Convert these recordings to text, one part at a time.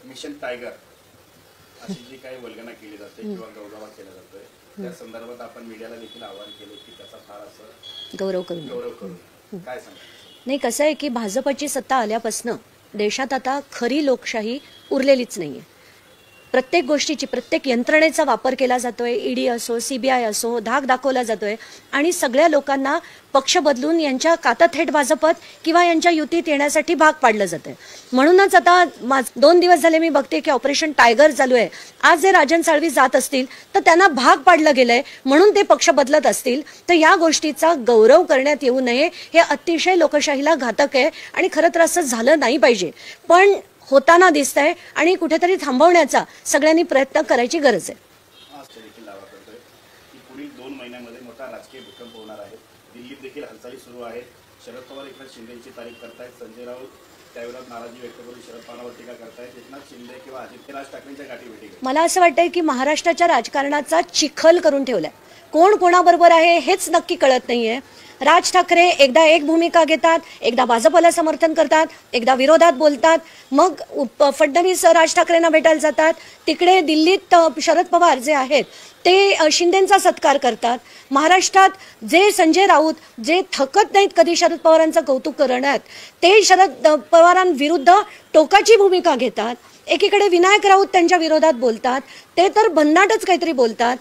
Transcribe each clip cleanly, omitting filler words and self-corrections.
Mission tiger अशी जी काही वल्गना केली जाते किंवा गवगावा केला जातोय त्या संदर्भात आपण मीडियाला देखील आवाहन केले की त्याचा फार असं गौरव करून काय सांगा? नाही, कसं आहे की भाजपची सत्ता आल्यापासून देशात आता खरी लोकशाही उरलेलीच नाहीये. प्रत्येक गोष्टीची प्रत्येक यंत्रणेचा वापर केला जातोय. ईडी असो, सीबीआय असो, धाक दाखवला जातोय आणि सगळ्या लोकांना पक्ष बदलून यांच्या काता थेट भाजपत किंवा यांच्या युतीत येण्यासाठी भाग पाडलं जातंय. म्हणूनच आता 2 दिवस झाले मी बघते की ऑपरेशन टायगर चालू आहे. आज जे राजन साळवी जात असतील तर त्यांना भाग पाडलं गेलंय म्हणून ते पक्ष बदलत असतील तर या गोष्टीचा गौरव करण्यात येऊ नये. हे अतिशय लोकशाहीला घातक आहे आणि खरं तर असं झालं नाही पाहिजे, पण होताना दिसतंय आणि कुठेतरी थांबवण्याचा सगळ्यांनी प्रयत्न करायची गरज आहे. पुढील 2 महिन्यांमध्ये मोठा राजकीय भूकंप होणार आहे. दिल्लीत देखील हालचाली सुरू आहेत. शरद पवार एकनाथ शिंदेची तारीख करतायत. संजय राऊत त्याविरोधात नाराजी व्यक्त करून शरद पवारांवर टीका करतायत. एकनाथ शिंदे किंवा राज ठाकरेंच्या गाठीभेटी. मला असं वाटतंय की महाराष्ट्राच्या राजकारणाचा चिखल करून ठेवलाय. कोण कोणाबरोबर आहे हेच नक्की कळत नाहीये. राज ठाकरे एकदा एक भूमिका घेतात, एकदा भाजपला समर्थन करतात, एकदा विरोधात बोलतात, मग फडणवीस राज ठाकरेंना भेटायला जातात. तिकडे दिल्लीत शरद पवार जे आहेत ते शिंदेंचा सत्कार करतात. महाराष्ट्रात जे संजय राऊत जे थकत नाहीत कधी शरद पवारांचं कौतुक करण्यात, ते शरद पवारांविरुद्ध टोकाची भूमिका घेतात. एकीकडे विनायक राऊत त्यांच्या विरोधात बोलतात, ते तर भन्नाटच काहीतरी बोलतात.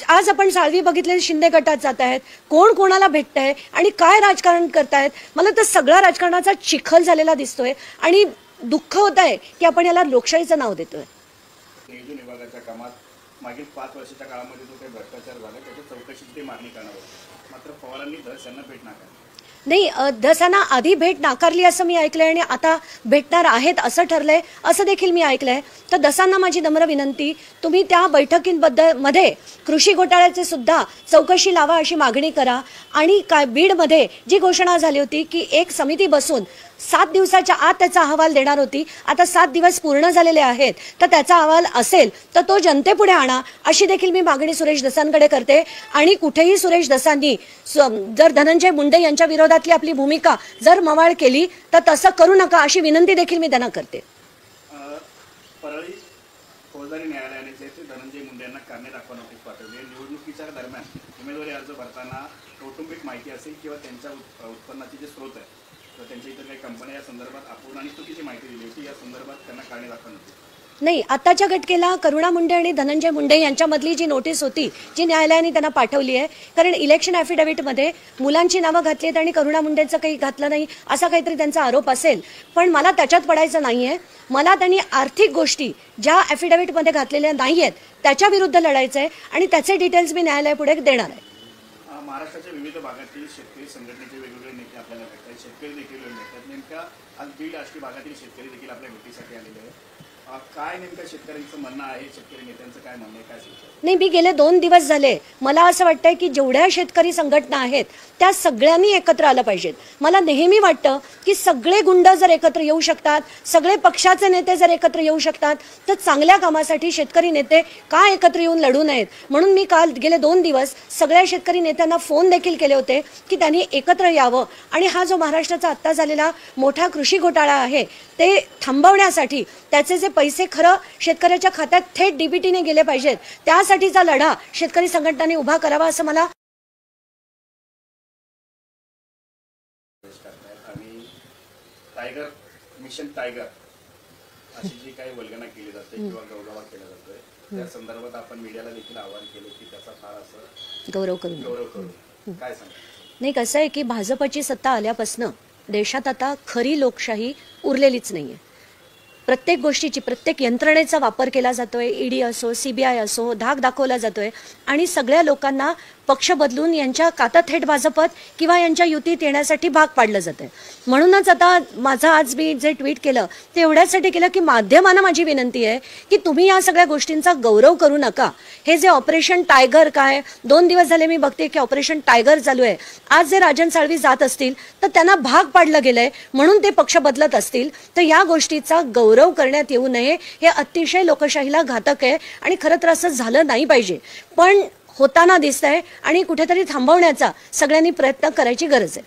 आज आपण साळवी बघितले शिंदे गटात जात आहेत, कोण कोणाला भेटतंय आणि काय राजकारण करतायत. मला तर सगळा राजकारणाचा चिखल झालेला दिसतोय आणि दुःख होत आहे की आपण याला लोकशाहीचं नाव देतोय. नियोजन विभागाच्या कामात मागील 5 वर्षाच्या काळामध्ये जो काही भ्रष्टाचार झाला त्याच्या चौकशीची ते मागणी करणार होती. मात्र पवारांनी धसांना भेट नाकारली. नाही, धसांना आधी भेट नाकारली असं मी ऐकलंय आणि आता भेटणार आहेत असं ठरलंय असं देखील मी ऐकलंय. तर धसांना माझी नम्र विनंती, तुम्ही त्या बैठकींमध्ये कृषी घोटाळ्याचे सुद्धा चौकशी लावा अशी मागणी करा. आणि काय बीडमध्ये जी घोषणा झाली होती की एक समिती बसून 7 दिवसाच्या आत त्याचा अहवाल देणार होती, आता 7 दिवस पूर्ण झालेले आहेत, तर त्याचा अहवाल असेल तर तो जनतेपुढे आणा अशी देखील मी मागणी सुरेश धसांकडे करते. आणि कुठेही सुरेश धसांनी जर धनंजय मुंडे यांच्या विरोधातली आपली भूमिका जर मवाळ केली तर तसं करू नका अशी विनंती देखील मी त्यांना करते. परळी फौजदारी न्यायालयाने धनंजय मुंडे यांना कारणे दाखवा नोटीस पाठवली. निवडणुकीच्या दरम्यान उमेदवारी अर्ज भरताना कौटुंबिक माहिती असेल किंवा त्यांच्या उत्पन्नाचे जे स्रोत आहे तर त्यांच्या इतर काही कंपन्या या संदर्भात अपूर्ण आणि चुकीची माहिती दिली होती. या संदर्भात त्यांना कारणे दाखवा नोटीस. नाही, आताच्या घटकेला करुणा मुंडे आणि धनंजय मुंडे यांच्यामधली जी नोटीस होती जी न्यायालयाने त्यांना पाठवली आहे, कारण इलेक्शन ॲफिडेव्हिटमध्ये मुलांची नावं घातली आहेत आणि करुणा मुंडेंचं काही घातलं नाही असा काहीतरी त्यांचा आरोप असेल, पण मला त्याच्यात पडायचं नाहीये. मला त्यांनी आर्थिक गोष्टी ज्या ॲफिडेव्हिटमध्ये घातलेल्या नाही आहेत त्याच्या विरुद्ध लढायचं आहे आणि त्याचे डिटेल्स मी न्यायालयापुढे देणार आहे. महाराष्ट्राच्या विविध भागातील शेतकरी संघटनेचे वेगवेगळे नेते आपल्याला भेटतात, शेतकरी देखील भेटतात. नेमक्या आज बीड आष्टी भागातील शेतकरी देखील आपल्या भेटीसाठी आलेले आहेत. काय नेमकं शेतकऱ्यांचं म्हणणं आहे, शेतकरी नेत्यांचं काय म्हणणं आहे, काय सांगतात? नाही, मी गेले 2 दिवस झाले मला असं वाटतंय की जेवढ्या शेतकरी संघटना आहेत त्या सगळ्यांनी एकत्र आलं पाहिजेत. मला नेहमी वाटतं की सगळे गुंड जर एकत्र येऊ शकतात, सगळे पक्षाचे नेते जर एकत्र येऊ शकतात तर चांगल्या कामासाठी शेतकरी नेते का एकत्र येऊन लढू नयेत. म्हणून मी काल गेले 2 दिवस सगळ्या शेतकरी नेत्यांना फोन देखील केले होते की त्यांनी एकत्र यावं आणि हा जो महाराष्ट्राचा आत्ता झालेला मोठा कृषी घोटाळा आहे ते थांबवण्यासाठी त्याचे जे पैसे खरं शेतकऱ्याच्या खात्यात थेट डीबीटीने गेले पाहिजेत त्यासाठीचा लढा शेतकरी संघटनांनी उभा करावा असं मला. आणि टायगर मिशन टायगर अशी जी काही वल्गना केली जाते किंवा गवगावा केला जातोय त्या संदर्भात आपण मीडियाला देखील आवाहन केले की त्याचा फार असं गौरव करून काय सांगा? नाही, कसं आहे की भाजपची सत्ता आल्यापासून देशात आता खरी लोकशाही उरलेलीच नाहीये. प्रत्येक गोष्टीची प्रत्येक यंत्रणेचा वापर केला जातोय. ईडी असो, सीबीआय असो, धाक दाखवला जातोय आणि सगळ्या लोकांना पक्ष बदलून यांच्या काता थेट भाजपत किंवा यांच्या युतीत येण्यासाठी भाग पाडलं जातंय. म्हणूनच आता माझं आज मी जे ट्विट केलं ते एवढ्यासाठी केलं की माध्यमांना माझी विनंती आहे की तुम्ही या सगळ्या गोष्टींचा गौरव करू नका. हे जे ऑपरेशन टायगर काय 2 दिवस झाले मी बघते की ऑपरेशन टायगर चालू आहे. आज जे राजन साळवी जात असतील तर त्यांना भाग पाडलं गेलंय म्हणून ते पक्ष बदलत असतील तर या गोष्टीचा गौरव करण्यात येऊ नये. हे अतिशय लोकशाहीला घातक आहे आणि खरं तर असं झालं नाही पाहिजे, पण होताना दिसतंय आणि कुठेतरी थांबवण्याचा सगळ्यांनी प्रयत्न करायची गरज आहे.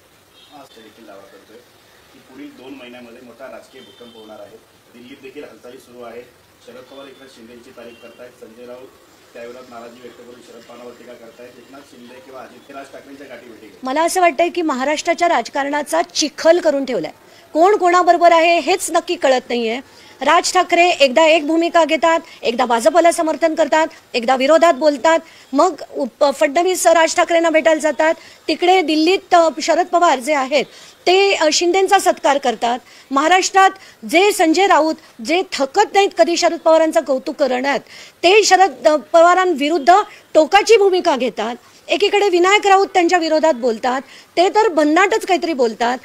पुढील 2 महिन्यांमध्ये मोठा राजकीय भूकंप होणार आहे. दिल्लीत देखील हालचाली सुरू आहेत. शरद पवार एकनाथ शिंदेची तारीफ करतायत. संजय राऊत त्याविरोधात नाराजी व्यक्त करून शरद पवारांवर टीका करतायत. एकनाथ शिंदे किंवा राज ठाकरेंच्या गाठीभेटी घेत. मला असं वाटतंय की महाराष्ट्राच्या राजकारणाचा चिखल करून ठेवलाय. कोण कोणाबरोबर आहे हेच नक्की कळत नाहीये. राज ठाकरे एकदा एक भूमिका घेतात, एकदा भाजपला समर्थन करतात, एकदा विरोधात बोलतात, मग फडणवीस राज ठाकरेंना भेटायला जातात. तिकडे दिल्लीत शरद पवार जे आहेत ते शिंदेंचा सत्कार करतात. महाराष्ट्रात जे संजय राऊत जे थकत नाहीत कधी शरद पवारांचं कौतुक करण्यात, ते शरद पवारांविरुद्ध टोकाची भूमिका घेतात. एकीकडे विनायक राऊत त्यांच्या विरोधात बोलतात, ते तर भन्नाटच काहीतरी बोलतात.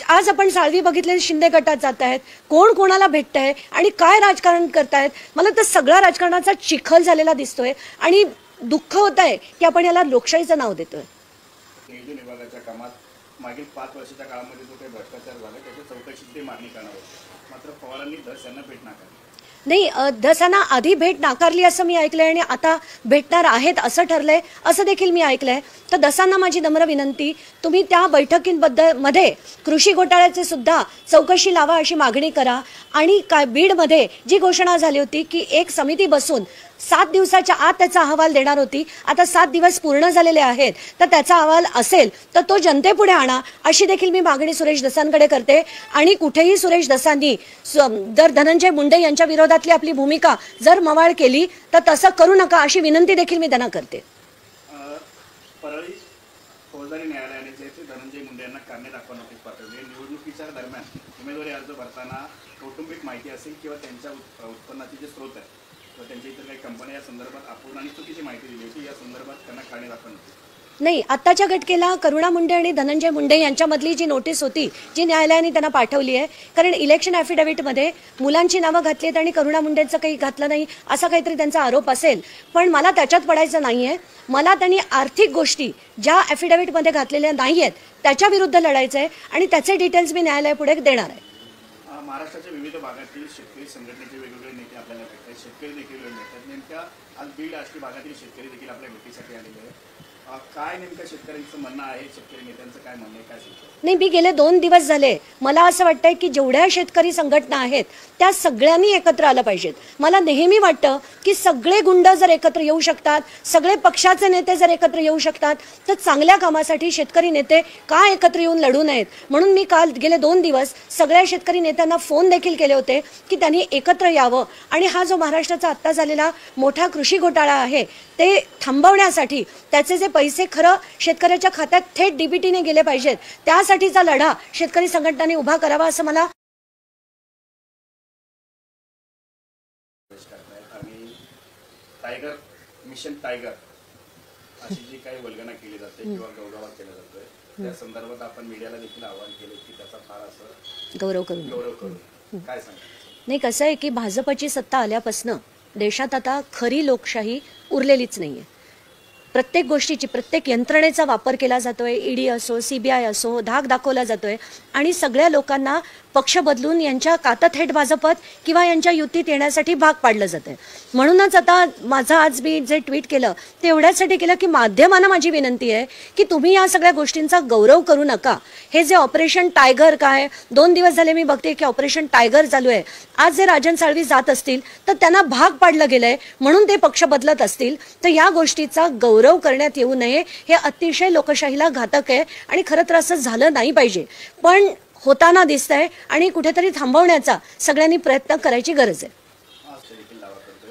आज आपण साळवी बघितले, शिंदे गटात जात आहेत, कोण कोणाला भेटतंय आणि काय राजकारण करतायत. मला तर सगळा राजकारणाचा चिखल झालेला दिसतोय आणि दुःख होत आहे की आपण याला लोकशाहीचं नाव देतोय. नियोजन विभागाच्या कामात मागील 5 वर्षाच्या काळामध्ये जो काही भ्रष्टाचार झाला त्याच्या चौकशीची ते मागणी करणार होती. मात्र पवारांनी धस यांना भेट नाकारली. नाही, धसांना आधी भेट नाकारली असं मी ऐकलंय आणि आता भेटणार आहेत असं ठरलंय असं देखील मी ऐकलंय. तर धसांना माझी नम्र विनंती, तुम्ही त्या बैठकींबद्दल मध्ये कृषी घोटाळ्याचे सुद्धा चौकशी लावा अशी मागणी करा. आणि काय बीडमध्ये जी घोषणा झाली होती की एक समिती बसून 7 दिवसाच्या आत त्याचा अहवाल देणार होती, आता 7 दिवस पूर्ण झालेले आहेत, तर त्याचा अहवाल असेल तर तो जनतेपुढे आणा अशी देखील मी मागणी सुरेश धसांकडे करते. आणि कुठेही सुरेश धसांनी जर धनंजय मुंडे यांच्या विरोधातली आपली भूमिका जर मवाळ केली तर तसं करू नका अशी विनंती देखील मी त्यांना करते. परळी फौजदारी न्यायालयाने जे धनंजय मुंडे यांना कारणे दाखवा नोटीस पाठवली. निवडणुकीच्या दरम्यान उमेदवारी अर्ज भरताना कौटुंबिक माहिती असेल किंवा त्यांच्या उत्पन्नाचे जे स्रोत आहेत तर त्यांच्या इतर काही कंपन्या या संदर्भात अपूर्ण आणि चुकीची माहिती दिली होती. या संदर्भात त्यांना कारणे दाखवा नोटीस. नाही, आत्ताच्या घटकेला करुणा मुंडे आणि धनंजय मुंडे यांच्यामधली जी नोटीस होती जी न्यायालयाने त्यांना पाठवली आहे, कारण इलेक्शन ॲफिडेव्हिटमध्ये मुलांची नावं घातली आहेत आणि करुणा मुंडेंचं काही घातलं नाही असा काहीतरी त्यांचा आरोप असेल. पण मला त्याच्यात पडायचं नाहीये. मला त्यांनी आर्थिक गोष्टी ज्या ॲफिडेव्हिटमध्ये घातलेल्या नाही आहेत त्याच्या विरुद्ध लढायचं आहे आणि त्याचे डिटेल्स मी न्यायालयापुढे देणार आहे. महाराष्ट्राच्या विविध भागातील शेतकरी संघटनेचे वेगवेगळे नेते आपल्याला भेटतात, शेतकरी देखील भेटतात. नेमक्या आज बीड आष्टी भागातील शेतकरी देखील आपल्या भेटीसाठी आलेले आहेत. काय नेमकं शेतकऱ्यांचं म्हणणं आहे, शेतकरी नेत्यांचं काय म्हणणं आहे, काय सांगतो? नाही, मी गेले 2 दिवस झाले मला असं वाटतंय की जेवढ्या शेतकरी संघटना आहेत त्या सगळ्यांनी एकत्र आलं पाहिजेत. मला नेहमी वाटतं की सगळे गुंड जर एकत्र येऊ शकतात, सगळे पक्षाचे नेते जर एकत्र येऊ शकतात तर चांगल्या कामासाठी शेतकरी नेते का एकत्र येऊन लढू नयेत. म्हणून मी काल गेले 2 दिवस सगळ्या शेतकरी नेत्यांना फोन देखील केले होते की त्यांनी एकत्र यावं आणि हा जो महाराष्ट्राचा आत्ता झालेला मोठा कृषी घोटाळा आहे ते थांबवण्यासाठी त्याचे जे पैसे खरं शेतकऱ्याच्या खात्यात थेट डीबीटीने गेले पाहिजेत, त्यासाठीचा लढा शेतकरी संघटनांनी उभा करावा असं मला. आणि टायगर मिशन टायगर अशी जी काही वल्गना केली जाते किंवा गौरव केला जातोय त्या संदर्भात आपण मीडियाला देखील आवाहन केले की त्याचा फार असं गौरव करून काय सांगा. नाही, कसं आहे की भाजपची सत्ता आल्यापासून देशात आता खरी लोकशाही उरलेलीच नाहीये. प्रत्येक गोष्टीची प्रत्येक यंत्रणेचा वापर केला जातोय. ईडी असो, सीबीआय असो, धाक दाखवला जातोय आणि सगळ्या लोकांना पक्ष बदलून यांच्या कातं थेट भाजपत किंवा यांच्या युतीत येण्यासाठी भाग पाडलं जातंय. म्हणूनच आता माझं आज मी जे ट्विट केलं ते एवढ्यासाठी केलं की माध्यमांना माझी विनंती आहे की तुम्ही या सगळ्या गोष्टींचा गौरव करू नका. हे जे ऑपरेशन टायगर काय 2 दिवस झाले मी बघते की ऑपरेशन टायगर चालू आहे. आज जे राजन साळवी जात असतील तर त्यांना भाग पाडलं गेलंय म्हणून ते पक्ष बदलत असतील तर या गोष्टीचा गौरव करण्यात येऊ नये. हे अतिशय लोकशाहीला घातक आहे आणि खरं तर असं झालं नाही पाहिजे, पण होताना दिसतंय आणि कुठेतरी थांबवण्याचा सगळ्यांनी प्रयत्न करायची गरज आहे. दावा करतोय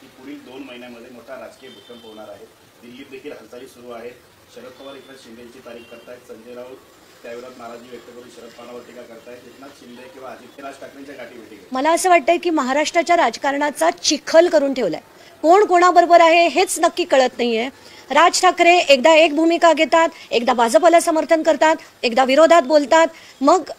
की पुढील 2 महिन्यांमध्ये मोठा राजकीय भूकंप होणार आहे. दिल्लीत देखील हालचाली सुरू आहेत. शरद पवार एकनाथ शिंदेची तारीफ करतायत. संजय राऊत त्याविरोधात नाराजी व्यक्त करून शरद पवारांवर टीका करतायत. एकनाथ शिंदे किंवा राज ठाकरेंच्या गाठीभेटी घेत. मला असं वाटतंय की महाराष्ट्राच्या राजकारणाचा चिखल करून ठेवलाय. कोण कोणाबरोबर आहे हेच नक्की कळत नाहीये. राज ठाकरे एकदा एक भूमिका घेतात, एकदा भाजपला समर्थन करतात, एकदा विरोधात बोलतात, मग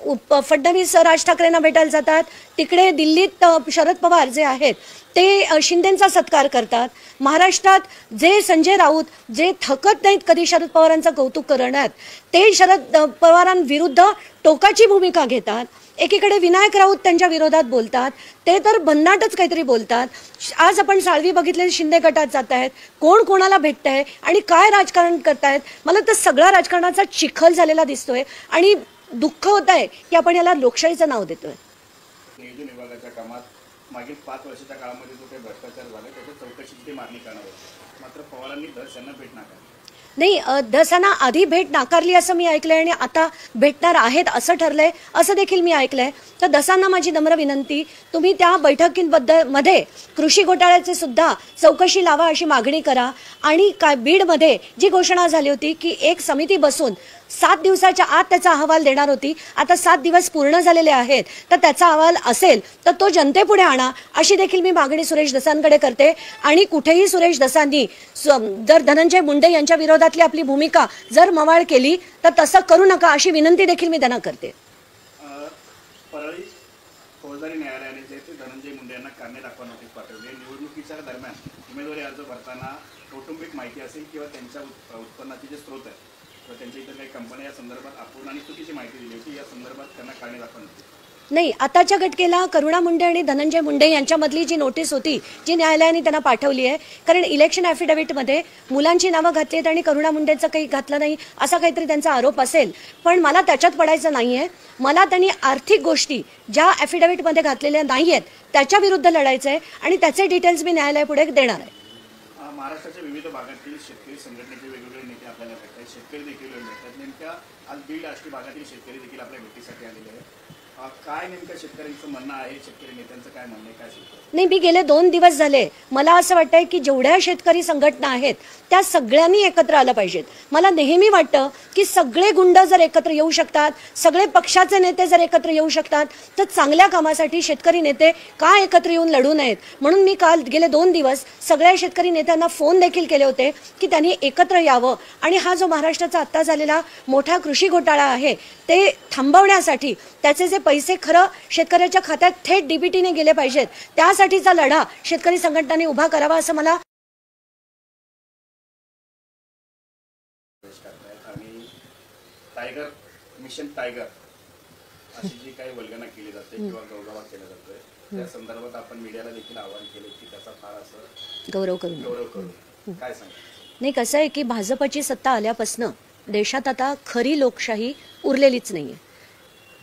फडणवीस राज ठाकरेंना भेटायला जातात. तिकडे दिल्लीत शरद पवार जे आहेत ते शिंदेंचा सत्कार करतात. महाराष्ट्रात जे संजय राऊत जे थकत नाहीत कधी शरद पवारांचं कौतुक करण्यात, ते शरद पवारांविरुद्ध टोकाची भूमिका घेतात. एकीकडे विनायक राऊत त्यांच्या विरोधात बोलतात, ते तर भन्नाटच काहीतरी बोलतात. आज आपण साळवी बघितले, शिंदे गटात जात आहेत, कोण कोणाला भेटतंय आणि काय राजकारण करतायत. मला तर सगळा राजकारणाचा चिखल झालेला दिसतोय आणि दुःख होत आहे की आपण याला लोकशाहीचं नाव देतोय. नियोजन विभागाच्या कामात मागील 5 वर्षाच्या काळामध्ये जो काही भ्रष्टाचार झाला त्याच्या चौकशीची मागणी करणार होती. मात्र पवारांनी धस यांना भेट नाकारली. नाही, धसांना आधी भेट नाकारली असं मी ऐकलंय आणि आता भेटणार आहेत असं ठरलंय असं देखील मी ऐकलंय. तर धसांना माझी नम्र विनंती, तुम्ही त्या बैठकींबद्दल मध्ये कृषी घोटाळ्याचे सुद्धा चौकशी लावा अशी मागणी करा. आणि काय बीडमध्ये जी घोषणा झाली होती की एक समिती बसून 7 दिवसाच्या आत त्याचा अहवाल देणार होती, आता 7 दिवस पूर्ण झालेले आहेत, तर त्याचा अहवाल असेल तर तो जनतेपुढे आणा अशी देखील मी मागणी सुरेश धसांकडे करते. आणि कुठेही सुरेश धसांनी जर धनंजय मुंडे यांच्या विरोधातली आपली भूमिका जर मवाळ केली तर तसं करू नका अशी विनंती देखील मी त्यांना करते. परळी फौजदारी न्यायालयाने जे ते धनंजय मुंडे यांना कारणे दाखवा नोटीस पाठवली. निवडणुकीच्या दरम्यान उमेदवारी अर्ज भरताना कौटुंबिक माहिती असेल किंवा त्यांच्या उत्पन्नाचे जे स्रोत आहेत किंवा त्यांच्या इतर काही कंपन्या या संदर्भात अपूर्ण आणि चुकीची माहिती दिली होती, या संदर्भात त्यांना कारणे दाखवा नोटीस. नाही, आताच्या घटकेला करुणा मुंडे आणि धनंजय मुंडे यांच्यामधली जी नोटीस होती जी न्यायालयाने त्यांना पाठवली आहे, कारण इलेक्शन ॲफिडेव्हिटमध्ये मुलांची नावं घातली आहेत आणि करुणा मुंडेचं काही घातलं नाही असा काहीतरी त्यांचा आरोप असेल. पण मला त्याच्यात पडायचं नाही आहे. मला त्यांनी आर्थिक गोष्टी ज्या ॲफिडेव्हिटमध्ये घातलेल्या नाही आहेत त्याच्या विरुद्ध लढायचं आहे आणि त्याचे डिटेल्स मी न्यायालयापुढे देणार आहे. महाराष्ट्राच्या विविध भागातील शेतकरी संघटनेचे वेगवेगळे नेते आपल्याला भेटतात, शेतकरी देखील भेटतात. नेमक्या आज बीड आष्टी भागातील शेतकरी देखील आपल्या भेटीसाठी आलेले आहेत. काय नेमकं शेतकऱ्यांचं म्हणणं आहे, शेतकरी नेत्यांचं काय म्हणणं आहे, काय सांगतो? नाही, मी गेले 2 दिवस झाले मला असं वाटतंय की जेवढ्या शेतकरी संघटना आहेत त्या सगळ्यांनी एकत्र आलं पाहिजेत. मला नेहमी वाटतं की सगळे गुंड जर एकत्र येऊ शकतात, सगळे पक्षाचे नेते जर एकत्र येऊ शकतात तर चांगल्या कामासाठी शेतकरी नेते का एकत्र येऊन लढू नयेत. म्हणून मी काल गेले 2 दिवस सगळ्या शेतकरी नेत्यांना फोन देखील केले होते की त्यांनी एकत्र यावं आणि हा जो महाराष्ट्राचा आत्ता झालेला मोठा कृषी घोटाळा आहे ते थांबवण्यासाठी त्याचे जे पैसे खरं शेतकऱ्याच्या खात्यात थेट डीबीटीने गेले पाहिजेत, त्यासाठीचा लढा शेतकरी संघटनांनी उभा करावा असं मला. आणि टायगर मिशन टायगर अशी जी काही वल्गना केली जाते किंवा गौरव केला जातोय त्या संदर्भात आपण मीडियाला देखील आवाहन केले की त्याचा फार असं गौरव करू काय सांगा. नाही, कसं आहे की भाजपची सत्ता आल्यापासून देशात आता खरी लोकशाही उरलेलीच नाहीये.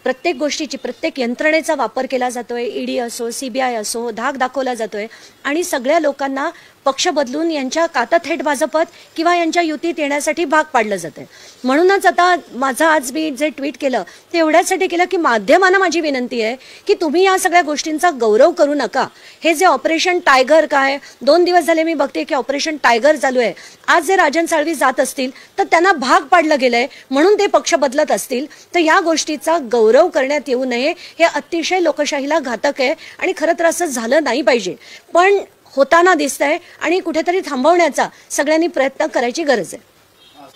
प्रत्येक गोष्टीची प्रत्येक यंत्रणेचा वापर केला जातोय. ईडी असो, सीबीआय असो, धाक दाखवला जातोय आणि सगळ्या लोकांना पक्ष बदलून यांच्या काता थेट भाजपत किंवा यांच्या युतीत येण्यासाठी भाग पाडलं जातंय. म्हणूनच आता माझं आज मी जे ट्विट केलं ते एवढ्यासाठी केलं की माध्यमांना माझी विनंती आहे की तुम्ही या सगळ्या गोष्टींचा गौरव करू नका. हे जे ऑपरेशन टायगर काय 2 दिवस झाले मी बघते की ऑपरेशन टायगर चालू आहे. आज जे राजन साळवी जात असतील तर त्यांना भाग पाडलं गेलंय म्हणून ते पक्ष बदलत असतील तर या गोष्टीचा गौरव करण्यात येऊ नये. हे अतिशय लोकशाहीला घातक आहे आणि खरं तर असं झालं नाही पाहिजे, पण होताना दिसतंय आणि कुठेतरी थांबवण्याचा सगळ्यांनी प्रयत्न करायची गरज आहे.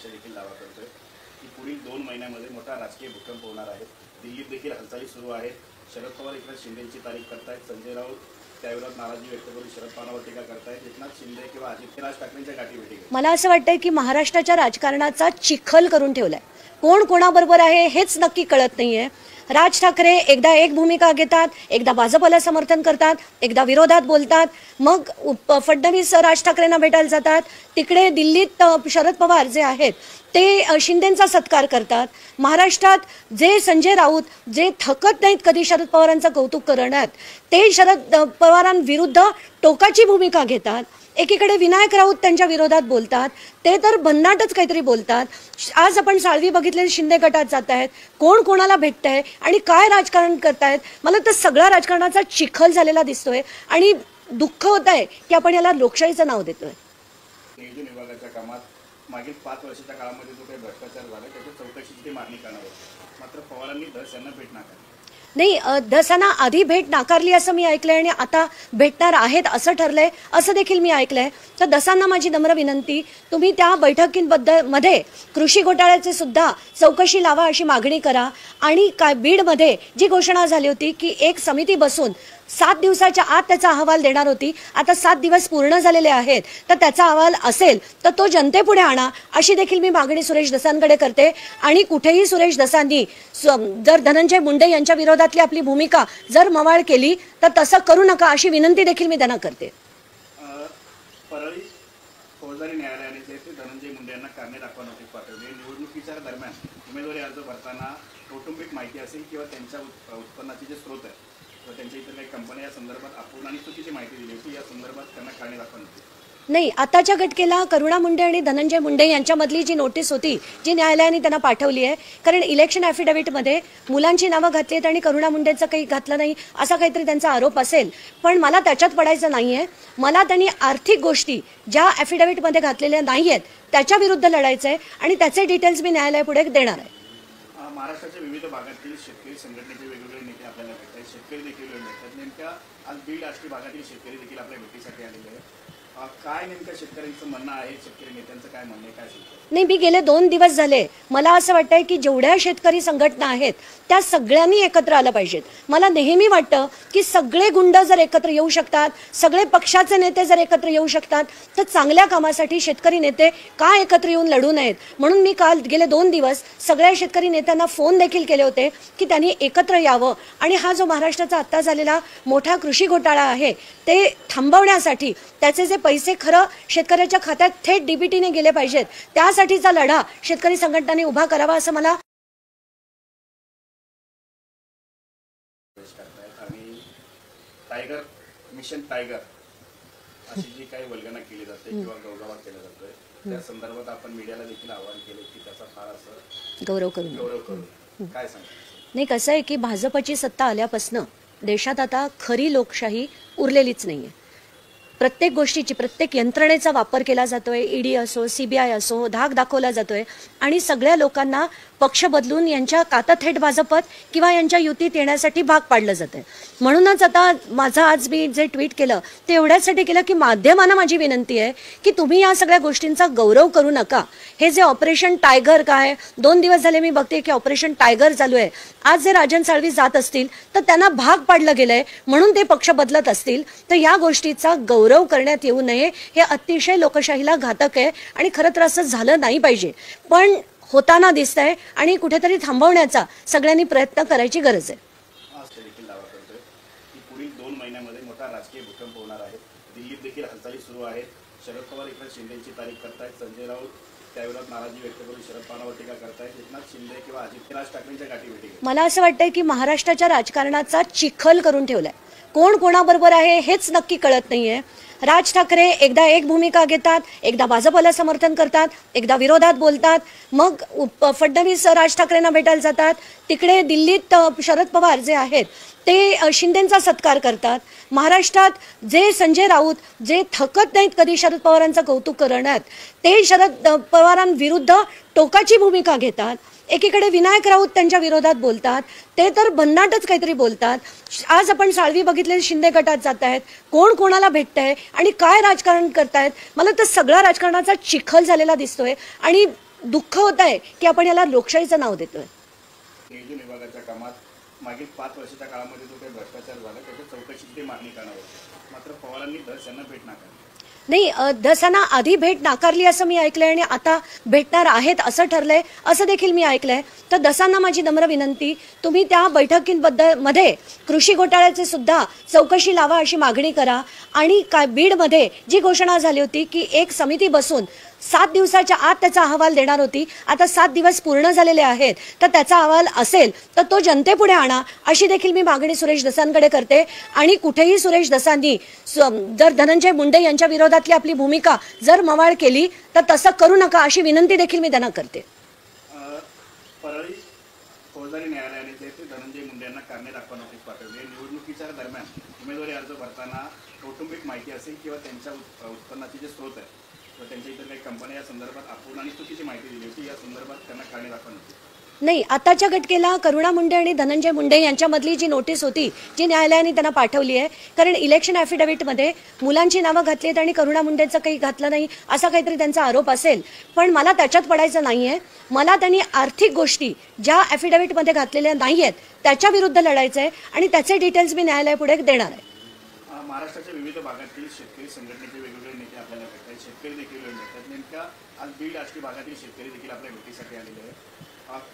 देखील दावा करतोय की पुढील 2 महिन्यामध्ये मोठा राजकीय भूकंप होणार आहे. दिल्लीत देखील हालचाली सुरू आहेत. शरद पवार इकडे शिंदेची तारीख करतायत, संजय राऊत त्याविरोधात नाराजी व्यक्त करून शरद पवारांवर टीका करतायत, एकनाथ शिंदे किंवा अजित राज ठाकरेंच्या गाठीभेटी. मला असं वाटतंय की महाराष्ट्राच्या राजकारणाचा चिखल करून ठेवलाय. कोण कोणाबरोबर आहे हेच नक्की कळत नाहीये. राज ठाकरे एकदा एक भूमिका घेतात, एकदा भाजपला समर्थन करतात, एकदा विरोधात बोलतात, मग फडणवीस राज ठाकरेंना भेटायला जातात. तिकडे दिल्लीत शरद पवार जे आहेत ते शिंदेंचा सत्कार करतात. महाराष्ट्रात जे संजय राऊत जे थकत नाहीत कधी शरद पवारांचं कौतुक करण्यात, ते शरद पवारांविरुद्ध टोकाची भूमिका घेतात. एकीकडे विनायक राऊत त्यांच्या विरोधात बोलतात, ते तर भन्नाटच काहीतरी बोलतात. आज आपण साळवी बघितले शिंदे गटात जात आहेत, कोण कोणाला भेटतंय आणि काय राजकारण करतायत. मला तर सगळा राजकारणाचा चिखल झालेला दिसतोय आणि दुःख होत आहे की आपण याला लोकशाहीचं नाव देतोय. नियोजन विभागाच्या कामात मागील 5 वर्षाच्या काळामध्ये जो काही भ्रष्टाचार झाला त्याच्या चौकशीची मागणी करणार होती. मात्र पवारांनी धस यांना भेट नाकारली. नाही, धसांना आधी भेट नाकारली असं मी ऐकलंय आणि आता भेटणार आहेत असं ठरलंय असं देखील मी ऐकलंय. तर धसांना माझी नम्र विनंती, तुम्ही त्या बैठकींबद्दल मध्ये कृषी घोटाळ्याचे सुद्धा चौकशी लावा अशी मागणी करा. आणि काय बीडमध्ये जी घोषणा झाली होती की एक समिती बसून 7 दिवसाच्या आत त्याचा अहवाल देणार होती, आता 7 दिवस पूर्ण झालेले आहेत, तर त्याचा अहवाल असेल तर तो जनतेपुढे आणा अशी देखील मी मागणी सुरेश धसांकडे करते. आणि कुठेही सुरेश धसांनी जर धनंजय मुंडे यांच्या विरोधातली आपली भूमिका जर मवाळ केली तर तसं करू नका अशी विनंती देखील मी त्यांना करते. परळी फौजदारी न्यायालयाने जे ते धनंजय मुंडे यांना कारणे दाखवा नोटीस पाठवली. निवडणुकीच्या दरम्यान उमेदवारी अर्ज भरताना कौटुंबिक माहिती असेल किंवा त्यांच्या उत्पन्नाचे जे स्रोत आहेत किंवा त्यांच्या इतर काही कंपन्या या संदर्भात अपूर्ण आणि चुकीची माहिती दिली होती, या संदर्भात त्यांना कारणे दाखवा नव्हती? नाही, आताच्या घटकेला करुणा मुंडे आणि धनंजय मुंडे यांच्यामधली जी नोटीस होती, जी न्यायालयाने त्यांना पाठवली आहे, कारण इलेक्शन ॲफिडेव्हिटमध्ये मुलांची नावं घातली आहेत आणि करुणा मुंडेंचं काही घातलं नाही असा काहीतरी त्यांचा आरोप असेल, पण मला त्याच्यात पडायचं नाही आहे. मला त्यांनी आर्थिक गोष्टी ज्या ॲफिडेव्हिटमध्ये घातलेल्या नाही आहेत त्याच्या विरुद्ध लढायचं आहे आणि त्याचे डिटेल्स मी न्यायालयापुढे देणार आहे. महाराष्ट्राच्या विविध भागातील शेतकरी संघटनेचे वेगवेगळे नेते आपल्याला भेटतात, शेतकरी देखील भेटतात. नेमक्या आज बीड आष्टी भागातील शेतकरी देखील आपल्या भेटीसाठी आलेले आहेत. काय नेमकं शेतकऱ्यांचं म्हणणं आहे, शेतकरी नेत्यांचं काय म्हणणं आहे, काय सांगतो? नाही, मी गेले 2 दिवस झाले मला असं वाटतंय की जेवढ्या शेतकरी संघटना आहेत त्या सगळ्यांनी एकत्र आलं पाहिजेत. मला नेहमी वाटतं की सगळे गुंड जर एकत्र येऊ शकतात, सगळे पक्षाचे नेते जर एकत्र येऊ शकतात, तर चांगल्या कामासाठी शेतकरी नेते का एकत्र येऊन लढू नयेत. म्हणून मी काल गेले 2 दिवस सगळ्या शेतकरी नेत्यांना फोन देखील केले होते की त्यांनी एकत्र यावं आणि हा जो महाराष्ट्राचा आत्ता झालेला मोठा कृषी घोटाळा आहे ते थांबवण्यासाठी त्याचे जे पैसे खरं शेतकऱ्याच्या खात्यात थेट डीबीटीने गेले पाहिजेत, त्यासाठीचा लढा शेतकरी संघटनांनी उभा करावा असं मला आणि टायगर मिशन टायगर अशी जी काही वल्गना केली जाते किंवा गवगावा केला जातोय, त्या संदर्भात आपण मीडियाला देखील आवाहन केले की त्याचा फार असं गौरव करू. काय सांगतो? नाही, कसं आहे की भाजपची सत्ता आल्यापासून देशात आता खरी लोकशाही उरलेलीच नाहीये. प्रत्येक गोष्टीची प्रत्येक यंत्रणेचा वापर केला जातोय. ईडी असो, सीबीआय असो, धाक दाखवला जातोय आणि सगळ्या लोकांना पक्ष बदलून यांच्या काता थेट भाजपत किंवा यांच्या युतीत येण्यासाठी भाग पाडलं जातंय. म्हणूनच आता माझं आज मी जे ट्विट केलं ते एवढ्यासाठी केलं की माध्यमांना माझी विनंती आहे की तुम्ही या सगळ्या गोष्टींचा गौरव करू नका. हे जे ऑपरेशन टायगर काय 2 दिवस झाले मी बघते की ऑपरेशन टायगर चालू आहे. आज जे राजन साळवी जात असतील तर त्यांना भाग पाडलं गेलंय म्हणून ते पक्ष बदलत असतील, तर या गोष्टीचा गौरव करण्यात येऊ नये. हे अतिशय लोकशाहीला घातक आहे आणि खरं तर असं झालं नाही पाहिजे, पण होताना दिसतंय आणि कुठेतरी थांबवण्याचा सगळ्यांनी प्रयत्न करायची गरज आहे. आज देखील दावा करतोय की पुढील 2 महिन्यामध्ये मोठा राजकीय भूकंप होणार आहे. दिल्लीत देखील हालचाली सुरू आहेत. शरद पवार एकनाथ शिंदेची तारीख करतायत, संजय राऊत त्याविरोधात नाराजी व्यक्त करून शरद पवारांवर टीका करतायत. एकनाथ शिंदे किंवा राज ठाकरेंच्या गाठीभेटी घेतात. मला असं वाटतंय की महाराष्ट्राच्या राजकारणाचा चिखल करून ठेवलाय. कोण कोणाबरोबर आहे हेच नक्की कळत नाहीये. राज ठाकरे एकदा एक भूमिका घेतात, एकदा भाजपला समर्थन करतात, एकदा विरोधात बोलतात, मग फडणवीस राज ठाकरेंना भेटायला जातात. तिकडे दिल्लीत शरद पवार जे आहेत ते शिंदेंचा सत्कार करतात. महाराष्ट्रात जे संजय राऊत जे थकत नाहीत कधी शरद पवारांचं कौतुक करण्यात, ते शरद पवारांविरुद्ध टोकाची भूमिका घेतात. एकीकडे विनायक राऊत त्यांच्या विरोधात बोलतात, ते तर भन्नाटच काहीतरी बोलतात. आज आपण साळवी बघितले शिंदे गटात जात आहेत, कोण कोणाला भेटतंय आणि काय राजकारण करतायत. मला तर सगळा राजकारणाचा चिखल झालेला दिसतोय आणि दुःख होत आहे की आपण याला लोकशाहीचं नाव देतोय. नियोजन विभागाच्या कामात मागील 5 वर्षाच्या काळामध्ये जो काही भ्रष्टाचार झाला त्याच्या चौकशीची मागणी करणार होती, मात्र पवारांनी धस यांना भेट नाकारली. नाही, धसांना आधी भेट नाकारली असं मी ऐकलंय आणि आता भेटणार आहेत असं ठरलंय असं देखील मी ऐकलंय. तर धसांना माझी नम्र विनंती, तुम्ही त्या बैठकींमध्ये कृषी घोटाळ्याचे सुद्धा चौकशी लावा अशी मागणी करा. आणि काय बीडमध्ये जी घोषणा झाली होती की एक समिती बसून 7 दिवसाच्या आत त्याचा अहवाल देणार होती, आता 7 दिवस पूर्ण झालेले आहेत, तर त्याचा अहवाल असेल तर तो जनतेपुढे आणा अशी देखील मी मागणी सुरेश धसांकडे करते. आणि कुठेही सुरेश धसांनी जर धनंजय मुंडे यांच्या विरोधातली आपली भूमिका जर मवाळ केली तर तसं करू नका अशी विनंती देखील मी त्यांना करते. परळी फौजदारी न्यायालयाने जे धनंजय मुंडे यांना कारणे दाखवा नोटीस पाठवली. निवडणुकीच्या दरम्यान उमेदवारी अर्ज भरताना कौटुंबिक माहिती असेल किंवा त्यांच्या उत्पन्नाचे जे स्रोत आहे किंवा त्यांच्या इतर काही कंपन्या या संदर्भात अपूर्ण आणि चुकीची माहिती दिली होती, या संदर्भात त्यांना कारणे दाखवा नव्हती. नाही, आताच्या घटकेला करुणा मुंडे आणि धनंजय मुंडे यांच्यामधली जी नोटीस होती जी न्यायालयाने त्यांना पाठवली आहे, कारण इलेक्शन ॲफिडेव्हिटमध्ये मुलांची नावं घातली आहेत आणि करुणा मुंडेंचं काही घातलं नाही असा काहीतरी त्यांचा आरोप असेल, पण मला त्याच्यात पडायचं नाहीये. मला त्यांनी आर्थिक गोष्टी ज्या ॲफिडेव्हिटमध्ये घातलेल्या नाही आहेत त्याच्या विरुद्ध लढायचं आहे आणि त्याचे डिटेल्स मी न्यायालयापुढे देणार आहे. महाराष्ट्राच्या विविध भागातील शेतकरी संघटनेचे वेगवेगळे नेते आपल्याला भेटतात, शेतकरी देखील भेटतात. नेमक्या आज बीड आष्टी भागातील शेतकरी देखील आपल्या भेटीसाठी आलेले आहेत.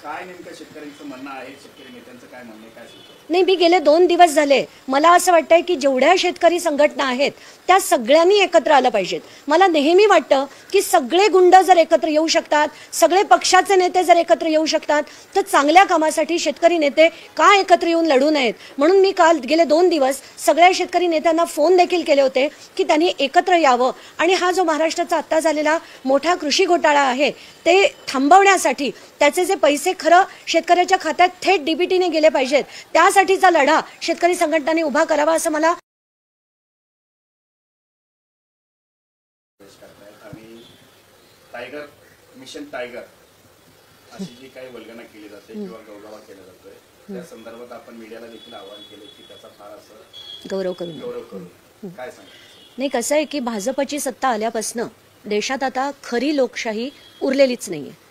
काय नेमकं शेतकऱ्यांचं म्हणणं आहे, शेतकरी नेत्यांचं काय म्हणणं आहे, काय सुचतं? नाही, मी गेले 2 दिवस झाले मला असं वाटतंय की जेवढ्या शेतकरी संघटना आहेत त्या सगळ्यांनी एकत्र आलं पाहिजेत. मला नेहमी वाटतं की सगळे गुंड जर एकत्र येऊ शकतात, सगळे पक्षाचे नेते जर एकत्र येऊ शकतात, तर चांगल्या कामासाठी शेतकरी नेते का एकत्र येऊन लढू नयेत. म्हणून मी काल गेले 2 दिवस सगळ्या शेतकरी नेत्यांना फोन देखील केले होते की त्यांनी एकत्र यावं आणि हा जो महाराष्ट्राचा आत्ता झालेला मोठा कृषी घोटाळा आहे ते थांबवण्यासाठी त्याचे जे पैसे खरं शेतकऱ्याच्या खात्यात थेट डीबीटीने गेले पाहिजेत, त्यासाठीचा लढा शेतकरी संघटनांनी उभा करावा असं मला आणि टायगर मिशन टायगर अशी जी काही वल्गना केली जाते किंवा गौरव केला जातोय त्या संदर्भात आपण मीडियाला देखील आवाहन केले की त्याचा फार असं गौरव करू काय सांगा? नाही, कसं आहे की भाजपची सत्ता आल्यापासून देशात आता खरी लोकशाही उरलेलीच नाहीये.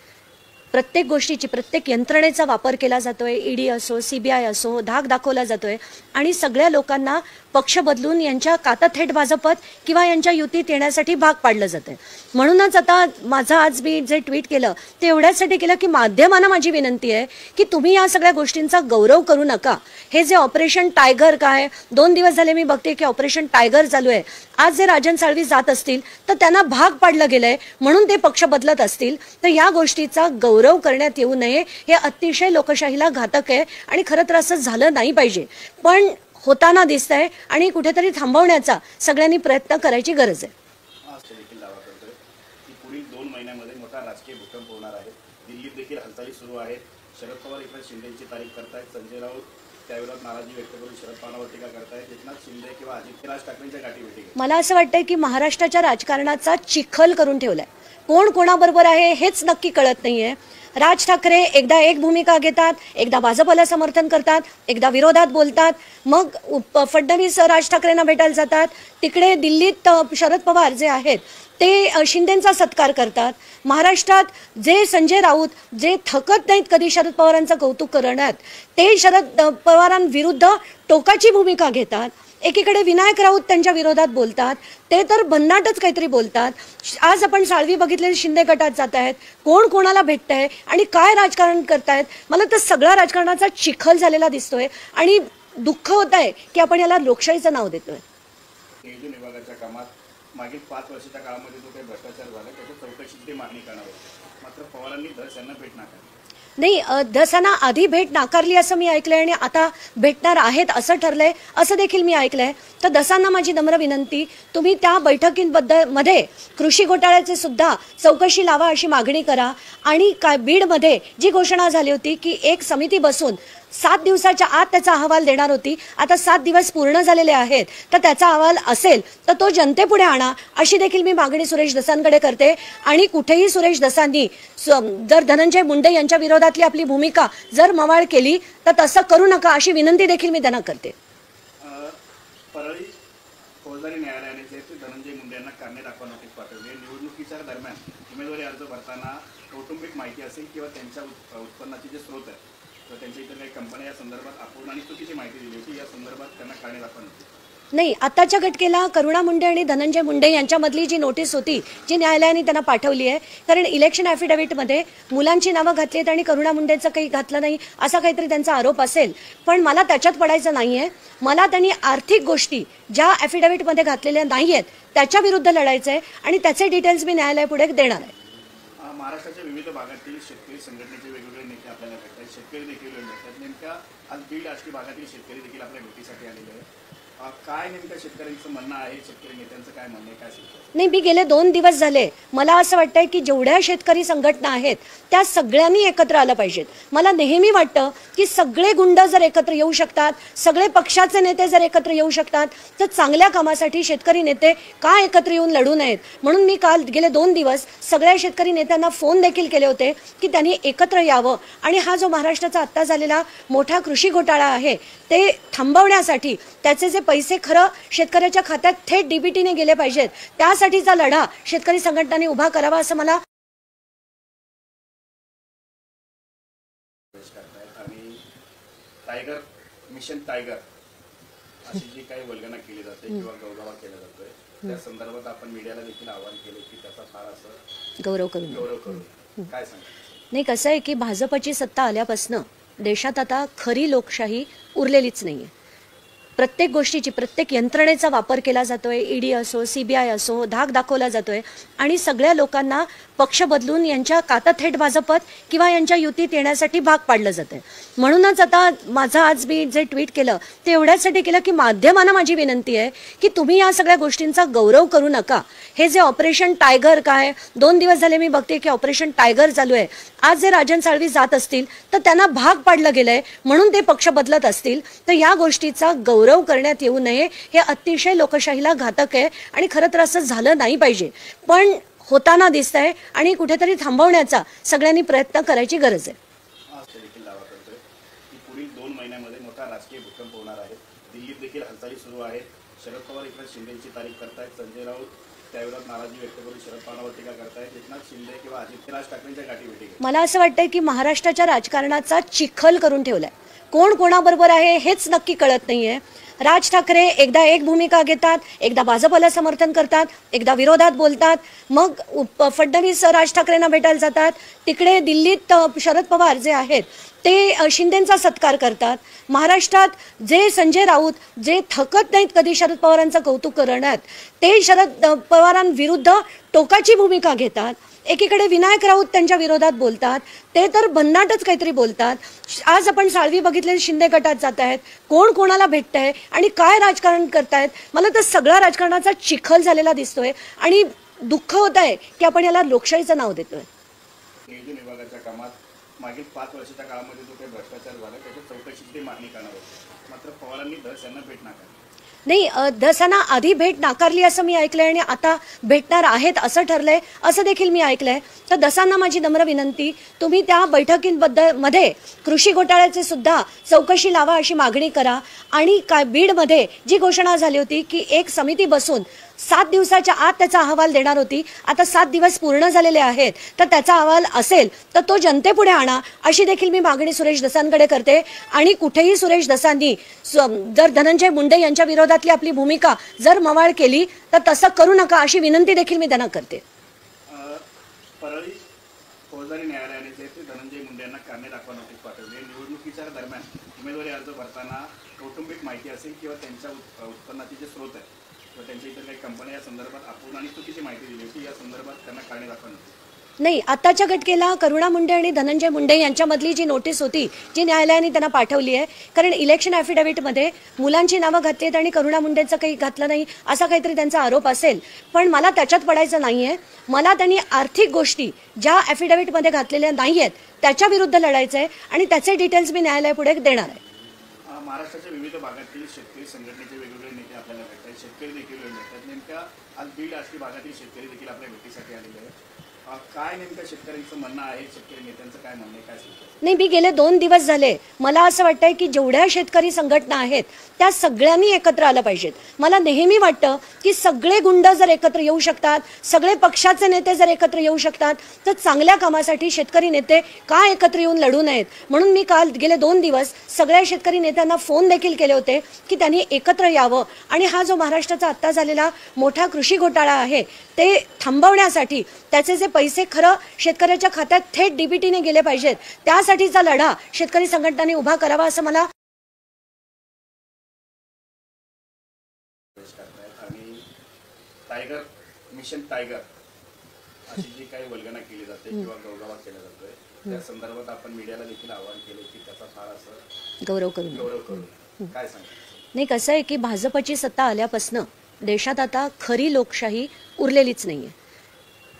प्रत्येक गोष्टीची प्रत्येक यंत्रणेचा वापर केला जातोय. ईडी असो, सीबीआय असो, धाक दाखवला जातोय आणि सगळ्या लोकांना पक्ष बदलून यांच्या काता थेट भाजपत किंवा यांच्या युतीत येण्यासाठी भाग पाडलं जातंय. म्हणूनच आता माझं आज मी जे ट्विट केलं ते एवढ्यासाठी केलं की माध्यमांना माझी विनंती आहे की तुम्ही या सगळ्या गोष्टींचा गौरव करू नका. हे जे ऑपरेशन टायगर काय 2 दिवस झाले मी बघते की ऑपरेशन टायगर चालू आहे. आज जे राजन साळवी जात असतील तर त्यांना भाग पाडलं गेलंय म्हणून ते पक्ष बदलत असतील तर या गोष्टीचा गौरव करण्यात येऊ नये. हे अतिशय लोकशाहीला घातक आहे आणि खरं तर असं झालं नाही पाहिजे, पण होताना दिसतंय आणि कुठेतरी थांबवण्याचा सगळ्यांनी प्रयत्न करायची गरज आहे. देखील दावा करतोय की पुढील 2 महिन्यांमध्ये मोठा राजकीय भूकंप होणार आहे. दिल्लीत देखील हालचाली सुरू आहेत. शरद पवार इकडे शिंदेची तारीख करतायत. संजय राऊत त्याविरोधात नाराजी व्यक्त करून शरद पवारांवर टीका करतायत. एकनाथ शिंदे किंवा अजित राज ठाकरेंच्या गाठीभेटी. मला असं वाटतंय की महाराष्ट्राच्या राजकारणाचा चिखल करून ठेवलाय. कोण कोणाबरोबर आहे हेच नक्की कळत नाहीये. राज ठाकरे एकदा एक भूमिका घेतात, एकदा भाजपला समर्थन करतात, एकदा विरोधात बोलतात, मग फडणवीस राज ठाकरेंना भेटायला जातात. तिकडे दिल्लीत शरद पवार जे आहेत ते शिंदेंचा सत्कार करतात. महाराष्ट्रात जे संजय राऊत जे थकत नाहीत कधी शरद पवारांचं कौतुक करण्यात, ते शरद पवारांविरुद्ध टोकाची भूमिका घेतात. एकीकडे विनायक राऊत त्यांच्या विरोधात बोलतात, ते तर भन्नाटच काहीतरी बोलतात. आज आपण साळवी बघितले शिंदे गटात जात आहेत, कोण कोणाला भेटतंय आणि काय राजकारण करतायत. मला तर सगळा राजकारणाचा चिखल झालेला दिसतोय आणि दुःख होत आहे की आपण याला लोकशाहीचं नाव देतोय. नियोजन विभागाच्या कामात मागील 5 वर्षाच्या काळामध्ये जो काही भ्रष्टाचार झाला त्याच्या चौकशीची मागणी करणार होती. मात्र पवारांनी धस यांना भेट नाकारली. नाही, धसांना आधी भेट नाकारली असं मी ऐकलंय आणि आता भेटणार आहेत असं ठरलंय असं देखील मी ऐकलंय. तर धसांना माझी नम्र विनंती, तुम्ही त्या बैठकींबद्दल मध्ये कृषी घोटाळ्याचे सुद्धा चौकशी लावा अशी मागणी करा. आणि काय बीडमध्ये जी घोषणा झाली होती की एक समिती बसून 7 दिवसाच्या आत त्याचा अहवाल देणार होती, आता 7 दिवस पूर्ण झालेले आहेत, तर त्याचा अहवाल असेल तर तो जनतेपुढे आणा अशी देखील मी मागणी सुरेश धसांकडे करते. आणि कुठेही सुरेश धसांनी जर धनंजय मुंडे यांच्या विरोधातली आपली भूमिका जर मवाळ केली तर तसं करू नका अशी विनंती देखील मी त्यांना करते. परळी फौजदारी न्यायालयाने जे धनंजय मुंडे यांना कारणे दाखवा नोटीस पाठवली. निवडणुकीच्या दरम्यान उमेदवारी अर्ज भरताना कौटुंबिक माहिती असेल किंवा त्यांच्या उत्पन्नाचे जे स्रोत आहेत तर त्यांच्या इतर काही कंपन्या या संदर्भात अपूर्ण आणि चुकीची माहिती दिली होती. या संदर्भात त्यांना कारणे दाखवा नोटीस. नाही, आताच्या घटकेला करुणा मुंडे आणि धनंजय मुंडे यांच्यामधली जी नोटीस होती जी न्यायालयाने त्यांना पाठवली आहे, कारण इलेक्शन ॲफिडेव्हिटमध्ये मुलांची नावं घातली आहेत आणि करुणा मुंडेंचं काही घातलं नाही असा काहीतरी त्यांचा आरोप असेल, पण मला त्याच्यात पडायचं नाहीये. मला त्यांनी आर्थिक गोष्टी ज्या ॲफिडेव्हिटमध्ये घातलेल्या नाही आहेत त्याच्या विरुद्ध लढायचं आहे आणि त्याचे डिटेल्स मी न्यायालयापुढे देणार आहे. महाराष्ट्राच्या विविध भागातील शेतकरी संघटनेचे वेगवेगळे नेते आपल्याला भेटतात, शेतकरी देखील भेटतात. नेमका आज बीड आष्टी भागातील शेतकरी देखील आपल्या भेटीसाठी आलेले आहेत. काय नेमकं शेतकऱ्यांचं म्हणणं आहे, शेतकरी नेत्यांचं काय म्हणणं आहे, काय सुचतं? नाही, मी गेले 2 दिवस झाले मला असं वाटतंय की जेवढ्या शेतकरी संघटना आहेत त्या सगळ्यांनी एकत्र आलं पाहिजेत. मला नेहमी वाटतं की सगळे गुंड जर एकत्र येऊ शकतात, सगळे पक्षाचे नेते जर एकत्र येऊ शकतात, तर चांगल्या कामासाठी शेतकरी नेते का एकत्र येऊन लढू नयेत. म्हणून मी काल गेले 2 दिवस सगळ्या शेतकरी नेत्यांना फोन देखील केले होते की त्यांनी एकत्र यावं आणि हा जो महाराष्ट्राचा आत्ता झालेला मोठा कृषी घोटाळा आहे ते थांबवण्यासाठी त्याचे जे पैसे खरं शेतकऱ्याच्या खात्यात थेट डीबीटीने गेले पाहिजेत, त्यासाठीचा लढा शेतकरी संघटनांनी उभा करावा असं मला आणि टायगर मिशन टायगर अशी जी काही वल्गना केली जाते किंवा गौरव केला जातोय त्या संदर्भात आपण मीडियाला देखील आवाहन केले की त्याचा फार असं गौरव करू काय सांगा? नाही, कसं आहे की भाजपची सत्ता आल्यापासून देशात आता खरी लोकशाही उरलेलीच नाहीये. प्रत्येक गोष्टीची, प्रत्येक यंत्रणेचा वापर केला जातोय. ईडी असो, सीबीआय असो, धाक दाखवला जातोय आणि सगळ्या लोकांना पक्ष बदलून यांच्या काता थेट भाजपत किंवा यांच्या युतीत येण्यासाठी भाग पाडलं जातंय. म्हणूनच आता माझं आज मी जे ट्विट केलं ते एवढ्यासाठी केलं की माध्यमांना माझी विनंती आहे की तुम्ही या सगळ्या गोष्टींचा गौरव करू नका. हे जे ऑपरेशन टायगर, काय 2 दिवस झाले मी बघते की ऑपरेशन टायगर चालू आहे. आज जे राजन साळवी जात असतील तर त्यांना भाग पाडलं गेलंय म्हणून ते पक्ष बदलत असतील तर या गोष्टीचा गौरव करण्यात येऊ नये. हे अतिशय लोकशाहीला घातक आहे आणि खरं तर असं झालं नाही पाहिजे, पण होताना दिसतंय आणि कुठेतरी थांबवण्याचा सगळ्यांनी प्रयत्न करायची गरज आहे. आज देखील दावा करतोय की पुढील 2 महिन्यामध्ये मोठा राजकीय भूकंप होणार आहे. दिल्लीत देखील हालचाली सुरू आहेत. शरद पवार इकडे शिंदेची तारीफ करतायत. संजय राऊत त्याविरोधात नाराजी व्यक्त करून शरद पवारांवर टीका करतायत. एकनाथ शिंदे किंवा राज ठाकरेंच्या गाठीभेटी घेतात. मला असं वाटतंय की महाराष्ट्राच्या राजकारणाचा चिखल करून ठेवलाय. कोण कोणाबरोबर आहे हेच नक्की कळत नाहीये. राज ठाकरे एकदा एक भूमिका घेतात, एकदा भाजपला समर्थन करतात, एकदा विरोधात बोलतात, मग फडणवीस राज ठाकरेंना भेटायला जातात. तिकडे दिल्लीत शरद पवार जे आहेत ते शिंदेंचा सत्कार करतात. महाराष्ट्रात जे संजय राऊत जे थकत नाहीत कधी शरद पवारांचं कौतुक करण्यात, ते शरद पवारांविरुद्ध टोकाची भूमिका घेतात. एकीकडे विनायक राऊत त्यांच्या विरोधात बोलतात, ते तर भन्नाटच काहीतरी बोलतात. आज आपण साळवी बघितले, शिंदे गटात जात आहेत, कोण कोणाला भेटतंय आणि काय राजकारण करतायत. मला तर सगळा राजकारणाचा चिखल झालेला दिसतोय आणि दुःख होत आहे की आपण याला लोकशाहीचं नाव देतोय. नियोजन विभागाच्या कामात मागील 5 वर्षाच्या काळामध्ये जो काही भ्रष्टाचार झाला त्याच्या चौकशीची मागणी करणार होती. मात्र पवारांनी धस यांना भेट नाकारली. नाही, धसांना आधी भेट नाकारली असं मी ऐकलंय आणि आता भेटणार आहेत असं ठरलंय असं देखील मी ऐकलंय. तर धसांना माझी नम्र विनंती, तुम्ही त्या बैठकींमध्ये कृषी घोटाळ्याचे सुद्धा चौकशी लावा अशी मागणी करा. आणि काय बीडमध्ये जी घोषणा झाली होती की एक समिती बसून 7 दिवसाच्या आत त्याचा अहवाल देणार होती, आता 7 दिवस पूर्ण झालेले आहेत, तर त्याचा अहवाल असेल तर तो जनतेपुढे आणा अशी देखील मी मागणी सुरेश धसांकडे करते. आणि कुठेही सुरेश धसांनी जर धनंजय मुंडे यांच्या विरोधातली आपली भूमिका जर मवाळ केली तर तसं करू नका अशी विनंती देखील मी त्यांना करते. परळी फौजदारी न्यायालयाने जे ते धनंजय मुंडे यांना कारणे दाखवा नोटीस पाठवली. निवडणुकीच्या दरम्यान उमेदवारी अर्ज भरताना कौटुंबिक माहिती असेल किंवा त्यांच्या उत्पन्नाचे जे स्रोत आहेत किंवा त्यांच्या इतर काही कंपन्या या संदर्भात अपूर्ण आणि चुकीची माहिती दिली होती. या संदर्भात त्यांना कारणे दाखवा नोटीस. नाही, आताच्या घटकेला करुणा मुंडे आणि धनंजय मुंडे यांच्यामधली जी नोटीस होती जी न्यायालयाने त्यांना पाठवली आहे, कारण इलेक्शन ॲफिडेव्हिटमध्ये मुलांची नावं घातली आहेत आणि करुणा मुंडेंचं काही घातलं नाही असा काहीतरी त्यांचा आरोप असेल, पण मला त्याच्यात पडायचं नाही आहे. मला त्यांनी आर्थिक गोष्टी ज्या ॲफिडेव्हिटमध्ये घातलेल्या नाही आहेत त्याच्या विरुद्ध लढायचं आहे आणि त्याचे डिटेल्स मी न्यायालयापुढे देणार आहे. महाराष्ट्राच्या विविध भागातील शेतकरी संघटनेचे वेगवेगळे नेते आपल्याला भेटतात, शेतकरी देखील भेटतात. नेमक्या आज बीड आष्टी भागातील शेतकरी देखील आपल्या भेटीसाठी आलेले आहेत. काय नेमकं शेतकऱ्यांचं म्हणणं आहे, शेतकरी नेत्यांचं काय म्हणणं आहे, काय सांगतात? नाही, मी गेले 2 दिवस झाले मला असं वाटतंय की जेवढ्या शेतकरी संघटना आहेत त्या सगळ्यांनी एकत्र आलं पाहिजेत. मला नेहमी वाटतं की सगळे गुंड जर एकत्र येऊ शकतात, सगळे पक्षाचे नेते जर एकत्र येऊ शकतात तर चांगल्या कामासाठी शेतकरी नेते का एकत्र येऊन लढू नयेत. म्हणून मी काल गेले 2 दिवस सगळ्या शेतकरी नेत्यांना फोन देखील केले होते की त्यांनी एकत्र यावं आणि हा जो महाराष्ट्राचा आत्ता झालेला मोठा कृषी घोटाळा आहे ते थांबवण्यासाठी त्याचे जे पैसे खरं शेतकऱ्याच्या खात्यात थेट डीबीटीने गेले पाहिजेत त्यासाठीचा लढा शेतकरी संघटनांनी उभा करावा असं मला. आणि टायगर मिशन टायगर अशी जी काही वल्गना केली जाते किंवा गौरव केला जातोय त्या संदर्भात आपण मीडियाला देखील आवाहन केले की त्याचा फार असं गौरव करून काय सांगतो. नाही, कसं आहे की भाजपची सत्ता आल्यापासून देशात आता खरी लोकशाही उरलेलीच नाहीये.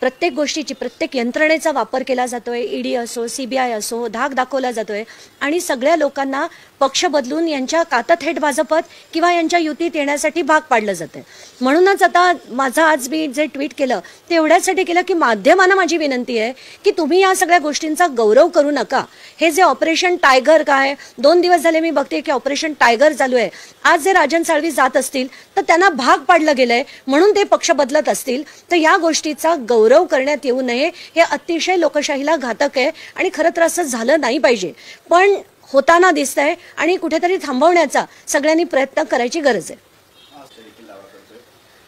प्रत्येक गोष्टीची, प्रत्येक यंत्रणेचा वापर केला जातोय. ईडी असो, सीबीआय असो, धाक दाखवला जातोय आणि सगळ्या लोकांना पक्ष बदलून यांच्या काता थेट भाजपत किंवा यांच्या युतीत येण्यासाठी भाग पाडलं जातंय. म्हणूनच आता माझं आज मी जे ट्विट केलं ते एवढ्यासाठी केलं की माध्यमांना माझी विनंती आहे की तुम्ही या सगळ्या गोष्टींचा गौरव करू नका. हे जे ऑपरेशन टायगर, काय 2 दिवस झाले मी बघते की ऑपरेशन टायगर चालू आहे. आज जे राजन साळवी जात असतील तर त्यांना भाग पाडलं गेलंय म्हणून ते पक्ष बदलत असतील तर या गोष्टीचा गौरव करण्यात येऊ नये. हे अतिशय लोकशाहीला घातक आहे आणि खरं तर असं झालं नाही पाहिजे, पण होताना दिसतंय आणि कुठेतरी थांबवण्याचा सगळ्यांनी प्रयत्न करायची गरज आहे. आज देखील दावा करतोय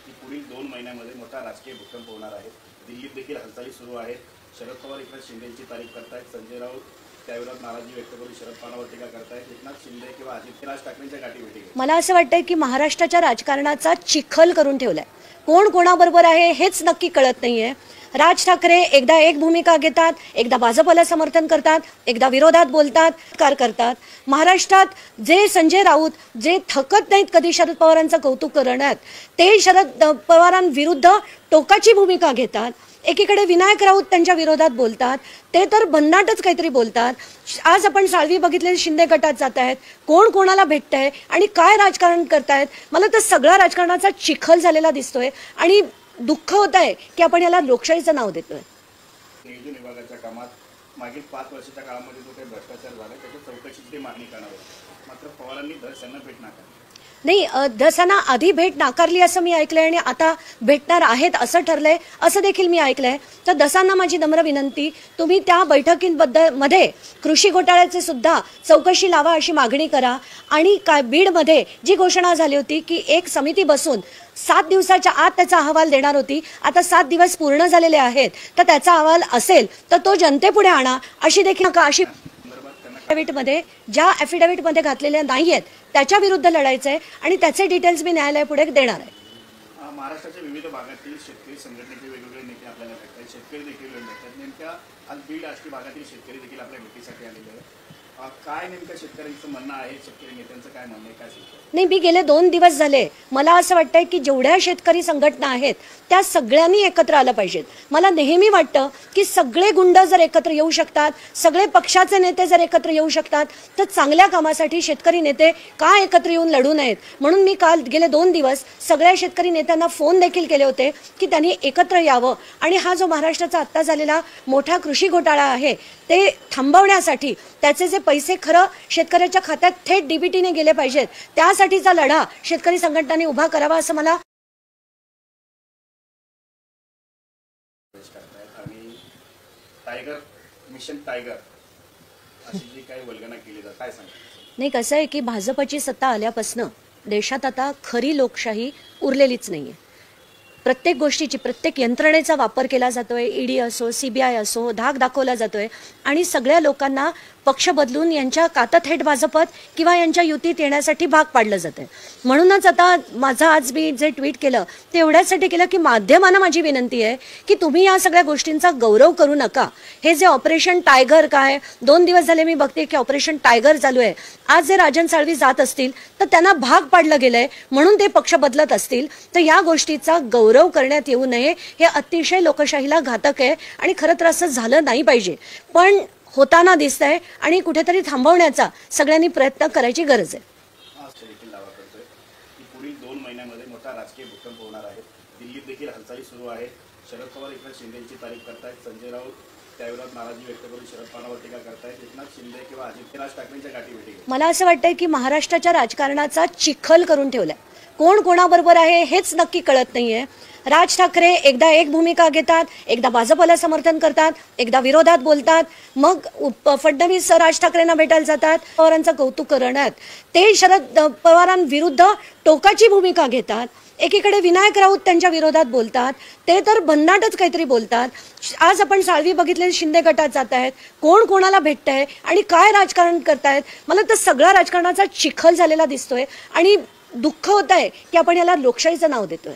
की पुढील 2 महिन्यामध्ये मोठा राजकीय भूकंप होणार आहे. दिल्लीत देखील हालचाली सुरू आहेत. शरद पवार एकनाथ शिंदेची तारीफ करतायत, संजय राऊत त्याविरोधात नाराजी व्यक्त करून शरद पवारांवर टीका करतायत, एकनाथ शिंदे किंवा आदित्यनाथ ठाकरेंच्या गाठीभेटी घेत. मला असं वाटतंय की महाराष्ट्राच्या राजकारणाचा चिखल करून ठेवलाय. कोण कोणाबरोबर आहे हेच नक्की कळत नाहीये. राज ठाकरे एकदा एक भूमिका घेतात, एकदा भाजपला समर्थन करतात, एकदा विरोधात बोलतात, करतात. महाराष्ट्रात जे संजय राऊत जे थकत नाहीत कधी शरद पवारांचं कौतुक करण्यात, ते शरद पवारांविरुद्ध टोकाची भूमिका घेतात. एकीकडे विनायक राऊत त्यांच्या विरोधात बोलतात, ते तर भन्नाटच काहीतरी बोलतात. आज आपण साळवी बघितले, शिंदे गटात जात आहेत, कोण कोणाला भेटतंय आणि काय राजकारण करतायत. मला तर सगळा राजकारणाचा चिखल झालेला दिसतोय आणि दुःख होत आहे की आपण याला लोकशाहीचं नाव देतोय. नियोजन विभागाच्या कामात मागील 5 वर्षाच्या काळामध्ये जो काही भ्रष्टाचार झाला त्याच्या चौकशीची ते मागणी करणार होते, मात्र पवारांनी धडसन्न भेट नाकारली. नाही, धसांना आधी भेट नाकारली असं मी ऐकलंय आणि आता भेटणार आहेत असं ठरलंय असं देखील मी ऐकलंय. तर धसांना माझी नम्र विनंती, तुम्ही त्या बैठकींमध्ये कृषी घोटाळ्याचे सुद्धा चौकशी लावा अशी मागणी करा. आणि काय बीडमध्ये जी घोषणा झाली होती की एक समिती बसून 7 दिवसाच्या आत त्याचा अहवाल देणार होती, आता 7 दिवस पूर्ण झालेले आहेत, तर त्याचा अहवाल असेल तर तो जनतेपुढे आणा अशी देखील अशी मध्ये ज्या ॲफिडेव्हिटमध्ये घातलेल्या नाहीयेत त्याच्या विरुद्ध लढायचं आहे आणि त्याचे डिटेल्स मी न्यायालयापुढे देणार आहे. महाराष्ट्राच्या विविध भागातील शेतकरी संघटनेचे वेगवेगळे नेते आपल्याला भेटतात, शेतकरी देखील भेटतात. नेमक्या आज बीड आष्टी भागातील शेतकरी देखील आपल्या भेटीसाठी आलेले आहेत. काय नेमकं शेतकऱ्यांचं म्हणणं आहे, शेतकरी नेत्यांचं काय म्हणणं आहे, काय सांगतो? नाही, मी गेले 2 दिवस झाले, मला असं वाटतंय की जेवढ्या शेतकरी संघटना आहेत त्या सगळ्यांनी एकत्र आलं पाहिजेत. मला नेहमी वाटतं की सगळे गुंड जर एकत्र येऊ शकतात, सगळे पक्षाचे नेते जर एकत्र येऊ शकतात, तर चांगल्या कामासाठी शेतकरी नेते का एकत्र येऊन लढू नयेत. म्हणून मी काल गेले 2 दिवस सगळ्या शेतकरी नेत्यांना फोन देखील केले होते की त्यांनी एकत्र यावं आणि हा जो महाराष्ट्राचा आत्ता झालेला मोठा कृषी घोटाळा आहे ते थांबवण्यासाठी, त्याचे जे पैसे खरं शेतकऱ्याच्या खात्यात थेट डीबीटीने गेले पाहिजेत, त्यासाठीचा लढा शेतकरी संघटनांनी उभा करावा असं मला. आणि टायगर मिशन टायगर अशी जी काही वल्गना केली जाते, काय सांगतो? नाही, कसं आहे की भाजपची सत्ता आल्यापासून देशात आता खरी लोकशाही उरलेलीच नाहीये. प्रत्येक गोष्टीची, प्रत्येक यंत्रणेचा वापर केला जातोय. ईडी असो, सीबीआय असो, धाक दाखवला जातोय आणि सगळ्या लोकांना पक्ष बदलून यांच्या कातं थेट भाजपत किंवा यांच्या युतीत येण्यासाठी भाग पाडलं जातंय. म्हणूनच आता माझं आज मी जे ट्विट केलं ते एवढ्यासाठी केलं की माध्यमांना माझी विनंती आहे की तुम्ही या सगळ्या गोष्टींचा गौरव करू नका. हे जे ऑपरेशन टायगर, काय 2 दिवस झाले मी बघते की ऑपरेशन टायगर चालू आहे. आज जे राजन साळवी जात असतील तर त्यांना भाग पाडलं गेलंय म्हणून ते पक्ष बदलत असतील, तर या गोष्टीचा गौरव करण्यात येऊ नये. हे अतिशय लोकशाहीला घातक आहे आणि खरं तर असं झालं नाही पाहिजे, पण होताना दिसतंय आणि कुठेतरी थांबवण्याचा सगळ्यांनी प्रयत्न करायची गरज आहे. देखील दावा करतोय की पुढील 2 महिन्यांमध्ये मोठा राजकीय भूकंप होणार आहे. दिल्लीत देखील हालचाली सुरू आहेत. शरद पवार एकनाथ शिंदेची तारीफ करतायत, संजय राऊत त्याविरोधात नाराजी व्यक्त करून शरद पवारांवर टीका करतायत, एकनाथ शिंदे किंवा आदित्यनाथ ठाकरेंच्या गाठीभेटी घेत. मला असं वाटतंय की महाराष्ट्राच्या राजकारणाचा चिखल करून ठेवलाय. कोण कोणाबरोबर आहे हेच नक्की कळत नाहीये. राज ठाकरे एकदा एक भूमिका घेतात, एकदा भाजपला समर्थन करतात, एकदा विरोधात बोलतात, मग फडणवीस राज ठाकरेंना भेटायला जातात, पवारांचं कौतुक करण्यात, ते शरद पवारांविरुद्ध टोकाची भूमिका घेतात. एकीकडे विनायक राऊत त्यांच्या विरोधात बोलतात, ते तर भन्नाटच काहीतरी बोलतात. आज आपण साळवी बघितले, शिंदे गटात जात आहेत, कोण कोणाला भेटतंय आणि काय राजकारण करतायत. मला तर सगळा राजकारणाचा चिखल झालेला दिसतोय आणि दुःख होत आहे की आपण याला लोकशाहीचं नाव देतोय.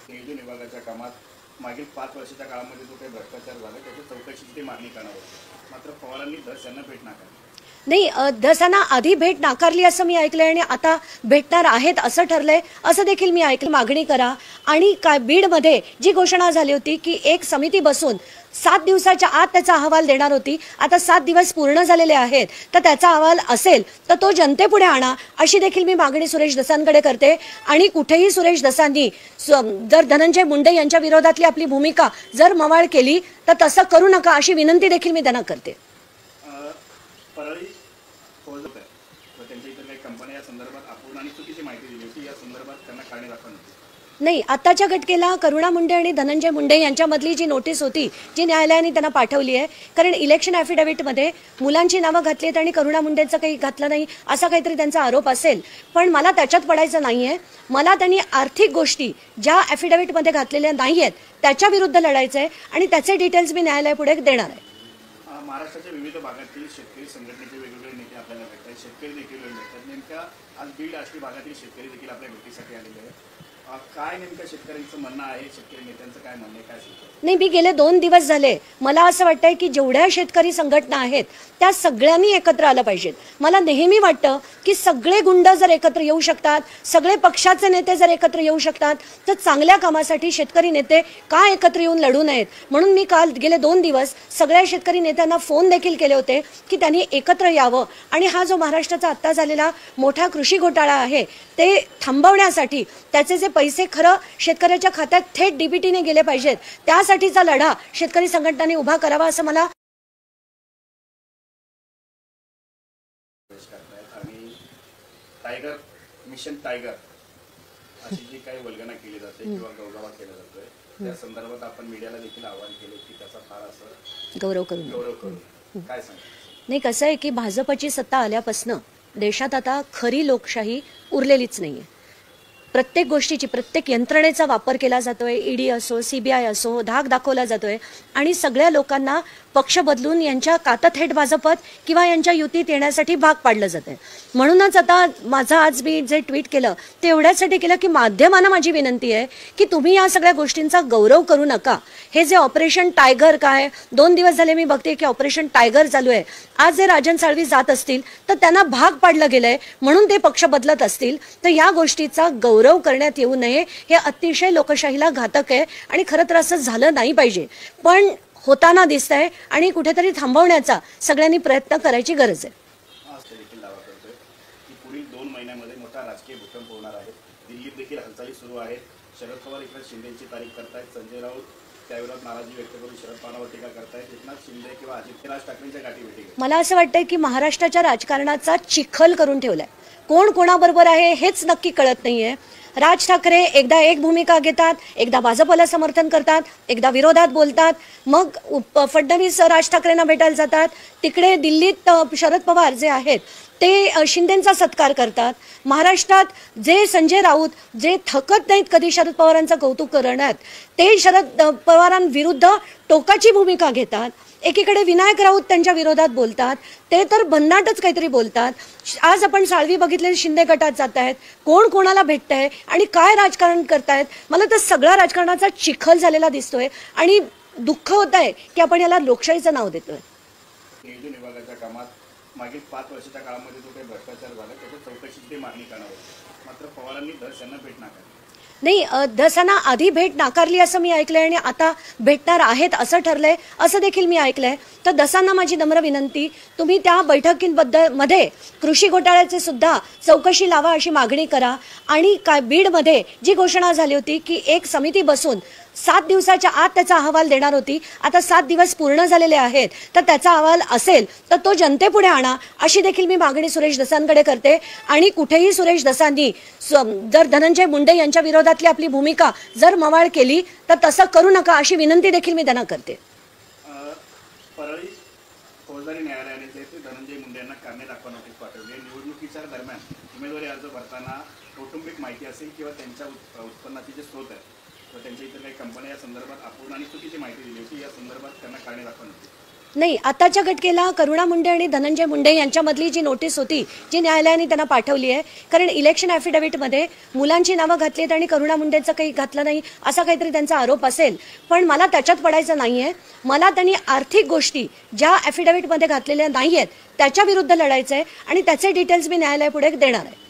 नियोजन विभागाच्या कामात मागील 5 वर्षाच्या काळामध्ये जो काही भ्रष्टाचार झाला त्याच्या चौकशीची ते मागणी करणार होते, मात्र पवारांनी धडसन्न भेट नाकारली. नाही, धसांना आधी भेट नाकारली असं मी ऐकलंय आणि आता भेटणार आहेत असं ठरलंय असं देखील मी ऐकलं. मागणी करा. आणि काय बीडमध्ये जी घोषणा झाली होती की एक समिती बसून 7 दिवसाच्या आत त्याचा अहवाल देणार होती, आता 7 दिवस पूर्ण झालेले आहेत, तर त्याचा अहवाल असेल तर तो जनतेपुढे आणा अशी देखील मी मागणी सुरेश धसांकडे करते. आणि कुठेही सुरेश धसांनी जर धनंजय मुंडे यांच्या विरोधातली आपली भूमिका जर मवाळ केली तर तसं करू नका अशी विनंती देखील मी त्यांना करते. परळी फौज व त्यांच्या इतर काही कंपन्या या संदर्भात अपूर्ण आणि चुकीची माहिती दिली होती, या संदर्भात त्यांना कारणे दाखवण्यात. नाही, आताच्या घटकेला करुणा मुंडे आणि धनंजय मुंडे यांच्यामधली जी नोटीस होती, जी न्यायालयाने त्यांना पाठवली आहे, कारण इलेक्शन ॲफिडेव्हिटमध्ये मुलांची नावं घातली आहेत आणि करुणा मुंडेंचं काही घातलं नाही असा काहीतरी त्यांचा आरोप असेल, पण मला त्याच्यात पडायचं नाहीये. मला त्यांनी आर्थिक गोष्टी ज्या ॲफिडेव्हिटमध्ये घातलेल्या नाही आहेत त्याच्या विरुद्ध लढायचं आहे आणि त्याचे डिटेल्स मी न्यायालयापुढे देणार आहे. महाराष्ट्राच्या विविध भागातील शेतकरी संघटनेचे वेगवेगळे नेते आपल्याला भेटतात, शेतकरी देखील भेटतात. नेमका आज बीड आष्टी भागातील शेतकरी देखील आपल्या भेटीसाठी आलेले आहेत. काय नेमकं शेतकऱ्यांचं म्हणणं आहे, शेतकरी नेत्यांचं काय म्हणणं आहे, काय सांगतो? नाही, मी गेले 2 दिवस झाले मला असं वाटतंय की जेवढ्या शेतकरी संघटना आहेत त्या सगळ्यांनी एकत्र आलं पाहिजेत. मला नेहमी वाटतं की सगळे गुंड जर एकत्र येऊ शकतात, सगळे पक्षाचे नेते जर एकत्र येऊ शकतात, तर चांगल्या कामासाठी शेतकरी नेते का एकत्र येऊन लढू नयेत. म्हणून मी काल गेले 2 दिवस सगळ्या शेतकरी नेत्यांना फोन देखील केले होते की त्यांनी एकत्र यावं आणि हा जो महाराष्ट्राचा आत्ता झालेला मोठा कृषी घोटाळा आहे ते थांबवण्यासाठी त्याचे जे पैसे खरं शेतकऱ्याच्या खात्यात थेट डीबीटीने गेले पाहिजेत, त्यासाठीचा लढा शेतकरी संघटनांनी उभा करावा असं मला आणि टायगर मिशन टायगर अशी जी काही वल्गना केली जाते किंवा गौरव केला जातोय, त्या संदर्भात आपण मीडियाला देखील आवाहन केले की त्याचा फार असं गौरव करून काय सांगा? नाही, कसं आहे की भाजपची सत्ता आल्यापासून देशात आता खरी लोकशाही उरलेलीच नाहीये. प्रत्येक गोष्टीची प्रत्येक यंत्रणेचा वापर केला जातोय. ईडी असो, सीबीआय असो, धाक दाखवला जातोय आणि सगळ्या लोकांना पक्ष बदलून यांच्या कातं थेट भाजपत किंवा यांच्या युतीत येण्यासाठी भाग पाडलं जातंय. म्हणूनच आता माझं आज मी जे ट्विट केलं ते एवढ्यासाठी केलं की माध्यमांना माझी विनंती आहे की तुम्ही या सगळ्या गोष्टींचा गौरव करू नका. हे जे ऑपरेशन टायगर काय 2 दिवस झाले मी बघते की ऑपरेशन टायगर चालू आहे. आज जे राजन साळवी जात असतील तर त्यांना भाग पाडलं गेलंय म्हणून ते पक्ष बदलत असतील, तर या गोष्टीचा गौरव करण्यात येऊ नये. हे अतिशय लोकशाहीला घातक आहे आणि खरं तर असं झालं नाही पाहिजे, पण होताना दिसतंय आणि कुठेतरी थांबवण्याचा सगळ्यांनी प्रयत्न करायची गरज आहे. देखील दावा करतोय की पुढील 2 महिन्यामध्ये मोठा राजकीय भूकंप होणार आहे. दिल्लीत देखील हालचाली सुरू आहेत. शरद पवार इकडे शिंदेची तारीख करतायत, संजय राऊत त्याविरोधात नाराजी व्यक्त करून शरद पवारांवर टीका करतायत, एकनाथ शिंदे किंवा अजित राज ठाकरेंच्या गाठी भेटी. मला असं वाटतंय की महाराष्ट्राच्या राजकारणाचा चिखल करून ठेवलाय. कोण कोणाबरोबर आहे हेच नक्की कळत नाहीये. राज ठाकरे एकदा एक भूमिका घेतात, एकदा भाजपला समर्थन करतात, एकदा विरोधात बोलतात, मग फडणवीस राज ठाकरेंना भेटायला जातात. तिकडे दिल्लीत शरद पवार जे आहेत ते शिंदेंचा सत्कार करतात. महाराष्ट्रात जे संजय राऊत जे थकत नाहीत कधी शरद पवारांचं कौतुक करण्यात, ते शरद पवारांविरुद्ध टोकाची भूमिका घेतात. एकीकडे विनायक राऊत त्यांच्या विरोधात बोलतात, ते तर भन्नाटच काहीतरी बोलतात. आज आपण साळवी बघितले शिंदे गटात जात आहेत, कोण कोणाला भेटतंय आणि काय राजकारण करतायत. मला तर सगळा राजकारणाचा चिखल झालेला दिसतोय आणि दुःख होत आहे की आपण याला लोकशाहीचं नाव देतोय. नियोजन विभागाच्या कामात मागील 5 वर्षाच्या काळामध्ये जो काही भ्रष्टाचार झाला त्याच्या चौकशीची ते मागणी करणार होती, मात्र पवारांनी धस यांना भेट नाकारली. नाही, धसांना आधी भेट नाकारली असं मी ऐकलंय आणि आता भेटणार आहेत असं ठरलंय असं देखील मी ऐकलंय. तर धसांना माझी नम्र विनंती, तुम्ही त्या बैठकींबद्दल मध्ये कृषी घोटाळ्याचे सुद्धा चौकशी लावा अशी मागणी करा. आणि काय बीडमध्ये जी घोषणा झाली होती की एक समिती बसून 7 दिवसाच्या आत त्याचा अहवाल देणार होती, आता 7 दिवस पूर्ण झालेले आहेत, तर त्याचा अहवाल असेल तर तो जनतेपुढे आणा अशी देखील मी मागणी सुरेश धसांकडे करते. आणि कुठेही सुरेश धसांनी जर धनंजय मुंडे यांच्या विरोधातली आपली भूमिका जर मवाळ केली तर तसं करू नका अशी विनंती देखील मी त्यांना करते. परळी फौजदारी न्यायालयाने जे धनंजय मुंडे यांना कारणे दाखवा नोटीस पाठवली. निवडणुकीच्या दरम्यान उमेदवारी अर्ज भरताना कौटुंबिक माहिती असेल किंवा त्यांच्या उत्पन्नाचे जे स्रोत आहेत किंवा त्यांच्या इतर काही कंपन्या या संदर्भात अपूर्ण आणि चुकीची माहिती दिली होती, या संदर्भात त्यांना कारणे दाखवा नोटीस. नाही, आताच्या घटकेला करुणा मुंडे आणि धनंजय मुंडे यांच्यामधली जी नोटीस होती जी न्यायालयाने त्यांना पाठवली आहे, कारण इलेक्शन ॲफिडेव्हिटमध्ये मुलांची नावं घातली आहेत आणि करुणा मुंडेंचं काही घातलं नाही असा काहीतरी त्यांचा आरोप असेल, पण मला त्याच्यात पडायचं नाहीये. मला त्यांनी आर्थिक गोष्टी ज्या ॲफिडेव्हिटमध्ये घातलेल्या नाही आहेत त्याच्या विरुद्ध लढायचं आहे आणि त्याचे डिटेल्स मी न्यायालयापुढे देणार आहे.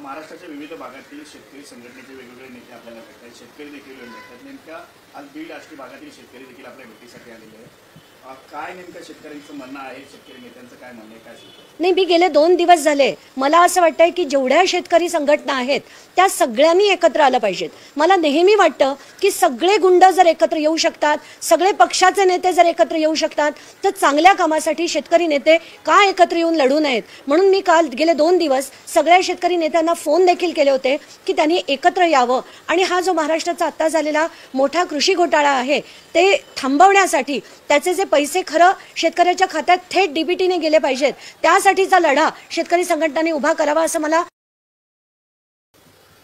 महाराष्ट्राच्या विविध भागातील शेतकरी संघटनेचे वेगवेगळे नेते आपल्याला भेटतात, शेतकरी देखील भेटतात. नेमका आज बीड आष्टी भागातील शेतकरी देखील आपल्या भेटीसाठी आलेले आहेत. काय नेमकं शेतकऱ्यांचं म्हणणं आहे, शेतकरी नेत्यांचं काय म्हणणं आहे, काय सांगतो? नाही, मी गेले 2 दिवस झाले मला असं वाटतंय की जेवढ्या शेतकरी संघटना आहेत त्या सगळ्यांनी एकत्र आलं पाहिजेत. मला नेहमी वाटतं की सगळे गुंड जर एकत्र येऊ शकतात, सगळे पक्षाचे नेते जर एकत्र येऊ शकतात तर चांगल्या कामासाठी शेतकरी नेते का एकत्र येऊन लढू नयेत. म्हणून मी काल गेले 2 दिवस सगळ्या शेतकरी नेत्यांना फोन देखील केले होते की त्यांनी एकत्र यावं आणि हा जो महाराष्ट्राचा आता झालेला मोठा कृषी घोटाळा आहे ते थांबवण्यासाठी त्याचे जे पैसे खरं शेतकऱ्याच्या खात्यात थेट डीबीटीने गेले पाहिजेत त्यासाठीचा लढा शेतकरी संघटनांनी उभा करावा असं मला.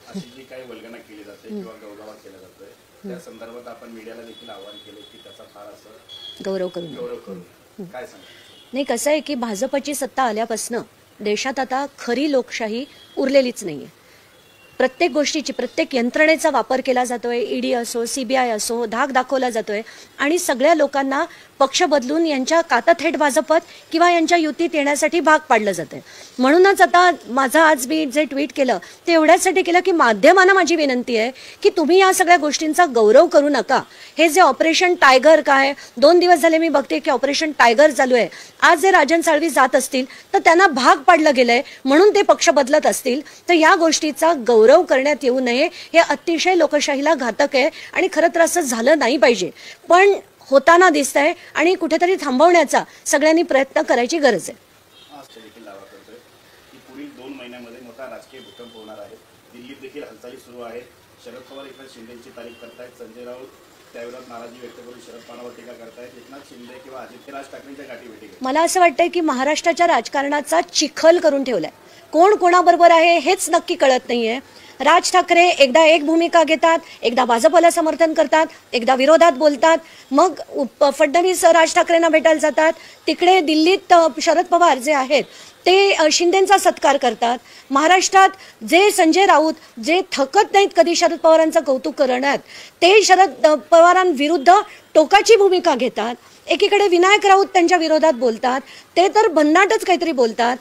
अशी जी काही वल्गना केली जाते किंवा गौरव केला जातोय त्या संदर्भात आपण मीडियाला देखील आवाहन केले की त्याचा फार असं गौरव करून काय सांगतो? नाही, कसं आहे की भाजपची सत्ता आल्यापासून देशात आता खरी लोकशाही उरलेलीच नाहीये. प्रत्येक गोष्टीची प्रत्येक यंत्रणेचा वापर केला जातोय. ईडी असो, सीबीआय असो, धाक दाखवला जातोय आणि सगळ्या लोकांना पक्ष बदलून यांच्या काता थेट भाजपत किंवा यांच्या युतीत येण्यासाठी भाग पाडलं जातंय. म्हणूनच आता माझा आज मी जे ट्विट केलं ते एवढ्यासाठी केलं की माध्यमांना माझी विनंती आहे की तुम्ही या सगळ्या गोष्टींचा गौरव करू नका. हे जे ऑपरेशन टायगर काय 2 दिवस झाले मी बघते की ऑपरेशन टायगर चालू आहे. आज जे राजन साळवी जात असतील तर त्यांना भाग पाडलं गेलंय म्हणून ते पक्ष बदलत असतील तर या गोष्टीचा गौरव करण्यात येऊ नये. हे अतिशय लोकशाहीला घातक आहे आणि खरं तर असं झालं नाही पाहिजे पण होताना दिसतंय आणि कुठेतरी थांबवण्याचा सगळ्यांनी प्रयत्न करायची गरज आहे. देखील दावा करतोय की पुढील 2 महिन्यामध्ये मोठा राजकीय भूकंप होणार आहे. दिल्लीत देखील हालचाली सुरू आहेत. शरद पवार एकनाथ शिंदेची तारीफ करतायत. संजय राऊत त्याविरोधात नाराजी व्यक्त करून शरद पवारांवर टीका करतायत. एकनाथ शिंदे किंवा आदित्य राज ठाकरेंच्या गाठीभेटी घेतात. मला असं वाटतंय की महाराष्ट्राच्या राजकारणाचा चिखल करून ठेवलाय. कोण कोणाबरोबर आहे हेच नक्की कळत नाहीये. राज ठाकरे एकदा एक भूमिका घेतात, एकदा भाजपला समर्थन करतात, एकदा विरोधात बोलतात, मग फडणवीस राज ठाकरेंना भेटायला जातात. तिकडे दिल्लीत शरद पवार जे आहेत ते शिंदेंचा सत्कार करतात. महाराष्ट्रात जे संजय राऊत जे थकत नाहीत कधी शरद पवारांचं कौतुक करण्यात ते शरद पवारांविरुद्ध टोकाची भूमिका घेतात. एकीकडे विनायक राऊत त्यांच्या विरोधात बोलतात, ते तर भन्नाटच काहीतरी बोलतात.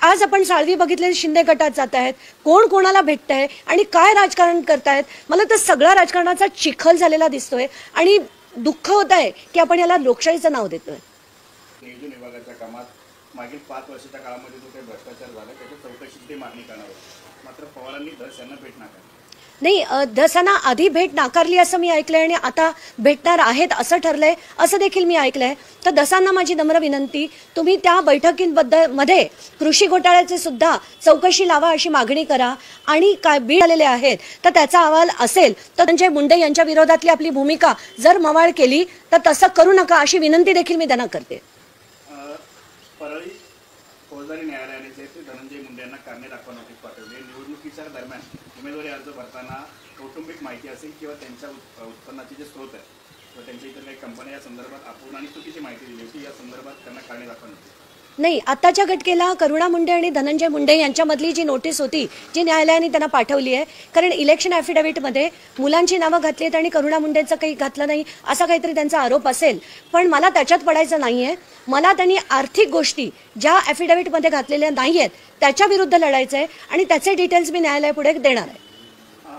आज आपण साळवी बघितले शिंदे गटात जात आहेत, कोण कोणाला भेटतंय आणि काय राजकारण करतायत. मला तर सगळा राजकारणाचा चिखल झालेला दिसतोय आणि दुःख होत आहे की आपण याला लोकशाहीचं नाव देतोय. नियोजन विभागाच्या कामात मागील 5 वर्षाच्या काळामध्ये जो काही भ्रष्टाचार झाला त्याच्या चौकशीची ते मागणी करणार होते. मात्र पवारांनी धस यांना भेट नाकारली. नाही, धसांना आधी भेट नाकारली असं मी ऐकलंय आणि आता भेटणार आहेत असं ठरलंय असं देखील मी ऐकलंय. तर धसांना माझी नम्र विनंती, तुम्ही त्या बैठकींबद्दल मध्ये कृषी घोटाळ्याचे सुद्धा चौकशी लावा अशी मागणी करा आणि काय बीड आलेले आहेत तर त्याचा अहवाल असेल तर संजय मुंडे यांच्या विरोधातली आपली भूमिका जर मवाळ केली तर तसं करू नका अशी विनंती देखील मी त्यांना करते. परळी फौजदारी न्यायालयाने जे धनंजय मुंडे यांना कारणे दाखवा नोटीस पाठवली. निवडणुकीच्या दरम्यान उमेदवारी अर्ज भरताना कौटुंबिक माहिती असेल किंवा त्यांच्या उत्पन्नाचे जे स्रोत आहेत किंवा त्यांच्या इतर काही कंपन्या या संदर्भात अपूर्ण आणि चुकीची माहिती दिली होती. या संदर्भात त्यांना कारणे दाखवा नोटीस. नाही, आताच्या घटकेला करुणा मुंडे आणि धनंजय मुंडे यांच्यामधली जी नोटीस होती जी न्यायालयाने त्यांना पाठवली आहे, कारण इलेक्शन ॲफिडेव्हिटमध्ये मुलांची नावं घातली आहेत आणि करुणा मुंडेंचं काही घातलं नाही असा काहीतरी त्यांचा आरोप असेल. पण मला त्याच्यात पडायचं नाहीये. मला त्यांनी आर्थिक गोष्टी ज्या ॲफिडेव्हिटमध्ये घातलेल्या नाही आहेत त्याच्या विरुद्ध लढायचं आहे आणि त्याचे डिटेल्स मी न्यायालयापुढे देणार आहे.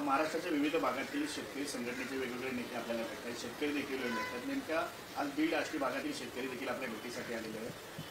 महाराष्ट्राच्या विविध भागातील शेतकरी संघटनेचे वेगवेगळे नेते आपल्याला भेटतात, शेतकरी देखील भेटतात. नेमक्या आज बीड आष्टी भागातील शेतकरी देखील आपल्या भेटीसाठी आलेले आहेत.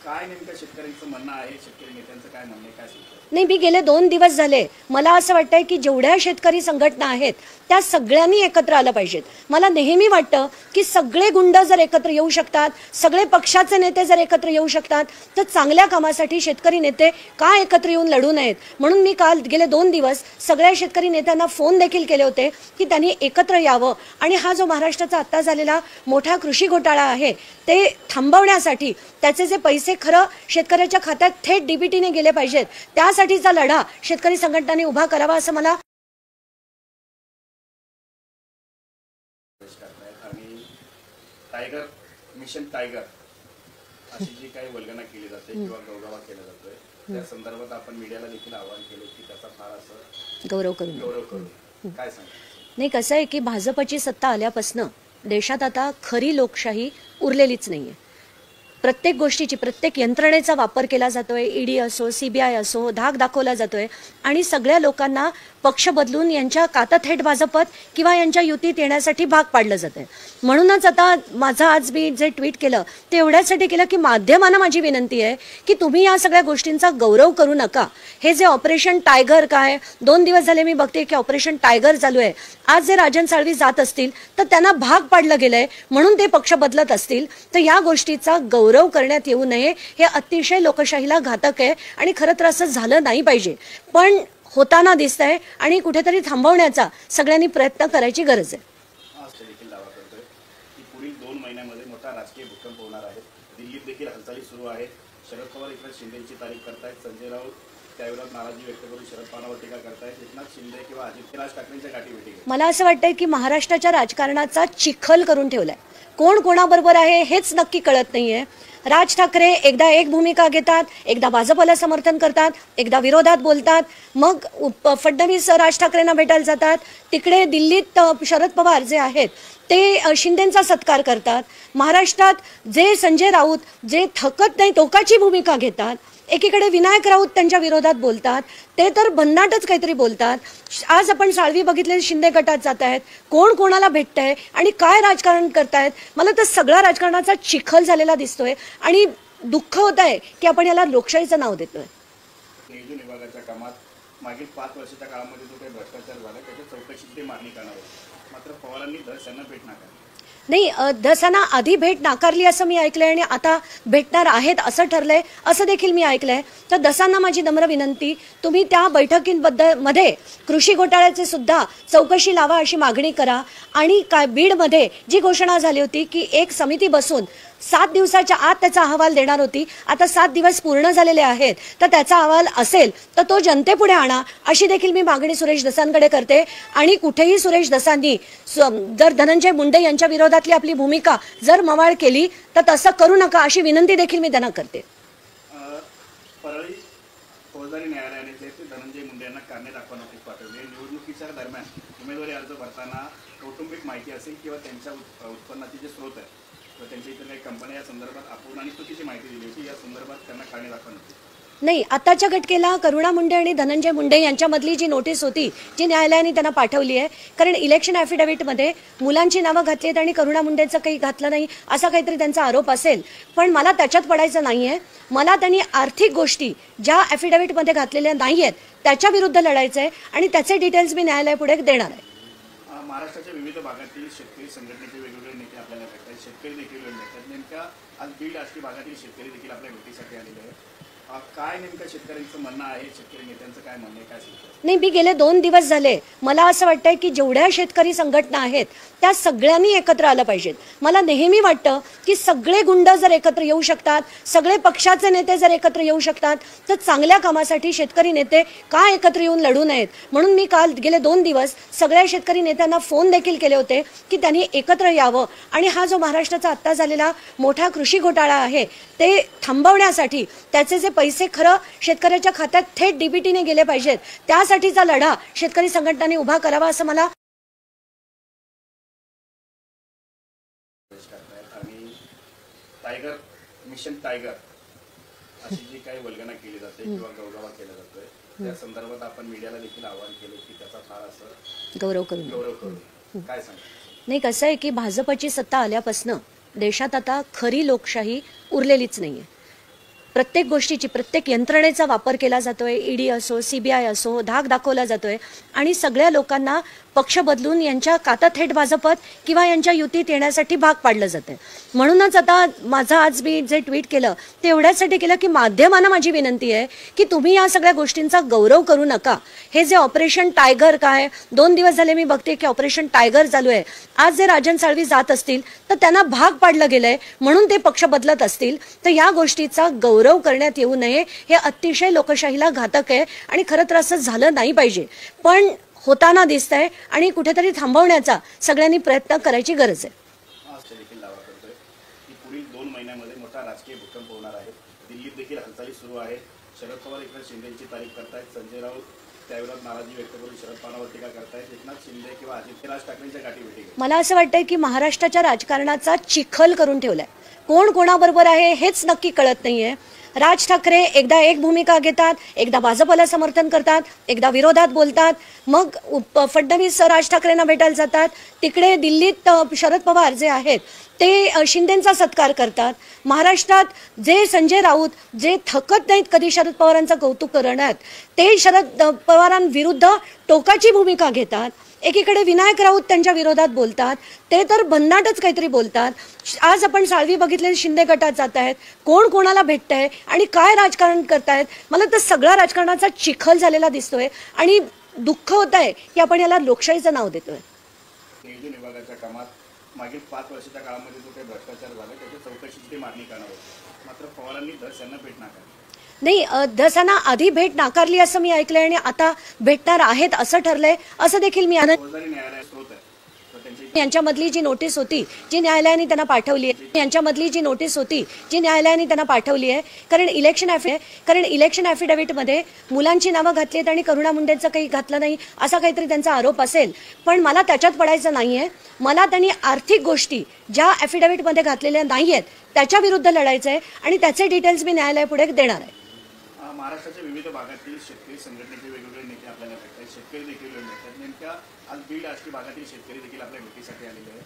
काय नेमकं शेतकऱ्यांचं म्हणणं आहे, शेतकरी नेत्यांचं काय म्हणणं आहे, काय सांगतो? नाही, मी गेले 2 दिवस झाले मला असं वाटतंय की जेवढ्या शेतकरी संघटना आहेत त्या सगळ्यांनी एकत्र आलं पाहिजेत. मला नेहमी वाटतं की सगळे गुंड जर एकत्र येऊ शकतात, सगळे पक्षाचे नेते जर एकत्र येऊ शकतात तर चांगल्या कामासाठी शेतकरी नेते का एकत्र येऊन लढू नयेत. म्हणून मी काल गेले 2 दिवस सगळ्या शेतकरी नेत्यांना फोन देखील केले होते की त्यांनी एकत्र यावं आणि हा जो महाराष्ट्राचा आता झालेला मोठा कृषी घोटाळा आहे ते थांबवण्यासाठी त्याचे जे पैसे खरं शेतकऱ्याच्या खात्यात थेट डीबीटीने गेले पाहिजेत त्यासाठीचा लढा शेतकरी संघटनांनी उभा करावा असं मला. आणि टायगर मिशन टायगर अशी जी काही वल्गना केली जाते किंवा गौरव केला जातोय त्या संदर्भात आपण मीडियाला देखील आवाहन केले की त्याचा फार असं गौरव करून काय सांगतो? नाही, कसं आहे की भाजपची सत्ता आल्यापासून देशात आता खरी लोकशाही उरलेलीच नाहीये. प्रत्येक गोष्टीची प्रत्येक यंत्रणेचा वापर केला जातोय. ईडी असो, सीबीआय असो, धाक दाखवला जातोय आणि सगळ्या लोकांना पक्ष बदलून यांच्या कातं थेट भाजपत किंवा यांच्या युतीत येण्यासाठी भाग पाडलं जातंय. म्हणूनच आता माझं आज मी जे ट्विट केलं ते एवढ्यासाठी केलं की माध्यमांना माझी विनंती आहे की तुम्ही या सगळ्या गोष्टींचा गौरव करू नका. हे जे ऑपरेशन टायगर काय 2 दिवस झाले मी बघते की ऑपरेशन टायगर चालू आहे. आज जे राजन साळवी जात असतील तर त्यांना भाग पाडलं गेलंय म्हणून ते पक्ष बदलत असतील तर या गोष्टीचा गौरव करण्यात येऊ नये. हे अतिशय लोकशाहीला घातक आहे आणि खरं तर असं झालं नाही पाहिजे. पण होताना दिसतंय आणि कुठेतरी थांबवण्याचा सगळ्यांनी प्रयत्न करायची गरज आहे. देखील दावा करतोय की पुढील 2 महिन्यामध्ये मोठा राजकीय भूकंप होणार आहे. दिल्लीत देखील हालचाली सुरू आहेत. शरद पवार इकडे शिंदेची तारीफ करतायत. संजय राऊत त्याविरोधात नाराजी व्यक्त करून शरद पवारांवर टीका करतायत. एकनाथ शिंदे किंवा राज ठाकरेंच्या गाठीभेटी घेत. मला असं वाटतंय की महाराष्ट्राच्या राजकारणाचा चिखल करून ठेवलाय. कोण कोणाबरोबर आहे हेच नक्की कळत नाहीये. राज ठाकरे एकदा एक भूमिका घेतात, एकदा भाजपला समर्थन करतात, एकदा विरोधात बोलतात, मग फडणवीस राज ठाकरेंना भेटायला जातात. तिकडे दिल्लीत शरद पवार जे आहेत ते शिंदेंचा सत्कार करतात. महाराष्ट्रात जे संजय राऊत जे थकत नाही टोकाची भूमिका घेतात, एकीकडे विनायक राऊत त्यांच्या विरोधात बोलतात, ते तर भन्नाटच काहीतरी बोलतात. आज आपण साळवी बघितले शिंदे गटात जात आहेत. कोण कोणाला भेटतंय आणि काय राजकारण करतायत. मला तर सगळा राजकारणाचा चिखल झालेला दिसतोय आणि दुःख होत आहे की आपण याला लोकशाहीचं नाव देतोय. नियोजन विभागाच्या कामात मागील 5 वर्षाच्या काळामध्ये जो काही भ्रष्टाचार झाला त्याच्या चौकशीची मागणी करणार होती. मात्र पवारांनी धस यांना भेट नाकारली. नाही, धसांना आधी भेट नाकारली असं मी ऐकलंय आणि आता भेटणार आहेत असं ठरलंय असं देखील मी ऐकलंय. तर धसांना माझी नम्र विनंती, तुम्ही त्या बैठकींमध्ये कृषी घोटाळ्याचे सुद्धा चौकशी लावा अशी मागणी करा. आणि काय बीडमध्ये जी घोषणा झाली होती की एक समिती बसून 7 दिवसाच्या आत त्याचा अहवाल देणार होती, आता 7 दिवस पूर्ण झालेले आहेत, तर त्याचा अहवाल असेल तर तो जनतेपुढे आणा अशी देखील मी मागणी सुरेश धसांकडे करते. आणि कुठेही सुरेश धसांनी जर धनंजय मुंडे यांच्या विरोधातली आपली भूमिका जर मवाळ केली तर तसं करू नका अशी विनंती देखील मी त्यांना करते. परळी फौजदारी न्यायालयाने जे धनंजय मुंडे यांना कारणे दाखवा नोटीस पाठवली. निवडणुकीच्या दरम्यान उमेदवारी अर्ज भरताना कौटुंबिक माहिती असेल किंवा त्यांच्या उत्पन्नाचे जे स्रोत आहे तर त्यांच्या इतर काही कंपन्या या संदर्भात अपूर्ण आणि चुकीची माहिती दिली होती. या संदर्भात त्यांना कारणे दाखवा नोटीस. नाही, आताच्या घटकेला करुणा मुंडे आणि धनंजय मुंडे यांच्यामधली जी नोटीस होती जी न्यायालयाने त्यांना पाठवली आहे, कारण इलेक्शन ॲफिडेव्हिटमध्ये मुलांची नावं घातली आहेत आणि करुणा मुंडेंचं काही घातलं नाही असा काहीतरी त्यांचा आरोप असेल. पण मला त्याच्यात पडायचं नाही आहे. मला त्यांनी आर्थिक गोष्टी ज्या ॲफिडेव्हिटमध्ये घातलेल्या नाही आहेत त्याच्या विरुद्ध लढायचं आहे आणि त्याचे डिटेल्स मी न्यायालयापुढे देणार आहे. महाराष्ट्राच्या विविध भागातील शेतकरी संघटनेचे वेगवेगळे नेते आपल्याला भेटतात, शेतकरी देखील भेटतात. नेमका आज बीड आष्टी भागातील शेतकरी देखील आपल्या भेटीसाठी आलेले आहेत. काय नेमकं शेतकऱ्यांचं म्हणणं आहे, शेतकरी नेत्यांचं काय म्हणणं आहे, काय सांगतात? नाही, मी गेले 2 दिवस झाले मला असं वाटतंय की जेवढ्या शेतकरी संघटना आहेत त्या सगळ्यांनी एकत्र आलं पाहिजेत. मला नेहमी वाटतं की सगळे गुंड जर एकत्र येऊ शकतात, सगळे पक्षाचे नेते जर एकत्र येऊ शकतात तर चांगल्या कामासाठी शेतकरी नेते का एकत्र येऊन लढू नयेत. म्हणून मी काल गेले 2 दिवस सगळ्या शेतकरी नेत्यांना फोन देखील केले होते की त्यांनी एकत्र यावं आणि हा जो महाराष्ट्राचा आत्ता झालेला मोठा कृषी घोटाळा आहे ते थांबवण्यासाठी त्याचे जे पैसे खरं शेतकऱ्याच्या खात्यात थेट डीबीटीने गेले पाहिजेत त्यासाठीचा लढा शेतकरी संघटनांनी उभा करावा असं मला. आणि टायगर मिशन टायगर अशी जी काही वल्गना केली जाते किंवा गौरव केला जातोय त्या संदर्भात आपण मीडियाला देखील आवाहन केलं की त्याचा फार असं गौरव करून काय सांगतो. नाही, कसं आहे की भाजपची सत्ता आल्यापासून देशात आता खरी लोकशाही उरलेलीच नाहीये. प्रत्येक गोष्टीची प्रत्येक यंत्रणेचा वापर केला जातोय. ईडी असो, सीबीआय असो, धाक दाखवला जातोय आणि सगळ्या लोकांना पक्ष बदलून यांच्या कातं थेट भाजपत किंवा यांच्या युतीत येण्यासाठी भाग पाडलं जातंय. म्हणूनच आता माझं आज मी जे ट्विट केलं ते एवढ्यासाठी केलं की माध्यमांना माझी विनंती आहे की तुम्ही या सगळ्या गोष्टींचा गौरव करू नका. हे जे ऑपरेशन टायगर काय 2 दिवस झाले मी बघते की ऑपरेशन टायगर चालू आहे. आज जे राजन साळवी जात असतील तर त्यांना भाग पाडलं गेलंय म्हणून ते पक्ष बदलत असतील तर या गोष्टीचा गौरव करण्यात येऊ नये. हे अतिशय लोकशाहीला घातक आहे आणि खरं तर असं झालं नाही पाहिजे. पण होताना दिसतंय आणि कुठेतरी थांबवण्याचा सगळ्यांनी प्रयत्न करायची गरज आहे. देखील दावा करतोय की पुढील 2 महिन्यामध्ये मोठा राजकीय भूकंप होणार आहे. दिल्लीत देखील हालचाली सुरू आहेत. शरद पवार इकडे शिंदेची तारीफ करतायत. संजय राऊत त्याविरोधात नाराजी व्यक्त करून शरद पवारांवर टीका करतायत. एकनाथ शिंदे किंवा राज ठाकरेंच्या गाठीभेटी घेत. मला असं वाटतंय की महाराष्ट्राच्या राजकारणाचा चिखल करून ठेवलाय. कोण कोणाबरोबर आहे हेच नक्की कळत नाहीये. राज ठाकरे एकदा एक भूमिका घेतात, एकदा भाजपला समर्थन करतात, एकदा विरोधात बोलतात, मग फडणवीस राज ठाकरेंना भेटायला जातात, तिकडे दिल्लीत शरद पवार जे आहेत ते शिंदेंचा सत्कार करतात. महाराष्ट्रात जे संजय राऊत जे थकत नाहीत कधी शरद पवारांचं कौतुक करण्यात, ते शरद पवारांविरुद्ध टोकाची भूमिका घेतात. एकीकडे विनायक राऊत त्यांच्या विरोधात बोलतात, ते तर भन्नाटच काहीतरी बोलतात. आज आपण साळवी बघितले, शिंदे गटात जात आहेत, कोण कोणाला भेटतंय आणि काय राजकारण करतायत. मला तर सगळा राजकारणाचा चिखल झालेला दिसतोय आणि दुःख होत आहे की आपण याला लोकशाहीचं नाव देतोय. नियोजन विभागाच्या कामात मागील 5 वर्षाच्या काळामध्ये जो काही भ्रष्टाचार झाला त्याच्या चौकशीची मागणी करणार होती, मात्र पवारांनी धस यांना भेट नाकारली. नाही, धसांना आधी भेट नाकारली असं मी ऐकलंय आणि आता भेटणार आहेत असं ठरलंय असं देखील मी फौजदारी न्यायालय स्रोत आहे तर त्यांची यांच्यामधली जी नोटीस होती जी न्यायालयाने त्यांना पाठवली आहे, कारण इलेक्शन ॲफिडेव्हिटमध्ये मुलांची नावं घातली आहेत आणि करुणा मुंडेंचं काही घातलं नाही असा काहीतरी त्यांचा आरोप असेल. पण मला त्याच्यात पडायचं नाहीये. मला त्यांनी आर्थिक गोष्टी ज्या ॲफिडेव्हिटमध्ये घातलेल्या नाही आहेत त्याच्या विरुद्ध लढायचं आहे आणि त्याचे डिटेल्स मी न्यायालयापुढे देणार आहे. महाराष्ट्राच्या विविध भागातील शेतकरी संघटनेचे वेगवेगळे नेते आपल्याला भेटतात, शेतकरी देखील भेटतात. नेमक्या आज बीड आष्टी भागातील शेतकरी देखील आपल्या भेटीसाठी आलेले आहेत.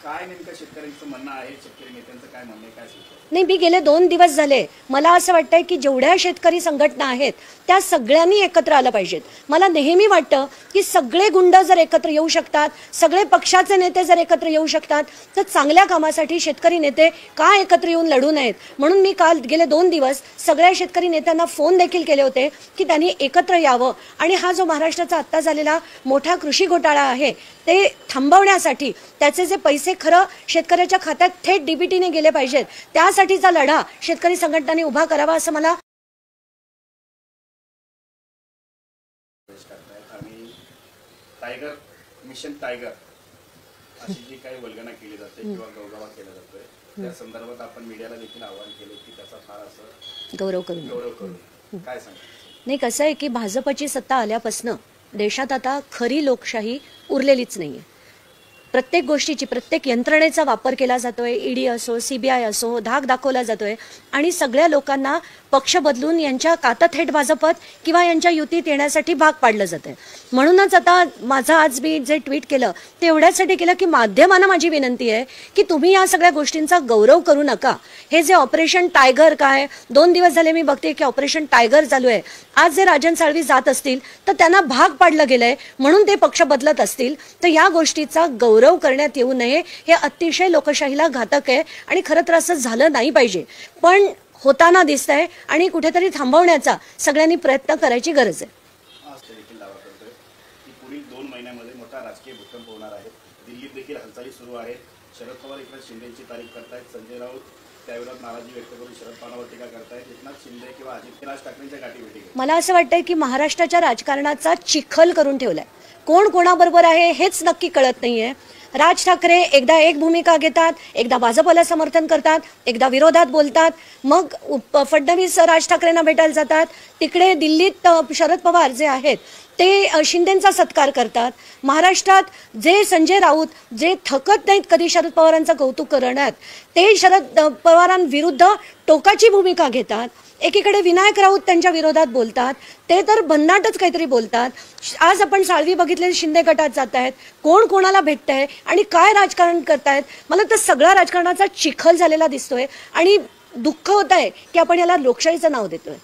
काय नेमकं शेतकऱ्यांचं म्हणणं आहे, शेतकरी नेत्यांचं काय म्हणणं आहे, काय सांगतो? नाही, मी गेले 2 दिवस झाले मला असं वाटतंय की जेवढ्या शेतकरी संघटना आहेत त्या सगळ्यांनी एकत्र आलं पाहिजेत. मला नेहमी वाटतं की सगळे गुंड जर एकत्र येऊ शकतात, सगळे पक्षाचे नेते जर एकत्र येऊ शकतात तर चांगल्या कामासाठी शेतकरी नेते का एकत्र येऊन लढू नयेत. म्हणून मी काल गेले 2 दिवस सगळ्या शेतकरी नेत्यांना फोन देखील केले होते की त्यांनी एकत्र यावं आणि हा जो महाराष्ट्राचा आत्ता झालेला मोठा कृषी घोटाळा आहे ते थांबवण्यासाठी त्याचे जे पैसे खरं शेतकऱ्याच्या खात्यात थेट डीबीटीने गेले पाहिजेत त्यासाठीचा लढा शेतकरी संघटनांनी उभा करावा असं मला आणि टायगर मिशन टायगर अशी जी काही वल्गना केली जाते किंवा गवगवा केला जातोय त्या संदर्भात आपण मीडियाला देखील आवाहन केले की त्याचा फार असं गौरव करून काय सांगा. नाही, कसं आहे की भाजपची सत्ता आल्यापासून देशात आता खरी लोकशाही उरलेलीच नाहीये. प्रत्येक गोष्टीची प्रत्येक यंत्रणेचा वापर केला जातोय. ईडी असो, सीबीआय असो, धाक दाखवला जातोय आणि सगळ्या लोकांना पक्ष बदलून यांच्या कातं थेट भाजपत किंवा यांच्या युतीत येण्यासाठी भाग पाडलं जातंय. म्हणूनच आता माझं आज मी जे ट्विट केलं ते एवढ्यासाठी केलं की माध्यमांना माझी विनंती आहे की तुम्ही या सगळ्या गोष्टींचा गौरव करू नका. हे जे ऑपरेशन टायगर काय 2 दिवस झाले मी बघते की ऑपरेशन टायगर चालू आहे. आज जे राजन साळवी जात असतील तर त्यांना भाग पाडलं गेलंय म्हणून ते पक्ष बदलत असतील तर या गोष्टीचा गौरव करण्यात येऊ नये. हे अतिशय लोकशाहीला घातक आहे आणि खरं तर असं झालं नाही पाहिजे, पण होताना दिसतंय आणि कुठेतरी थांबवण्याचा सगळ्यांनी प्रयत्न करायची गरज आहे. आज देखील दावा करतोय की पुढील 2 महिन्यामध्ये मोठा राजकीय भूकंप होणार आहे. दिल्लीत देखील हालचाली सुरू आहेत. शरद पवार इकडे शिंदेची तारीख करतायत, संजय राऊत त्याविरोधात नाराजी व्यक्त करून शरद पवारांवर टीका करतायत. एकनाथ शिंदे किंवा अजित राज ठाकरेंच्या गाठीभेटी घेत. मला असं वाटतंय की महाराष्ट्राच्या राजकारणाचा चिखल करून ठेवलाय. कोण कोणाबरोबर आहे हेच नक्की कळत नाहीये. राज ठाकरे एकदा एक भूमिका घेतात, एकदा भाजपला समर्थन करतात, एकदा विरोधात बोलतात, मग फडणवीस राज ठाकरेंना भेटायला जातात, तिकडे दिल्लीत शरद पवार जे आहेत ते शिंदेंचा सत्कार करतात. महाराष्ट्रात जे संजय राऊत जे थकत नाहीत कधी शरद पवारांचं कौतुक करण्यात, ते शरद पवारांविरुद्ध टोकाची भूमिका घेतात. एकीकडे विनायक राऊत त्यांच्या विरोधात बोलतात, ते तर भन्नाटच काहीतरी बोलतात. आज आपण साळवी बघितले, शिंदे गटात जात आहेत, कोण कोणाला भेटतंय आणि काय राजकारण करतायत. मला तर सगळा राजकारणाचा चिखल झालेला दिसतोय आणि दुःख होत आहे की आपण याला लोकशाहीचं नाव देतोय.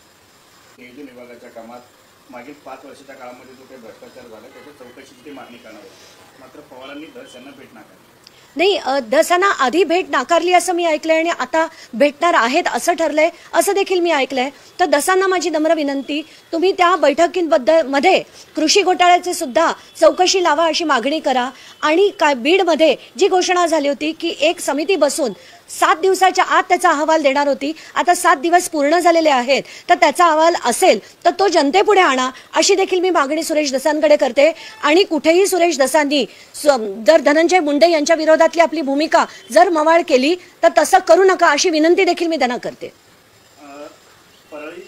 नियोजन विभागाच्या कामात मागील 5 वर्षाच्या काळामध्ये जो काही भ्रष्टाचार झाला त्याच्या चौकशीची मागणी करणार होती, मात्र पवारांनी धस यांना भेट नाकारली. नाही, धसांना आधी भेट नाकारली असं मी ऐकलंय आणि आता भेटणार आहेत असं ठरलंय असं देखील मी ऐकलंय. तर धसांना माझी नम्र विनंती, तुम्ही त्या बैठकींमध्ये कृषी घोटाळ्याचे सुद्धा चौकशी लावा अशी मागणी करा. आणि काय बीडमध्ये जी घोषणा झाली होती की एक समिती बसून 7 दिवसाच्या आत त्याचा अहवाल देणार होती, आता 7 दिवस पूर्ण झालेले आहेत, तर त्याचा अहवाल असेल तर तो जनतेपुढे आणा अशी देखील मी मागणी सुरेश धसांकडे करते. आणि कुठेही सुरेश धसांनी जर धनंजय मुंडे यांच्या विरोधातली आपली भूमिका जर मवाळ केली तर तसं करू नका अशी विनंती देखील मी त्यांना करते. परळी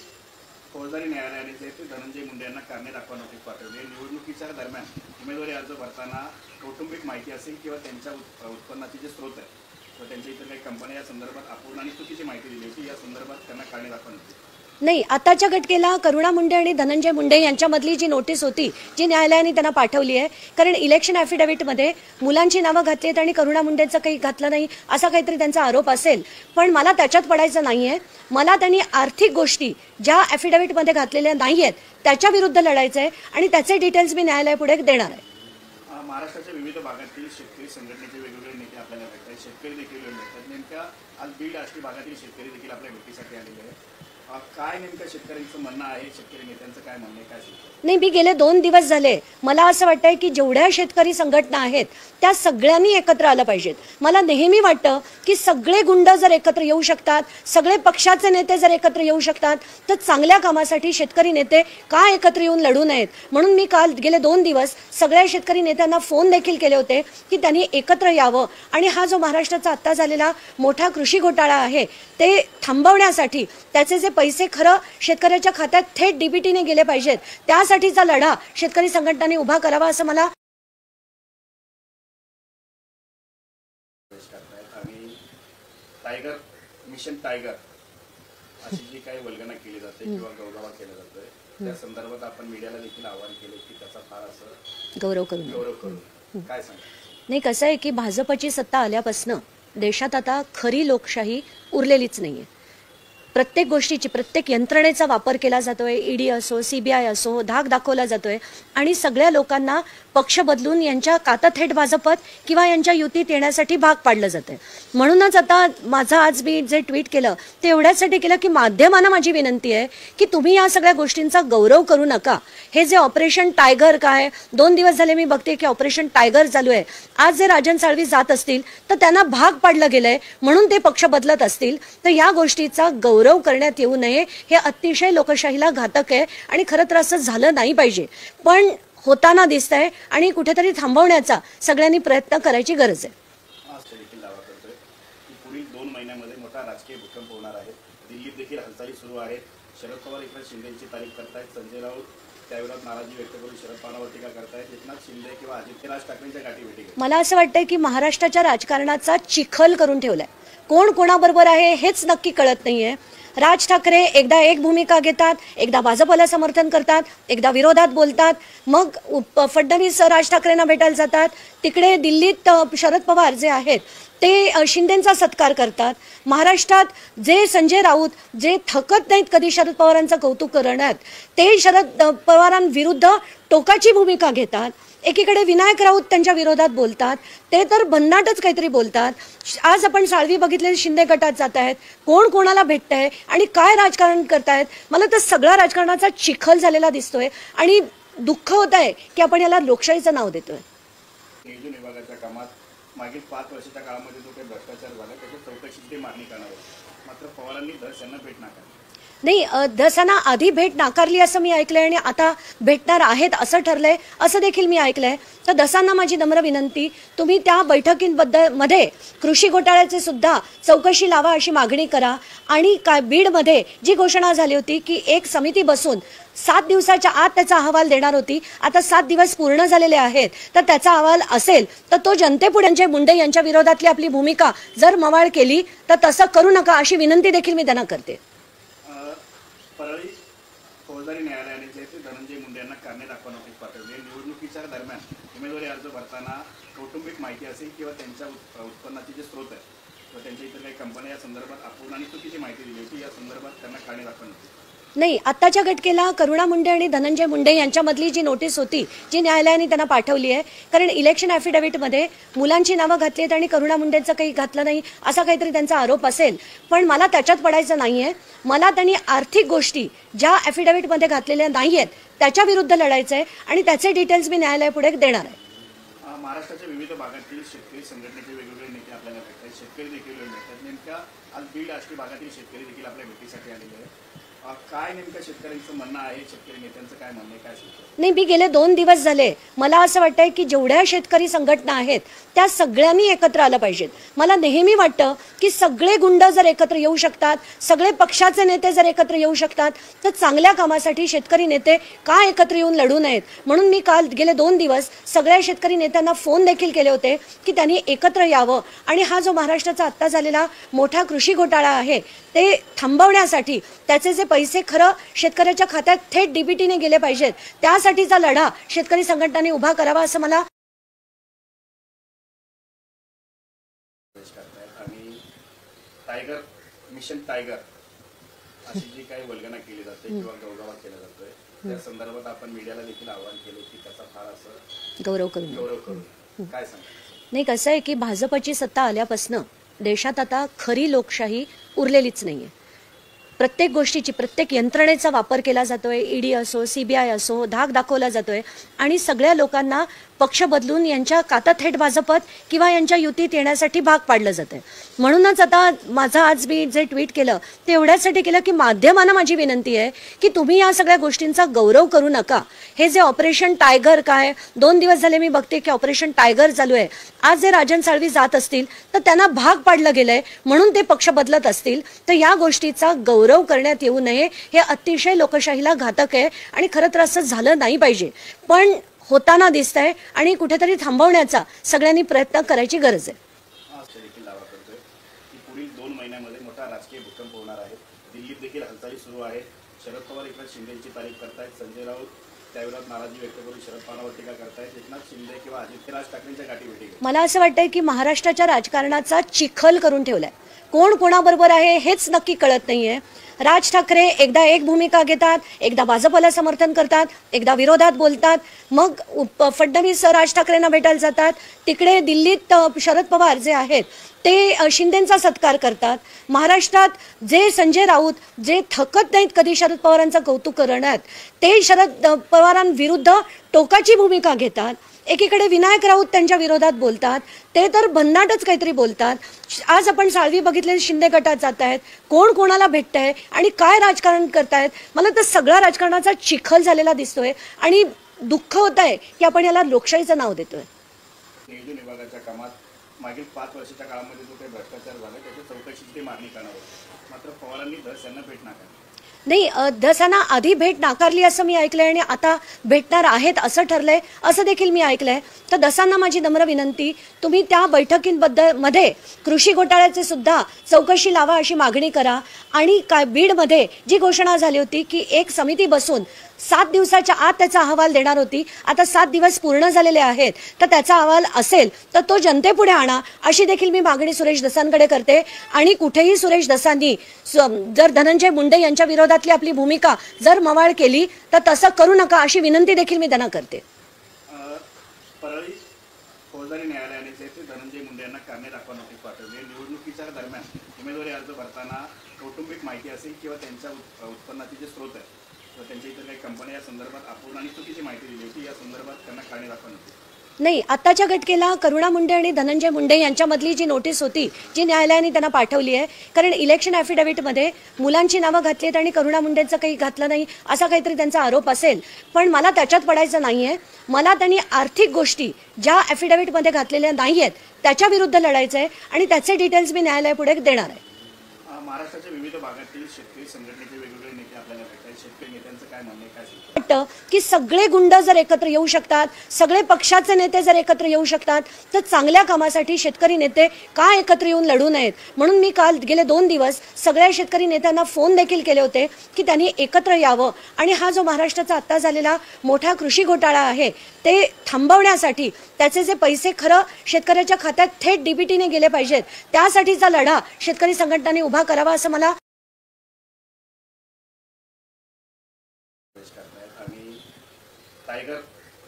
फौजदारी न्यायालयाने जे धनंजय मुंडे यांना कारणे दाखवा नोटीस पाठवली. निवडणुकीच्या दरम्यान उमेदवारी अर्ज भरताना कौटुंबिक माहिती असेल किंवा त्यांच्या उत्पन्नाचे जे स्रोत आहे किंवा त्यांच्या इतर काही कंपन्या या संदर्भात अपूर्ण आणि चुकीची माहिती दिली होती, या संदर्भात त्यांना कारणे दाखवा नव्हती? नाही, आताच्या घटनेला करुणा मुंडे आणि धनंजय मुंडे यांच्यामधली जी नोटीस होती, जी न्यायालयाने त्यांना पाठवली आहे, कारण इलेक्शन ॲफिडेव्हिटमध्ये मुलांची नावं घातली आहेत आणि करुणा मुंडेंचं काही घातलं नाही असा काहीतरी त्यांचा आरोप असेल, पण मला त्याच्यात पडायचं नाही आहे. मला त्यांनी आर्थिक गोष्टी ज्या ॲफिडेव्हिटमध्ये घातलेल्या नाही आहेत त्याच्या विरुद्ध लढायचं आहे आणि त्याचे डिटेल्स मी न्यायालयापुढे देणार आहे. महाराष्ट्राच्या विविध भागातील शेतकरी संघटनेचे वेगवेगळे नेते आपल्याला भेटतात, शेतकरी देखील भेटतात. नेमक्या आज बीड आष्टी भागातील शेतकरी देखील आपल्या भेटीसाठी आलेले आहेत. काय नेमकं शेतकऱ्यांचं म्हणणं आहे, शेतकरी नेत्यांचं काय म्हणणं आहे, काय सांगतो? नाही, मी गेले 2 दिवस झाले मला असं वाटतंय की जेवढ्या शेतकरी संघटना आहेत त्या सगळ्यांनी एकत्र आलं पाहिजेत. मला नेहमी वाटतं की सगळे गुंड जर एकत्र येऊ शकतात, सगळे पक्षाचे नेते जर एकत्र येऊ शकतात, तर चांगल्या कामासाठी शेतकरी नेते का एकत्र येऊन लढू नयेत. म्हणून मी काल गेले 2 दिवस सगळ्या शेतकरी नेत्यांना फोन देखील केले होते की त्यांनी एकत्र यावं आणि हा जो महाराष्ट्राचा आत्ता झालेला मोठा कृषी घोटाळा आहे ते थांबवण्यासाठी त्याचे जे पैसे खरं शेतकऱ्याच्या खात्यात थेट डीबीटीने गेले पाहिजेत, त्यासाठीचा लढा शेतकरी संघटनांनी उभा करावा असं मला आणि टायगर मिशन टायगर अशी जी काही वल्गना केली जाते किंवा गवगावा केला जातोय, त्या संदर्भात आपण मीडियाला देखील आवाहन केले की त्याचा फार असं गौरव करून काय सांगा? नाही, कसं आहे की भाजपची सत्ता आल्यापासून देशात आता खरी लोकशाही उरलेलीच नाहीये. प्रत्येक गोष्टीची प्रत्येक यंत्रणेचा वापर केला जातोय. ईडी असो, सीबीआय असो, धाक दाखवला जातोय आणि सगळ्या लोकांना पक्ष बदलून यांच्या काता थेट भाजपत किंवा यांच्या युतीत येण्यासाठी भाग पाडलं जातंय. म्हणूनच आता माझं आज मी जे ट्विट केलं ते एवढ्यासाठी केलं की माध्यमांना माझी विनंती आहे की तुम्ही या सगळ्या गोष्टींचा गौरव करू नका. हे जे ऑपरेशन टायगर काय 2 दिवस झाले मी बघते की ऑपरेशन टायगर चालू आहे. आज जे राजन साळवी जात असतील तर त्यांना भाग पाडलं गेलंय म्हणून ते पक्ष बदलत असतील, तर या गोष्टीचा गौरव करण्यात येऊ नये. हे अतिशय लोकशाहीला घातक आहे आणि खरं तर असं झालं नाही पाहिजे, पण होताना दिसतंय आणि कुठेतरी थांबवण्याचा सगळ्यांनी प्रयत्न करायची गरज आहे. आज देखील दावा करतोय की पुढील 2 महिन्यामध्ये मोठा राजकीय भूकंप होणार आहे. दिल्लीत देखील हालचाली सुरू आहेत. शरद पवार एकनाथ शिंदेची तारीफ करतायत, संजय राऊत त्याविरोधात नाराजी व्यक्त करून शरद पवारांवर टीका करतायत. एकनाथ शिंदे किंवा आदित्य राज ठाकरेंच्या गाठीभेटी घेतात. मला असं वाटतंय की महाराष्ट्राच्या राजकारणाचा चिखल करून ठेवलाय. कोण कोणाबरोबर आहे हेच नक्की कळत नाहीये. राज ठाकरे एकदा एक भूमिका घेतात, एकदा भाजपला समर्थन करतात, एकदा विरोधात बोलतात, मग फडणवीस राज ठाकरेंना भेटायला जातात. तिकडे दिल्लीत शरद पवार जे आहेत ते शिंदेंचा सत्कार करतात. महाराष्ट्रात जे संजय राऊत जे थकत नाहीत कधी शरद पवारांचं कौतुक करण्यात, ते शरद पवारांविरुद्ध टोकाची भूमिका घेतात. एकीकडे विनायक राऊत त्यांच्या विरोधात बोलतात, ते तर भन्नाटच काहीतरी बोलतात. आज आपण साळवी बघितले शिंदे गटात जात आहेत, कोण कोणाला भेटतंय आणि काय राजकारण करतायत. मला तर सगळा राजकारणाचा चिखल झालेला दिसतोय आणि दुःख होत आहे की आपण याला लोकशाहीचं नाव देतोय. नियोजन विभागाच्या कामात मागील 5 वर्षाच्या काळामध्ये जो काही भ्रष्टाचार झाला त्याची चौकशीची मागणी करणार होती, मात्र पवारांनी धस यांना भेट नाकारली. नाही, धसांना आधी भेट नाकारली असं मी ऐकलंय आणि आता भेटणार आहेत असं ठरलंय असं देखील मी ऐकलंय. तर धसांना माझी नम्र विनंती, तुम्ही त्या बैठकींमध्ये कृषी घोटाळ्याचे सुद्धा चौकशी लावा अशी मागणी करा. आणि काय बीडमध्ये जी घोषणा झाली होती की एक समिती बसून 7 दिवसाच्या आत त्याचा अहवाल देणार होती, आता 7 दिवस पूर्ण झालेले आहेत, तर त्याचा अहवाल असेल तर तो जनतेपुढे मुंडे यांच्या विरोधातली आपली भूमिका जर मवाळ केली तर तसं करू नका अशी विनंती देखील मी त्यांना करते. परळी फौजदारी न्यायालयाने जे धनंजय मुंडे यांना कारणे दाखवा नोटीस पाठवली. निवडणुकीच्या दरम्यान उमेदवारी अर्ज भरताना कौटुंबिक माहिती असेल किंवा त्यांच्या उत्पन्नाचे जे स्रोत आहेत किंवा त्यांच्या इतर काही कंपन्या या संदर्भात अपूर्ण आणि चुकीची माहिती दिली होती, या संदर्भात त्यांना कारणे दाखवा नोटीस. नाही, आत्ताच्या घटनेला करुणा मुंडे आणि धनंजय मुंडे यांच्यामधली जी नोटीस होती जी न्यायालयाने त्यांना पाठवली आहे, कारण इलेक्शन ॲफिडेव्हिटमध्ये मुलांची नावं घातली आहेत आणि करुणा मुंडेंचं काही घातलं नाही असा काहीतरी त्यांचा आरोप असेल, पण मला त्याच्यात पडायचं नाहीये. मला त्यांनी आर्थिक गोष्टी ज्या ॲफिडेव्हिटमध्ये घातलेल्या नाही आहेत त्याच्या विरुद्ध लढायचं आहे आणि त्याचे डिटेल्स मी न्यायालयापुढे देणार आहे. महाराष्ट्राच्या विविध भागातील शेतकरी संघटनेचे वेगवेगळे नेते आपल्याला भेटतात, शेतकरी देखील भेटतात. नेमक्या आज बीड आष्टी भागातील शेतकरी देखील आपल्या भेटीसाठी आलेले आहेत. काय नेमकं शेतकऱ्यांचं म्हणणं आहे, शेतकरी नेत्यांचं काय म्हणणं आहे, काय सांगतो? नाही, मी गेले 2 दिवस झाले मला असं वाटतंय की जेवढ्या शेतकरी संघटना आहेत त्या सगळ्यांनी एकत्र आलं पाहिजेत. मला नेहमी वाटतं की सगळे गुंड जर एकत्र येऊ शकतात, सगळे पक्षाचे नेते जर एकत्र येऊ शकतात, तर चांगल्या कामासाठी शेतकरी नेते का एकत्र येऊन लढू नयेत. म्हणून मी काल गेले 2 दिवस सगळ्या शेतकरी नेत्यांना फोन देखील केले होते की त्यांनी एकत्र यावं आणि हा जो महाराष्ट्राचा आत्ता झालेला मोठा कृषी घोटाळा आहे ते थांबवण्यासाठी त्याचे जे पैसे खरं शेतकऱ्याच्या खात्यात थेट डीबीटीने गेले पाहिजेत, त्यासाठीचा लढा शेतकरी संघटनांनी उभा करावा असं मला आणि टायगर मिशन टायगर अशी जी काही वल्गना केली जाते किंवा गौरव केला जातोय त्या संदर्भात आपण मीडियाला देखील आवाहन केले की त्याचा फार असं गौरव करून काय सांगतो? नाही, कसं आहे की भाजपची सत्ता आल्यापासून देशात आता खरी लोकशाही उरलेलीच नाहीये. प्रत्येक गोष्टीची प्रत्येक यंत्रणेचा वापर केला जातोय. ईडी असो, सीबीआय असो, धाक दाखवला जातोय आणि सगळ्या लोकांना पक्ष बदलून यांच्या काता थेट भाजपत किंवा यांच्या युतीत येण्यासाठी भाग पाडलं जातंय. म्हणूनच आता माझं आज मी जे ट्विट केलं ते एवढ्यासाठी केलं की माध्यमांना माझी विनंती आहे की तुम्ही या सगळ्या गोष्टींचा गौरव करू नका. हे जे ऑपरेशन टायगर काय 2 दिवस झाले मी बघते की ऑपरेशन टायगर चालू आहे. आज जे राजन साळवी जात असतील तर त्यांना भाग पाडलं गेलंय म्हणून ते पक्ष बदलत असतील तर या गोष्टीचा गौरव करण्यात येऊ नये. हे अतिशय लोकशाहीला घातक आहे आणि खरं तर असं झालं नाही पाहिजे, पण होताना दिसतंय आणि कुठेतरी थांबवण्याचा सगळ्यांनी प्रयत्न करायची गरज आहे. देखील दावा करतोय की पुढील 2 महिन्यामध्ये मोठा राजकीय भूकंप होणार आहे. दिल्लीत देखील हालचाली सुरू आहेत. शरद पवार एकनाथ शिंदेची तारीफ करतायत, संजय राऊत त्याविरोधात नाराजी व्यक्त करून शरद पवारांवर टीका करतायत. एकनाथ शिंदे किंवा आदित्य राज ठाकरेंच्या गाठीभेटी मला असं वाटतंय की महाराष्ट्राच्या राजकारणाचा चिखल करून ठेवलाय. कोण कोणाबरोबर आहे हेच नक्की कळत नाहीये. राज ठाकरे एकदा एक भूमिका घेतात, एकदा भाजपला समर्थन करतात, एकदा विरोधात बोलतात, मग फडणवीस राज ठाकरेंना भेटायला जातात. तिकडे दिल्लीत शरद पवार जे आहेत ते शिंदेंचा सत्कार करतात. महाराष्ट्रात जे संजय राऊत जे थकत नाहीत कधी शरद पवारांचं कौतुक करण्यात, ते शरद पवारांविरुद्ध टोकाची भूमिका घेतात. एकीकडे विनायक राऊत त्यांच्या विरोधात बोलतात, ते तर भन्नाटच काहीतरी बोलतात. आज आपण साळवी बघितले शिंदे गटात जात आहेत, कोण कोणाला भेटतंय आणि काय राजकारण करतायत. मला तर सगळा राजकारणाचा चिखल झालेला दिसतोय आणि दुःख होत आहे की आपण याला लोकशाहीचं नाव देतोय. नियोजन विभागाच्या कामात मागील 5 वर्षाच्या काळामध्ये जो काही भ्रष्टाचार झाला त्याच्या चौकशीची मागणी करणार होती, मात्र पवारांनी धस यांना भेट नाकारली. नाही, धसांना आधी भेट नाकारली असं मी ऐकलंय आणि आता भेटणार आहेत असं ठरलंय असं देखील मी ऐकलंय. तर धसांना माझी नम्र विनंती, तुम्ही त्या बैठकींबद्दल मध्ये कृषी घोटाळ्याचे सुद्धा चौकशी लावा अशी मागणी करा. आणि काय बीडमध्ये जी घोषणा झाली होती की एक समिती बसून 7 दिवसाच्या आत त्याचा अहवाल देणार होती, आता 7 दिवस पूर्ण झालेले आहेत, तर त्याचा अहवाल असेल तर तो जनतेपुढे आणा अशी देखील मी मागणी सुरेश धसांकडे करते. आणि कुठेही सुरेश धसांनी जर धनंजय मुंडे यांच्या विरोधातली आपली भूमिका जर मवाळ केली तर तसं करू नका अशी विनंती देखील मी त्यांना करते. परळी फौजदारी न्यायालयाने जे धनंजय मुंडे यांना कारणे दाखवा नोटीस पाठवली. निवडणुकीच्या दरम्यान उमेदवारी अर्ज भरताना कौटुंबिक माहिती असेल किंवा त्यांच्या उत्पन्नाचे जे स्रोत आहेत तर त्यांच्या इतर काही कंपन्या या संदर्भात अपूर्ण आणि चुकीची माहिती दिली होती. या संदर्भात त्यांना कारणे दाखवा नोटीस नाही, आताच्या घटकेला करुणा मुंडे आणि धनंजय मुंडे यांच्यामधली जी नोटीस होती जी न्यायालयाने त्यांना पाठवली आहे, कारण इलेक्शन ॲफिडेव्हिटमध्ये मुलांची नावं घातली आहेत आणि करुणा मुंडेंचं काही घातलं नाही असा काहीतरी त्यांचा आरोप असेल, पण मला त्याच्यात पडायचं नाहीये. मला त्यांनी आर्थिक गोष्टी ज्या ॲफिडेव्हिटमध्ये घातलेल्या नाही आहेत त्याच्या विरुद्ध लढायचं आहे आणि त्याचे डिटेल्स मी न्यायालयापुढे देणार आहे. महाराष्ट्राच्या विविध भागातील शेतकरी संघटनेचे वेगवेगळे नेते आपल्याला भेटतात. शेतकरी नेत्यांचं काय म्हणणं आहे, काय वाटतं की सगळे गुंड जर एकत्र येऊ शकतात, सगळे पक्षाचे नेते जर एकत्र येऊ शकतात, तर चांगल्या कामासाठी शेतकरी नेते का एकत्र येऊन लढू नयेत. म्हणून मी काल गेले 2 दिवस सगळ्या शेतकरी नेत्यांना फोन देखील केले होते की त्यांनी एकत्र यावं आणि हा जो महाराष्ट्राचा आत्ता झालेला मोठा कृषी घोटाळा आहे ते थांबवण्यासाठी त्याचे जे पैसे खरं शेतकऱ्याच्या खात्यात थेट डीबीटीने गेले पाहिजेत, त्यासाठीचा लढा शेतकरी संघटनांनी उभा करावा असं मला आणि टायगर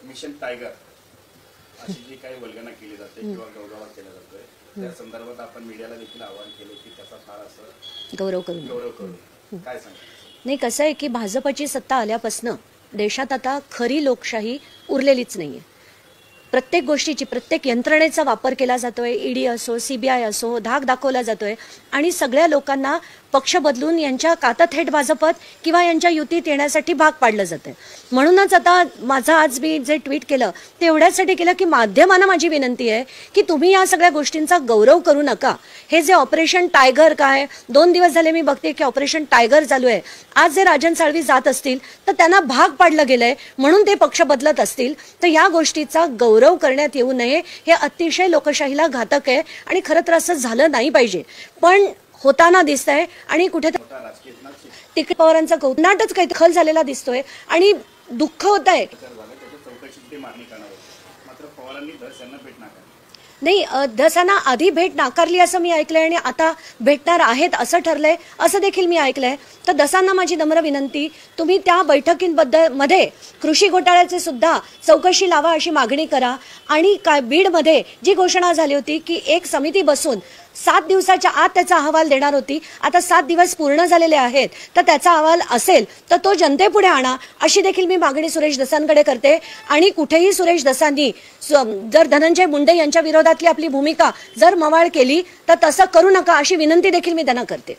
मिशन टायगर अशी जी काही वल्गना केली जाते किंवा गौरव केला जातोय त्या संदर्भात आपण मीडियाला देखील आवाहन केले की त्याचा फार असं गौरव करून काय सांगतो? नाही, कसं आहे की भाजपची सत्ता आल्यापासून देशात आता खरी लोकशाही उरलेलीच नाहीये. प्रत्येक गोष्टीची प्रत्येक यंत्रणेचा वापर केला जातोय. ईडी असो, सीबीआय असो, धाक दाखवला जातोय आणि सगळ्या लोकांना पक्ष बदलून यांच्या काता थेट भाजपत किंवा यांच्या युतीत येण्यासाठी भाग पाडलं जातंय. म्हणूनच आता माझं आज मी जे ट्विट केलं ते एवढ्यासाठी केलं की माध्यमांना माझी विनंती आहे की तुम्ही या सगळ्या गोष्टींचा गौरव करू नका. हे जे ऑपरेशन टायगर काय 2 दिवस झाले मी बघते की ऑपरेशन टायगर चालू आहे. आज जे राजन साळवी जात असतील तर त्यांना भाग पाडलं गेलंय म्हणून ते पक्ष बदलत असतील तर या गोष्टीचा गौरव करण्यात येऊ नये. हे अतिशय लोकशाहीला घातक आहे आणि खरं तर असं झालं नाही पाहिजे पण होताना दिसतंय आणि कुठेतरी तिकडे पवारांचा कौतनाटच काही खल झालेला दिसतोय आणि दुःख होत आहे. नाही धसांना आधी भेट नाकारली असं मी ऐकलंय आणि आता भेटणार आहेत असं ठरलंय असं देखील मी ऐकलंय. तर धसांना माझी नम्र विनंती तुम्ही त्या बैठकींबद्दल मध्ये कृषी घोटाळ्याचे सुद्धा चौकशी लावा अशी मागणी करा आणि काय बीडमध्ये जी घोषणा झाली होती की एक समिती बसून 7 दिवसाच्या आत त्याचा अहवाल देणार होती. आता 7 दिवस पूर्ण झालेले आहेत तर त्याचा अहवाल असेल तर तो जनतेपुढे आणा अशी देखील मी मागणी सुरेश धसांकडे करते. आणि कुठेही सुरेश धसांनी जर धनंजय मुंडे यांच्या विरोधातली आपली भूमिका जर मवाळ केली तर तसं करू नका अशी विनंती देखील मी त्यांना करते.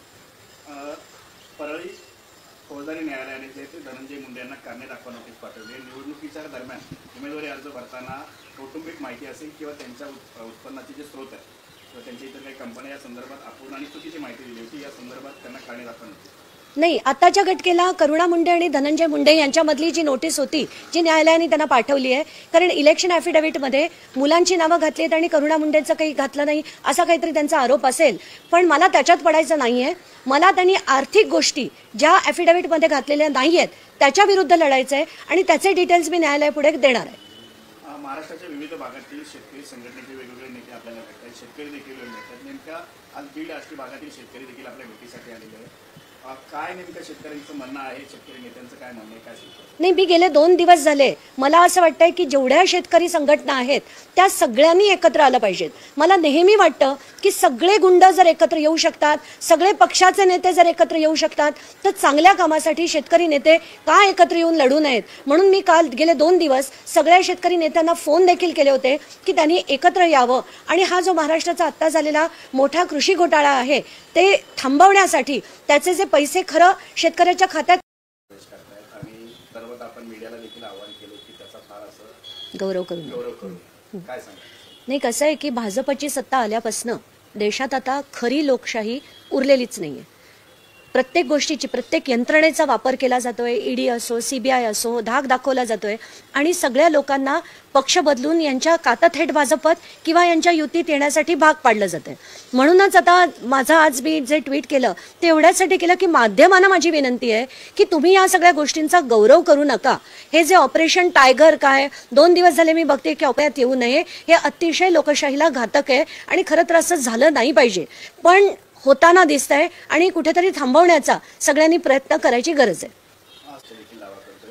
परळी फौजदारी न्यायालयाने जे धनंजय मुंडे यांना कारणे दाखवा नोटीस पाठवली. निवडणुकीच्या दरम्यान उमेदवारी अर्ज भरताना कौटुंबिक माहिती असेल किंवा त्यांच्या उत्पन्नाचे जे स्रोत आहे किंवा त्यांच्या इतर काही कंपन्या या संदर्भात अपूर्ण आणि चुकीची माहिती दिली होती. या संदर्भात त्यांना कारणे दाखवा नोटीस नाही. आताच्या घटकेला करुणा मुंडे आणि धनंजय मुंडे यांच्यामधली जी नोटीस होती जी न्यायालयाने त्यांना पाठवली आहे कारण इलेक्शन ॲफिडेव्हिटमध्ये मुलांची नावं घातलीत आणि करुणा मुंडेंचं काही घातलं नाही असा काहीतरी त्यांचा आरोप असेल. पण मला त्याच्यात पडायचं नाहीये. मला त्यांनी आर्थिक गोष्टी ज्या ॲफिडेव्हिटमध्ये घातलेल्या नाही आहेत त्याच्या विरुद्ध लढायचं आहे आणि त्याचे डिटेल्स मी न्यायालयापुढे देणार आहे. महाराष्ट्राच्या विविध भागातील शेतकरी संघटनेचे वेगवेगळे नेते आपल्याला भेटतात. शेतकरी देखील भेटतात. नेमक्या आज बीड आष्टी भागातील शेतकरी देखील आपल्या भेटीसाठी आलेले आहेत. काय नेमकं शेतकऱ्यांचं म्हणणं आहे, शेतकरी नेत्यांचं काय म्हणणं आहे, काय सांगतो? नाही मी गेले 2 दिवस झाले मला असं वाटतंय की जेवढ्या शेतकरी संघटना आहेत त्या सगळ्यांनी एकत्र आलं पाहिजेत. मला नेहमी वाटतं की सगळे गुंड जर एकत्र येऊ शकतात, सगळे पक्षाचे नेते जर एकत्र येऊ शकतात तर चांगल्या कामासाठी शेतकरी नेते का एकत्र येऊन लढू नयेत. म्हणून मी काल गेले 2 दिवस सगळ्या शेतकरी नेत्यांना फोन देखील केले होते की त्यांनी एकत्र यावं आणि हा जो महाराष्ट्राचा आत्ता झालेला मोठा कृषी घोटाळा आहे ते थांबवण्यासाठी त्याचे जे पैसे खरं शेतकऱ्याच्या खात्यात आणि सर्वत आपण मीडियाला देखील आवाहन केलं की त्याचा फार असं गौरव करून काय सांगा. नाही कसं आहे की भाजपची सत्ता आल्यापासून देशात आता खरी लोकशाही उरलेलीच नाहीये. प्रत्येक गोष्टीची प्रत्येक यंत्रणेचा वापर केला जातोय. ईडी असो, सीबीआय असो, धाक दाखवला जातोय आणि सगळ्या लोकांना पक्ष बदलून यांच्या काता थेट भाजपत किंवा यांच्या युतीत येण्यासाठी भाग पाडलं जातंय. म्हणूनच आता माझं आज मी जे ट्विट केलं ते एवढ्यासाठी केलं की माध्यमांना माझी विनंती आहे की तुम्ही या सगळ्या गोष्टींचा गौरव करू नका. हे जे ऑपरेशन टायगर काय 2 दिवस झाले मी बघते की ऑपरेट येऊ नये. हे अतिशय लोकशाहीला घातक आहे आणि खरं तर असं झालं नाही पाहिजे पण होताना दिसतंय आणि कुठेतरी थांबवण्याचा सगळ्यांनी प्रयत्न करायची गरज आहे. देखील दावा करतोय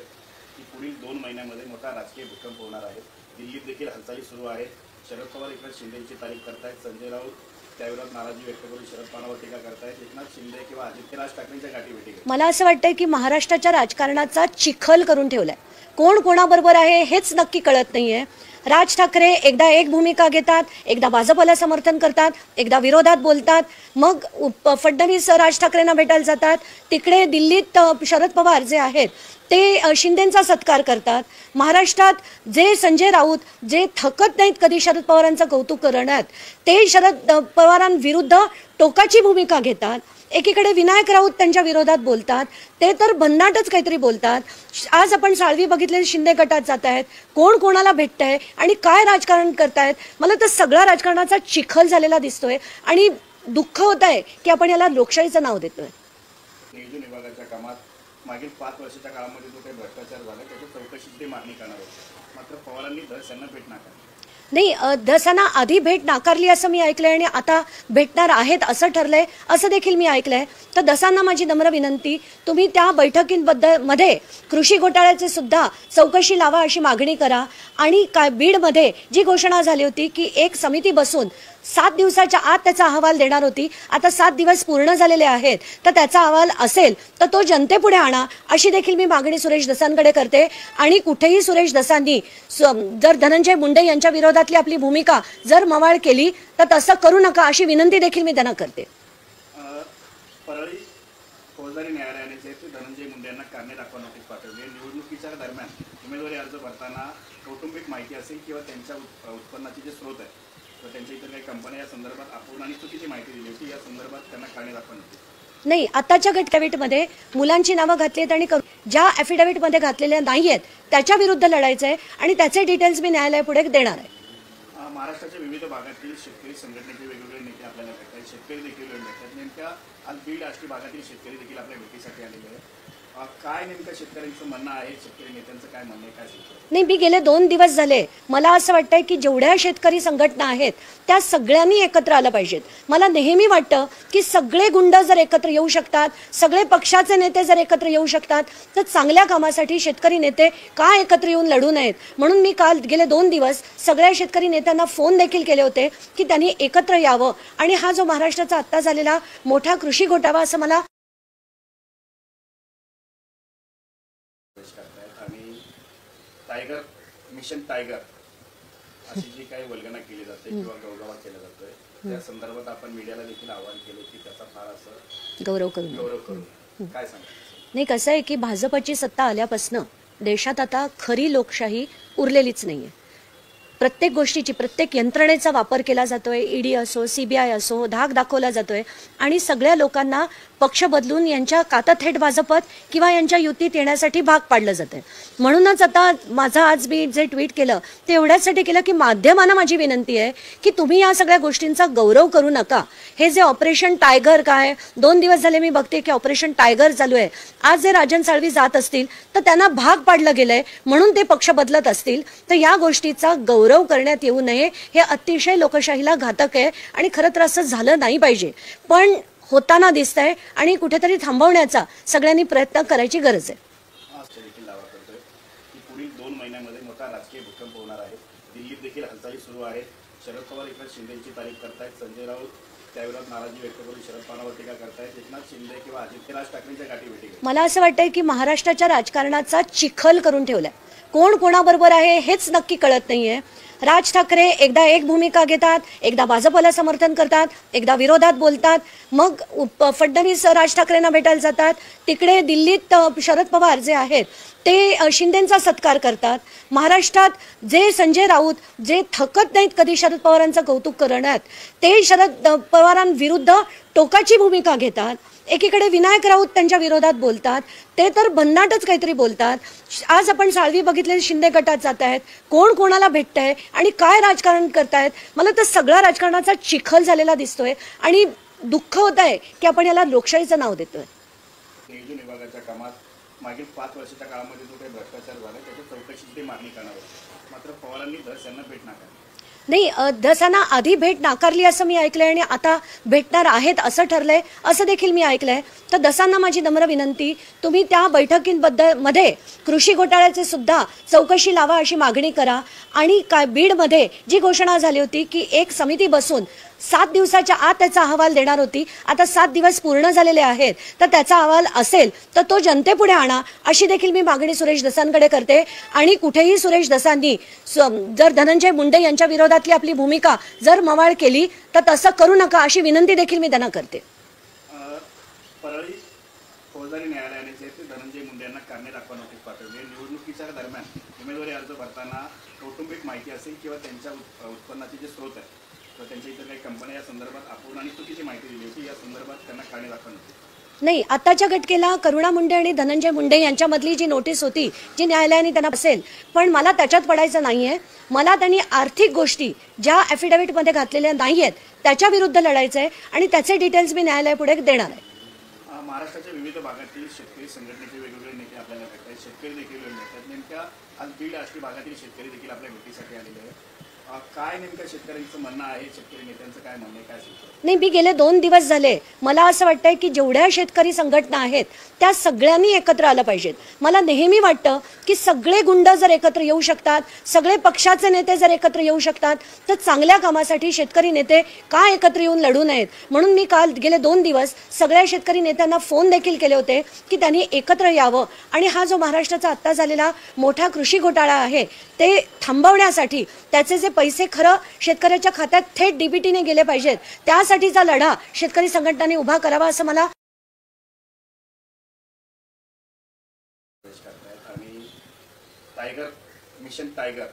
की पुढील 2 महिन्यांमध्ये मोठा राजकीय भूकंप होणार आहे. दिल्लीत देखील हालचाली सुरू आहेत. शरद पवार एकनाथ शिंदेची तारीफ करतायत. संजय राऊत त्याविरोधात नाराजी व्यक्त करून शरद पवारांवर टीका करतायत. एकनाथ शिंदे किंवा राज ठाकरेंच्या गाठीभेटी मला असं वाटतंय की महाराष्ट्राच्या राजकारणाचा चिखल करून ठेवलाय. कोण कोणाबरोबर आहे हेच नक्की कळत नाहीये. राज ठाकरे एकदा एक भूमिका घेतात, एकदा भाजपला समर्थन करतात, एकदा विरोधात बोलतात, मग फडणवीस राज ठाकरेंना भेटायला जातात. तिकडे दिल्लीत शरद पवार जे आहेत ते शिंदेंचा सत्कार करतात. महाराष्ट्रात जे संजय राऊत जे थकत नाहीत कधी शरद पवारांचं कौतुक करण्यात ते शरद पवारांविरुद्ध टोकाची भूमिका घेतात. एकीकडे विनायक राऊत त्यांच्या विरोधात बोलतात ते तर भन्नाटच काहीतरी बोलतात. आज आपण साळवी बघितले शिंदे गटात जात आहेत. कोण कोणाला भेटतंय आणि काय राजकारण करतायत. मला तर सगळा राजकारणाचा चिखल झालेला दिसतोय आणि दुःख होत आहे की आपण याला लोकशाहीचं नाव देतोय. नियोजन विभागाच्या कामात मागील 5 वर्षाच्या काळामध्ये जो काही भ्रष्टाचार झाला त्याच्या चौकशीची मागणी करणार होती. मात्र पवारांनी धस यांना भेट नाकारली. नाही धसांना आधी भेट नाकारली असं मी ऐकलंय आणि आता भेटणार आहेत असं ठरलंय असं देखील मी ऐकलंय. तर धसांना माझी नम्र विनंती, तुम्ही त्या बैठकींबद्दल मध्ये कृषी घोटाळ्याचे सुद्धा चौकशी लावा अशी मागणी करा. आणि काय बीडमध्ये जी घोषणा झाली होती की एक समिती बसून 7 दिवसाच्या आत त्याचा अहवाल देणार होती, आता 7 दिवस पूर्ण झालेले आहेत, तर त्याचा अहवाल असेल तर तो जनतेपुढे आणा अशी देखील मी मागणी सुरेश धसांकडे करते. आणि कुठेही सुरेश धसांनी जर धनंजय मुंडे यांच्या विरोधातली आपली भूमिका जर मवाळ केली तर तसं करू नका अशी विनंती देखील मी त्यांना करते. परळी फौजदारी न्यायालयाने जे धनंजय मुंडे यांना कारणे दाखवा नोटीस पाठवली. निवडणुकीच्या दरम्यान उमेदवारी अर्ज भरताना कौटुंबिक माहिती असेल किंवा त्यांच्या उत्पन्नाचे जे स्रोत आहे तर त्यांच्या इतर काही कंपन्या या संदर्भात अपूर्ण आणि चुकीची माहिती दिली होती. या संदर्भात त्यांना कारणे दाखवा नोटीस. नाही, आताच्या घटकावीटमध्ये मुलांची नावं घातली आहेत आणि ज्या ॲफिडेव्हिटमध्ये घातलेल्या नाही आहेत त्याच्या विरुद्ध लढायचं आहे आणि त्याचे डिटेल्स मी न्यायालयापुढे देणार आहे. महाराष्ट्राच्या विविध भागातील शेतकरी संघटनेचे वेगवेगळे नेते आपल्याला भेटतात, शेतकरी देखील भेटतात. नेमक्या आज बीड आष्टी भागातील शेतकरी देखील आपल्या भेटीसाठी आलेले आहेत. काय नेमकं शेतकऱ्यांचं म्हणणं आहे, शेतकरी नेत्यांचं काय म्हणणं आहे, काय सांगतो? नाही, मी गेले 2 दिवस झाले मला असं वाटतंय की जेवढ्या शेतकरी संघटना आहेत त्या सगळ्यांनी एकत्र आलं पाहिजेत. मला नेहमी वाटतं की सगळे गुंड जर एकत्र येऊ शकतात, सगळे पक्षाचे नेते जर एकत्र येऊ शकतात तर चांगल्या कामासाठी शेतकरी नेते का एकत्र येऊन लढू नयेत. म्हणून मी काल गेले 2 दिवस सगळ्या शेतकरी नेत्यांना फोन देखील केले होते की त्यांनी एकत्र यावं आणि हा जो महाराष्ट्राचा आत्ता झालेला मोठा कृषी घोटाळा असं मला आणि टायगर मिशन टायगर अशी जी काही वल्गना केली जाते किंवा गवगवा केला जातोय त्या संदर्भात आपण मीडियाला देखील आवाहन केले की त्याचा फार असं गौरव करू काय सांगा? नाही, कसं आहे की भाजपची सत्ता आल्यापासून देशात आता खरी लोकशाही उरलेलीच नाहीये. प्रत्येक गोष्टीची प्रत्येक यंत्रणेचा वापर केला जातोय. ईडी असो, सीबीआय असो, धाक दाखवला जातोय आणि सगळ्या लोकांना पक्ष बदलून यांच्या काता थेट भाजपत किंवा यांच्या युतीत येण्यासाठी भाग पाडलं जातंय. म्हणूनच आता माझं आज मी जे ट्विट केलं ते एवढ्यासाठी केलं की माध्यमांना माझी विनंती आहे की तुम्ही या सगळ्या गोष्टींचा गौरव करू नका. हे जे ऑपरेशन टायगर काय 2 दिवस झाले मी बघते की ऑपरेशन टायगर चालू आहे. आज जे राजन साळवी जात असतील तर त्यांना भाग पाडलं गेलंय म्हणून ते पक्ष बदलत असतील तर या गोष्टीचा गौरव करण्यात येऊ नये. हे अतिशय लोकशाहीला घातक आहे आणि खरं तर असं झालं नाही पाहिजे, पण होताना दिसतंय आणि कुठेतरी थांबवण्याचा सगळ्यांनी प्रयत्न करायची गरज आहे. पुढील 2 महिन्यामध्ये मोठा राजकीय भूकंप होणार आहे. दिल्लीत देखील हालचाली सुरू आहेत. शरद पवार एकनाथ शिंदेची तारीफ करतायत, संजय राऊत त्याविरोधात नाराजी व्यक्त करून शरद पवारांवर टीका करतायत. एकनाथ शिंदे किंवा आदित्य राज ठाकरेंच्या गाठी भेटी. मला असं वाटतंय की महाराष्ट्राच्या राजकारणाचा चिखल करून ठेवलाय. कोण कोणाबरोबर आहे हेच नक्की कळत नाहीये. राज ठाकरे एकदा एक भूमिका घेतात, एकदा भाजपला समर्थन करतात, एकदा विरोधात बोलतात, मग फडणवीस राज ठाकरेंना भेटायला जातात. तिकडे दिल्लीत शरद पवार जे आहेत ते शिंदेंचा सत्कार करतात. महाराष्ट्रात जे संजय राऊत जे थकत नाहीत कधी शरद पवारांचं कौतुक करण्यात ते शरद पवारांविरुद्ध टोकाची भूमिका घेतात. एकीकडे विनायक राऊत त्यांच्या विरोधात बोलतात, ते तर भन्नाटच काहीतरी बोलतात. आज आपण साळवी बघितले शिंदे गटात जात आहेत, कोण कोणाला भेटतंय आणि काय राजकारण करतायत. मला तर सगळा राजकारणाचा चिखल झालेला दिसतोय आणि दुःख होत आहे की आपण याला लोकशाहीचं नाव देतोय. नियोजन विभागाच्या कामात मागील 5 वर्षाच्या काळामध्ये जो काही भ्रष्टाचार झाला त्याच्या चौकशीची मागणी करणार होती, मात्र पवारांनी धस यांना भेट नाकारली. नाही, धसांना आधी भेट नाकारली असं मी ऐकलंय आणि आता भेटणार आहेत असं ठरलंय असं देखील मी ऐकलंय. तर धसांना माझी नम्र विनंती, तुम्ही त्या बैठकींबद्दल मध्ये कृषी घोटाळ्याचे सुद्धा चौकशी लावा अशी मागणी करा. आणि काय बीडमध्ये जी घोषणा झाली होती की एक समिती बसून 7 दिवसाच्या आत त्याचा अहवाल देणार होती, आता 7 दिवस पूर्ण झालेले आहेत, तर त्याचा अहवाल असेल तर तो जनतेपुढे आणा अशी देखील मी मागणी सुरेश धसांकडे करते. आणि कुठेही सुरेश धसांनी जर धनंजय मुंडे यांच्या विरोधातली आपली भूमिका जर मवाळ केली तर तसं करू नका अशी विनंती देखील मी त्यांना करते. परळी फौजदारी न्यायालयाने जे धनंजय मुंडे यांना कारणे दाखवा नोटीस पाठवली. निवडणुकीच्या दरम्यान उमेदवारी अर्ज भरताना कौटुंबिक माहिती असेल किंवा त्यांच्या उत्पन्नाचे जे स्रोत आहेत तर त्यांच्या इतर काही कंपन्या या संदर्भात अपूर्ण आणि चुकीची माहिती दिली होती. या संदर्भात त्यांना कारणे दाखवा नोटीस. नाही, आताच्या घटकेला करुणा मुंडे आणि धनंजय मुंडे यांच्यामधली जी नोटीस होती जी न्यायालयाने त्यांना असेल, पण मला त्याच्यात पडायचं नाहीये. मला त्यांनी आर्थिक गोष्टी ज्या ॲफिडेव्हिटमध्ये घातलेल्या नाही आहेत त्याच्या विरुद्ध लढायचं आहे आणि त्याचे डिटेल्स मी न्यायालयापुढे देणार आहे. महाराष्ट्राच्या विविध भागातील शेतकरी संघटनेचे वेगवेगळे नेते आपल्याला भेटतात, शेतकरी देखील भेटतात. नेमक्या आज बीड आष्टी भागातील शेतकरी देखील आपल्या भेटीसाठी आलेले आहेत. काय नेमकं शेतकऱ्यांचं म्हणणं आहे, शेतकरी नेत्यांचं काय म्हणणं आहे, काय सुचतं? नाही, मी गेले 2 दिवस झाले मला असं वाटतंय की जेवढ्या शेतकरी संघटना आहेत त्या सगळ्यांनी एकत्र आलं पाहिजेत. मला नेहमी वाटतं की सगळे गुंड जर एकत्र येऊ शकतात, सगळे पक्षाचे नेते जर एकत्र येऊ शकतात, तर चांगल्या कामासाठी शेतकरी नेते का एकत्र येऊन लढू नयेत. म्हणून मी काल गेले 2 दिवस सगळ्या शेतकरी नेत्यांना फोन देखील केले होते की त्यांनी एकत्र यावं आणि हा जो महाराष्ट्राचा आत्ता झालेला मोठा कृषी घोटाळा आहे ते थांबवण्यासाठी त्याचे जे पैसे खरं शेतकऱ्याच्या खात्यात थेट डीबीटीने गेले पाहिजेत, त्यासाठीचा लढा शेतकरी संघटनांनी उभा करावा असं मला आणि टायगर मिशन टायगर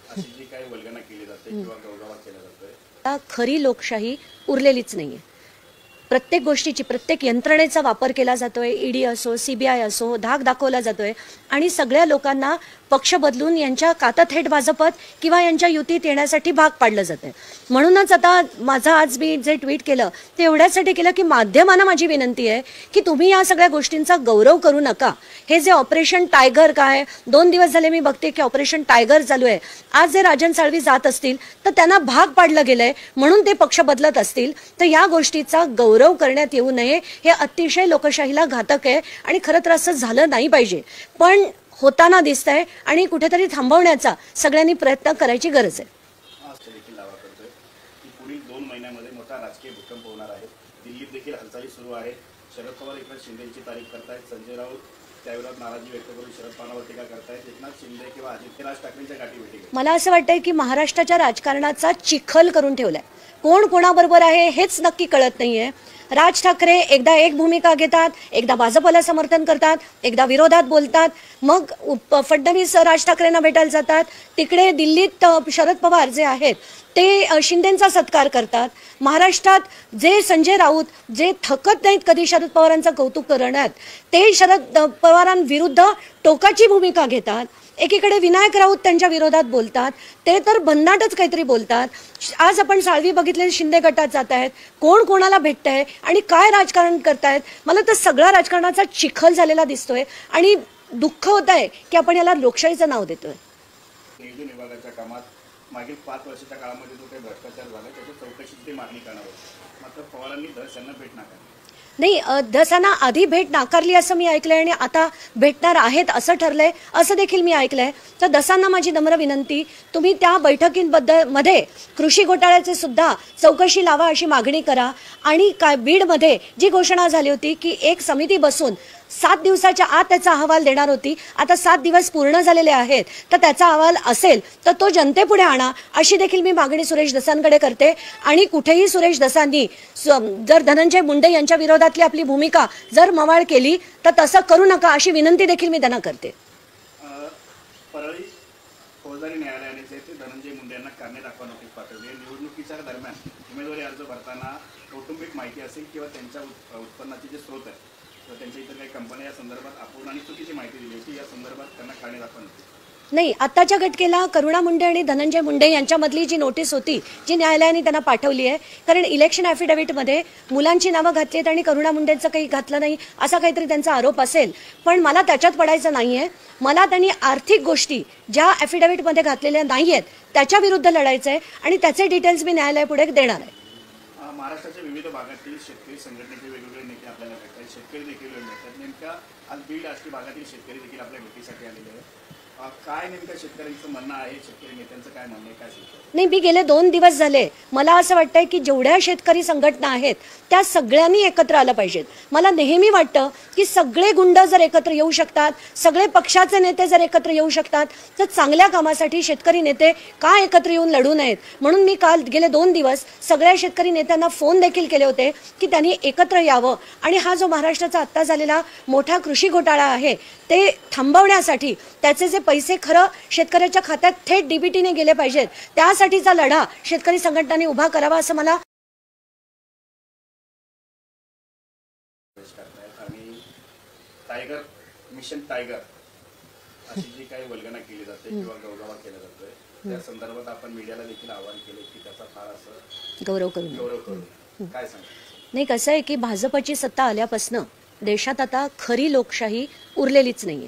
अशी जी काही वल्गना केली जाते किंवा गवगावा केला जातोय, खरी लोकशाही उरलेलीच नाहीये. प्रत्येक गोष्टीची प्रत्येक यंत्रणेचा वापर केला जातोय. ईडी असो, सीबीआय असो, धाक दाखवला जातोय आणि सगळ्या लोकांना पक्ष बदलून यांच्या काता थेट भाजपत किंवा यांच्या युतीत येण्यासाठी भाग पाडलं जातंय. म्हणूनच आता माझं आज मी जे ट्विट केलं ते एवढ्यासाठी केलं की माध्यमांना माझी विनंती आहे की तुम्ही या सगळ्या गोष्टींचा गौरव करू नका. हे जे ऑपरेशन टायगर काय 2 दिवस झाले मी बघते की ऑपरेशन टायगर चालू आहे. आज जे राजन साळवी जात असतील तर त्यांना भाग पाडलं गेलंय म्हणून ते पक्ष बदलत असतील तर या गोष्टीचा गौरव करण्यात येऊ नये. हे अतिशय लोकशाहीला घातक आहे आणि खरं तर असं झालं नाही पाहिजे, पण होताना दिसतंय आणि कुठेतरी थांबवण्याचा सगळ्यांनी प्रयत्न करायची गरज आहे. असं देखील दावा करतोय की पुढील 2 महिन्यांमध्ये मोठा राजकीय भूकंप होणार आहे. दिल्लीत देखील हालचाली सुरू आहेत. शरद पवार एकनाथ शिंदेची तारीख करतायत, संजय राऊत त्याविरोधात नाराजी व्यक्त करून शरद पवारांवर टीका करतायत, एकनाथ शिंदे किंवा आदित्य राज ठाकरेंच्या गाठी भेटी घेतात. मला असं वाटतंय की महाराष्ट्राच्या राजकारणाचा चिखल करून ठेवलाय. कोण कोणाबरोबर आहे हेच नक्की कळत नाहीये. राज ठाकरे एकदा एक भूमिका घेतात, एकदा भाजपला समर्थन करतात, एकदा विरोधात बोलतात, मग फडणवीस राज ठाकरेंना भेटायला जातात. तिकडे दिल्लीत शरद पवार जे आहेत ते शिंदेंचा सत्कार करतात. महाराष्ट्रात जे संजय राऊत जे थकत नाहीत कधी शरद पवारांचं कौतुक करण्यात, ते शरद पवारांविरुद्ध टोकाची भूमिका घेतात. एकीकडे विनायक राऊत त्यांच्या विरोधात बोलतात, ते तर भन्नाटच काहीतरी बोलतात. आज आपण साळवी बघितले शिंदे गटात जात आहेत, कोण कोणाला भेटतंय आणि काय राजकारण करतायत. मला तर सगळा राजकारणाचा चिखल झालेला दिसतोय आणि दुःख होत आहे की आपण याला लोकशाहीचं नाव देतोय. नियोजन विभागाच्या कामात मागील 5 वर्षाच्या काळामध्ये जो काही भ्रष्टाचार झाला त्याची चौकशीची ते मागणी करणार होती. मात्र पवारांनी धस यांना भेट नाकारली. नाही, धसांना आधी भेट नाकारली असं मी ऐकलंय आणि आता भेटणार आहेत असं ठरलंय असं देखील मी ऐकलंय. तर धसांना माझी नम्र विनंती, तुम्ही त्या बैठकींबद्दल मध्ये कृषी घोटाळ्याचे सुद्धा चौकशी लावा अशी मागणी करा. आणि काय बीडमध्ये जी घोषणा झाली होती की एक समिती बसून 7 दिवसाच्या आत त्याचा अहवाल देणार होती, आता 7 दिवस पूर्ण झालेले आहेत, तर त्याचा अहवाल असेल तर तो जनतेपुढे आणा अशी देखील मी मागणी सुरेश धसांकडे करते. आणि कुठेही सुरेश धसांनी जर धनंजय मुंडे यांच्या विरोधातली आपली भूमिका जर मवाळ केली तर तसं करू नका अशी विनंती देखील मी त्यांना करते. परळी फौजदारी न्यायालयाने जे ते धनंजय मुंडे यांना कारणे दाखवा नोटीस पाठवली. निवडणुकीच्या दरम्यान उमेदवारी अर्ज भरताना कौटुंबिक माहिती असेल किंवा त्यांच्या उत्पन्नाचे जे स्रोत आहेत किंवा त्यांच्या इतर काही कंपन्या या संदर्भात अपूर्ण आणि चुकीची माहिती दिली होती, या संदर्भात त्यांना कारणे दाखवा नोटीस. नाही, आत्ताच्या घटकेला करुणा मुंडे आणि धनंजय मुंडे यांच्यामधली जी नोटीस होती जी न्यायालयाने त्यांना पाठवली आहे, कारण इलेक्शन ॲफिडेव्हिटमध्ये मुलांची नावं घातली आहेत आणि करुणा मुंडेंचं काही घातलं नाही असा काहीतरी त्यांचा आरोप असेल, पण मला त्याच्यात पडायचं नाहीये. मला त्यांनी आर्थिक गोष्टी ज्या ॲफिडेव्हिटमध्ये घातलेल्या नाही आहेत त्याच्या विरुद्ध लढायचं आहे आणि त्याचे डिटेल्स मी न्यायालयापुढे देणार आहे. महाराष्ट्राच्या विविध भागातील शेतकरी संघटनेचे वेगवेगळे नेते आपल्याला भेटतात, शेतकरी देखील भेटतात. नेमका आज बीड आष्टी भागातील शेतकरी देखील आपल्या भेटीसाठी आलेले आहेत. काय नेमकं शेतकऱ्यांचं म्हणणं आहे, शेतकरी नेत्यांचं काय म्हणणं आहे, काय सुचतं? नाही, मी गेले 2 दिवस झाले मला असं वाटतंय की जेवढ्या शेतकरी संघटना आहेत त्या सगळ्यांनी एकत्र आलं पाहिजेत. मला नेहमी वाटतं की सगळे गुंड जर एकत्र येऊ शकतात, सगळे पक्षाचे नेते जर एकत्र येऊ शकतात, तर चांगल्या कामासाठी शेतकरी नेते का एकत्र येऊन लढू नयेत. म्हणून मी काल गेले 2 दिवस सगळ्या शेतकरी नेत्यांना फोन देखील केले होते की त्यांनी एकत्र यावं आणि हा जो महाराष्ट्राचा आत्ता झालेला मोठा कृषी घोटाळा आहे ते थांबवण्यासाठी त्याचे जे पैसे खरं शेतकऱ्याच्या खात्यात थेट डीबीटीने गेले पाहिजेत, त्यासाठीचा लढा शेतकरी संघटनांनी उभा करावा असं मला आणि टायगर मिशन टायगर अशी जी काही वल्गना केली जाते किंवा गवगावा केला जातोय, त्या संदर्भात आपण मीडियाला देखील आवाहन केले की त्याचा फार असं गौरव करू. काय सांगा? नाही, कसं आहे की भाजपची सत्ता आल्यापासून देशात आता खरी लोकशाही उरलेलीच नाहीये.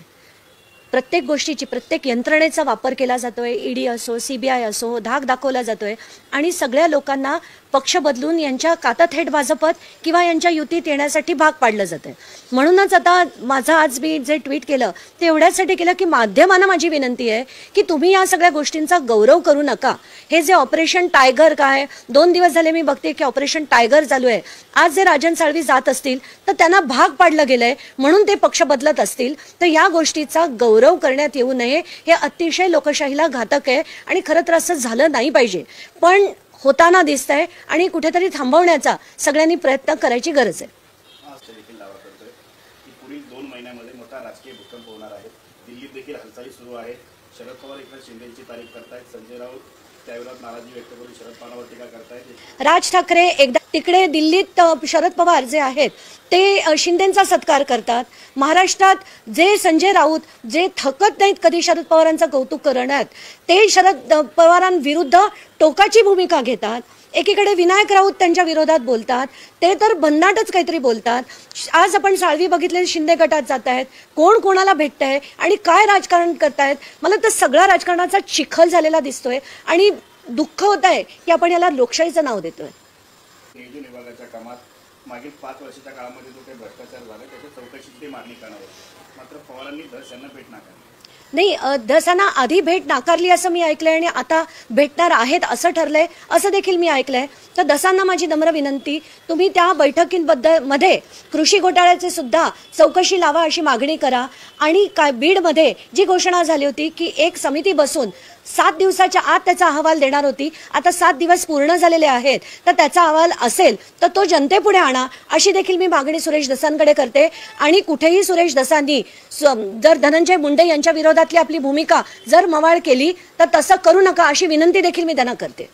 प्रत्येक गोष्टीची प्रत्येक यंत्रणेचा वापर केला जातोय. ईडी असो, सीबीआय असो, धाक दाखवला जातोय आणि सगळ्या लोकांना पक्ष बदलून यांच्या काता थेट भाजपत किंवा यांच्या युतीत येण्यासाठी भाग पाडलं जातंय. म्हणूनच आता माझं आज मी जे ट्विट केलं ते एवढ्यासाठी केलं की माध्यमांना माझी विनंती आहे की तुम्ही या सगळ्या गोष्टींचा गौरव करू नका. हे जे ऑपरेशन टायगर काय 2 दिवस झाले मी बघते की ऑपरेशन टायगर चालू आहे. आज जे राजन साळवी जात असतील तर त्यांना भाग पाडलं गेलंय म्हणून ते पक्ष बदलत असतील तर या गोष्टीचा गौरव करण्यात येऊ नये. हे अतिशय लोकशाहीला घातक आहे आणि खरं तर असं झालं नाही पाहिजे. पण होताना दिसतंय आणि कुठेतरी थांबवण्याचा सगळ्यांनी प्रयत्न करायची गरज आहे. देखील दावा करतोय की पुढील 2 महिन्यामध्ये मोठा राजकीय भूकंप होणार आहे. दिल्लीत देखील हालचाली सुरू आहेत. शरद पवार एकनाथ शिंदेची तारीफ करतायत. संजय राऊत त्याविरोधात नाराजी व्यक्त करून शरद पवारांवर टीका करतायत. राज ठाकरे एकदा तिकडे दिल्लीत शरद पवार जे आहेत ते शिंदेचा सत्कार करतात. महाराष्ट्रात जे संजय राऊत जे थकत नाहीत कधी शरद पवारांचं कौतुक करण्यात ते शरद पवारांविरुद्ध टोकाची भूमिका घेतात. एकीकडे विनायक राऊत त्यांच्या विरोधात बोलतात ते तर भन्नाटच काहीतरी बोलतात. आज आपण साळवी बघितले शिंदे गटात जात आहेत. कोण कोणाला भेटतंय आणि काय राजकारण करतायत. मला तर सगळा राजकारणाचा चिखल झालेला दिसतोय आणि दुःख होत आहे की आपण याला लोकशाहीचं नाव देतोय. नियोजन विभागाच्या कामात मागील 5 वर्षाच्या काळामध्ये जो काही भ्रष्टाचार झाला त्याच्या चौकशीची मागणी करणार होती. मात्र पवारांनी धस यांना भेट नाकारली. नाही, धसांना आधी भेट नाकारली असं मी ऐकलंय आणि आता भेटणार आहेत असं ठरलंय असं देखील मी ऐकलंय. तर धसांना माझी नम्र विनंती, तुम्ही त्या बैठकींबद्दल मध्ये कृषी घोटाळ्याचे सुद्धा चौकशी लावा अशी मागणी करा. आणि काय बीडमध्ये जी घोषणा झाली होती की एक समिती बसून 7 दिवसाच्या आत त्याचा अहवाल देणार होती, आता 7 दिवस पूर्ण झालेले आहेत तर त्याचा अहवाल असेल तर तो जनतेपुढे आणा अशी देखील मी मागणी सुरेश धसांकडे करते. आणि कुठेही सुरेश धसांनी जर धनंजय मुंडे यांच्या विरोधातली आपली भूमिका जर मवाळ केली तर तसं करू नका अशी विनंती देखील मी त्यांना करते.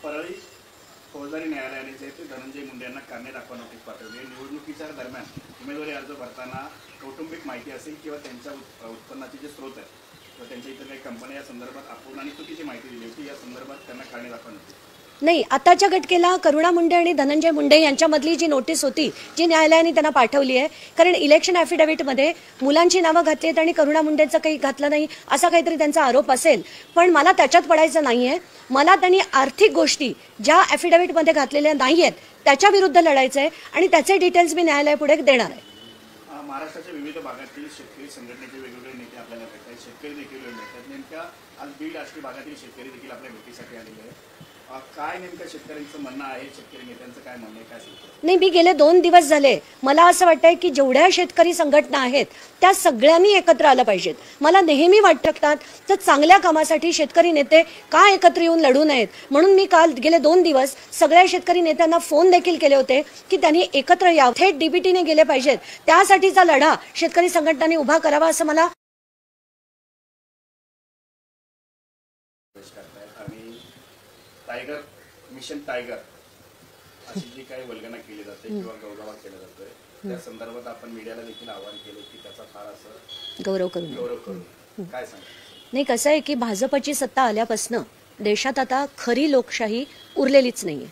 परळी फौजदारी न्यायालयाने जे ते धनंजय मुंडे यांना कारणे दाखवा नोटीस पाठवली. निवडणुकीच्या दरम्यान उमेदवारी अर्ज भरताना कौटुंबिक माहिती असेल किंवा त्यांच्या उत्पन्नाचे जे स्रोत आहेत किंवा त्यांच्या इतर काही कंपन्या या संदर्भात अपूर्ण आणि चुकीची माहिती दिली होती. या संदर्भात त्यांना कारणे दाखवा नोटीस. नाही, आताच्या घटकेला करुणा मुंडे आणि धनंजय मुंडे यांच्यामधली जी नोटीस होती जी न्यायालयाने त्यांना पाठवली आहे, कारण इलेक्शन ॲफिडेव्हिटमध्ये मुलांची नावं घातली आहेत आणि करुणा मुंडेंचं काही घातलं नाही असा काहीतरी त्यांचा आरोप असेल. पण मला त्याच्यात पडायचं नाहीये. मला त्यांनी आर्थिक गोष्टी ज्या ॲफिडेव्हिटमध्ये घातलेल्या नाही आहेत त्याच्या विरुद्ध लढायचं आहे आणि त्याचे डिटेल्स मी न्यायालयापुढे देणार आहे. महाराष्ट्राच्या विविध भागातील शेतकरी संघटनेचे वेगवेगळे नेते आपल्याला भेटतात. शेतकरी देखील भेटतात. नेमक्या आज बीड आष्टी भागातील शेतकरी देखील आपल्या भेटीसाठी आलेले आहेत. काय नेमकं शेतकऱ्यांचं म्हणणं आहे, शेतकरी नेत्यांचं काय म्हणणं आहे, काय सांगतो? नाही, मी गेले 2 दिवस झाले मला असं वाटतंय की जेवढ्या शेतकरी संघटना आहेत त्या सगळ्यांनी एकत्र आलं पाहिजेत. मला नेहमी वाटतात तर चांगल्या कामासाठी शेतकरी नेते का एकत्र येऊन लढू नयेत. म्हणून मी काल गेले 2 दिवस सगळ्या शेतकरी नेत्यांना फोन देखील केले होते की त्यांनी एकत्र यावं, थेट डीबीटीने गेले पाहिजेत. त्यासाठीचा लढा शेतकरी संघटनांनी उभा करावा असं मला टायगर मिशन टायगर अशी जी काही वल्गना केली जाते किंवा गौरव केला जातोय त्या संदर्भात आपण मीडियाला देखील आवाहन केले की त्याचा फार असं गौरव करून काय सांग. नाही, कसं आहे की भाजपची सत्ता आल्यापासून देशात आता खरी लोकशाही उरलेलीच नाहीये.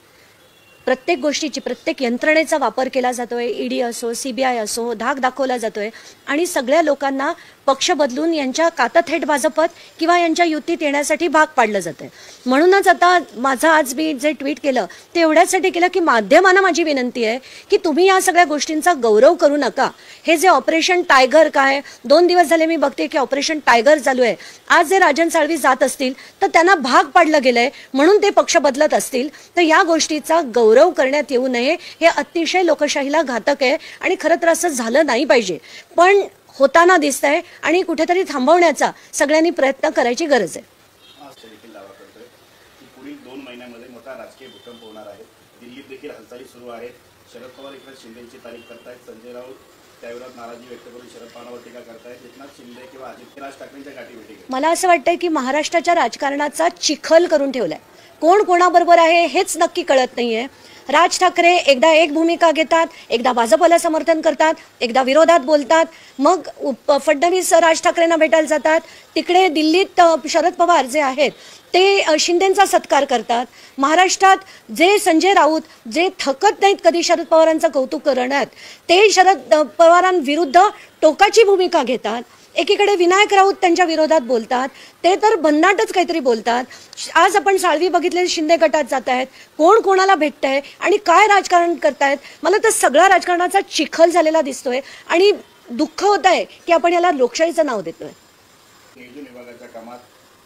प्रत्येक गोष्टीची प्रत्येक यंत्रणेचा वापर केला जातोय. ईडी असो, सीबीआय असो, धाक दाखवला जातोय आणि सगळ्या लोकांना पक्ष बदलून यांच्या काता थेट भाजपत किंवा यांच्या युतीत येण्यासाठी भाग पाडलं जातंय. म्हणूनच आता माझं आज मी जे ट्विट केलं ते एवढ्यासाठी केलं की माध्यमांना माझी विनंती आहे की तुम्ही या सगळ्या गोष्टींचा गौरव करू नका. हे जे ऑपरेशन टायगर काय 2 दिवस झाले मी बघते की ऑपरेशन टायगर चालू आहे. आज जे राजन साळवी जात असतील तर त्यांना भाग पाडलं गेलंय म्हणून ते पक्ष बदलत असतील तर या गोष्टीचा गौरव करण्यात येऊ नये. हे अतिशय लोकशाहीला घातक आहे आणि खरं तर असं झालं नाही पाहिजे. पण होताना दिसतंय आणि कुठेतरी थांबवण्याचा सगळ्यांनी प्रयत्न करायची गरज आहे. देखील दावा करतोय की पुढील 2 महिन्यामध्ये मोठा राजकीय भूकंप होणार आहे. दिल्लीत देखील हालचाली सुरू आहेत. शरद पवार एकनाथ शिंदेची तारीफ करतायत. संजय राऊत त्याविरोधात नाराजी व्यक्त करून शरद पवारांवर टीका करतायत. एकनाथ शिंदे किंवा राज ठाकरेंच्या गाठीभेटी घेतात. मला असं वाटतंय की महाराष्ट्राच्या राजकारणाचा चिखल करून ठेवलाय. कोण कोणाबरोबर आहे हेच नक्की कळत नाहीये. राज ठाकरे एकदा एक भूमिका घेतात, एकदा भाजपला समर्थन करतात, एकदा विरोधात बोलतात, मग फडणवीस राज ठाकरेंना भेटायला जातात. तिकडे दिल्लीत शरद पवार जे आहेत ते शिंदेचा सत्कार करतात. महाराष्ट्रात जे संजय राऊत जे थकत नाहीत कधी शरद पवारांचं कौतुक करण्यात ते शरद पवारांविरुद्ध टोकाची भूमिका घेतात. एकीकडे विनायक राऊत त्यांच्या विरोधात बोलतात, ते तर भन्नाटच काहीतरी बोलतात. आज आपण साळवी बघितले, शिंदे गटात जात आहेत, कोण कोणाला भेटतंय आणि काय राजकारण करतायत. मला तर सगळा राजकारणाचा चिखल झालेला दिसतोय आणि दुःख होत आहे की आपण याला लोकशाहीचं नाव देतोय. नियोजन विभागाच्या कामात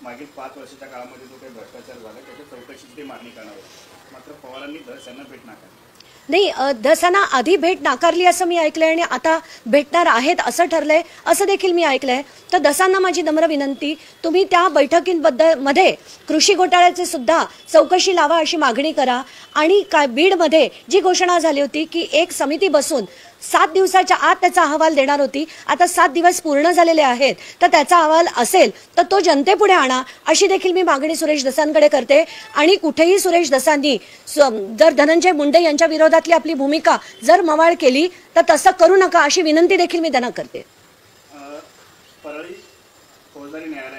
मागील 5 वर्षाच्या काळामध्ये जो काही भ्रष्टाचार झाला त्याच्या चौकशीची मागणी करणार होती. मात्र पवारांनी धस यांना भेट नाकारली. नाही, धसांना आधी भेट नाकारली असं मी ऐकलंय आणि आता भेटणार आहेत असं ठरलंय असं देखील मी ऐकलंय. तर धसांना माझी नम्र विनंती, तुम्ही त्या बैठकींबद्दल मध्ये कृषी घोटाळ्याचे सुद्धा चौकशी लावा अशी मागणी करा. आणि काय बीडमध्ये जी घोषणा झाली होती की एक समिती बसून 7 दिवसाच्या आत त्याचा अहवाल देणार होती, आता 7 दिवस पूर्ण झालेले आहेत, तर त्याचा अहवाल असेल तर तो जनतेपुढे आणा अशी देखील मी मागणी सुरेश धसांकडे करते. आणि कुठेही सुरेश धसांनी जर धनंजय मुंडे यांच्या विरोधातली आपली भूमिका जर मवाळ केली तर तसं करू नका अशी विनंती देखील मी त्यांना करते. परळी फौजदारी न्यायालय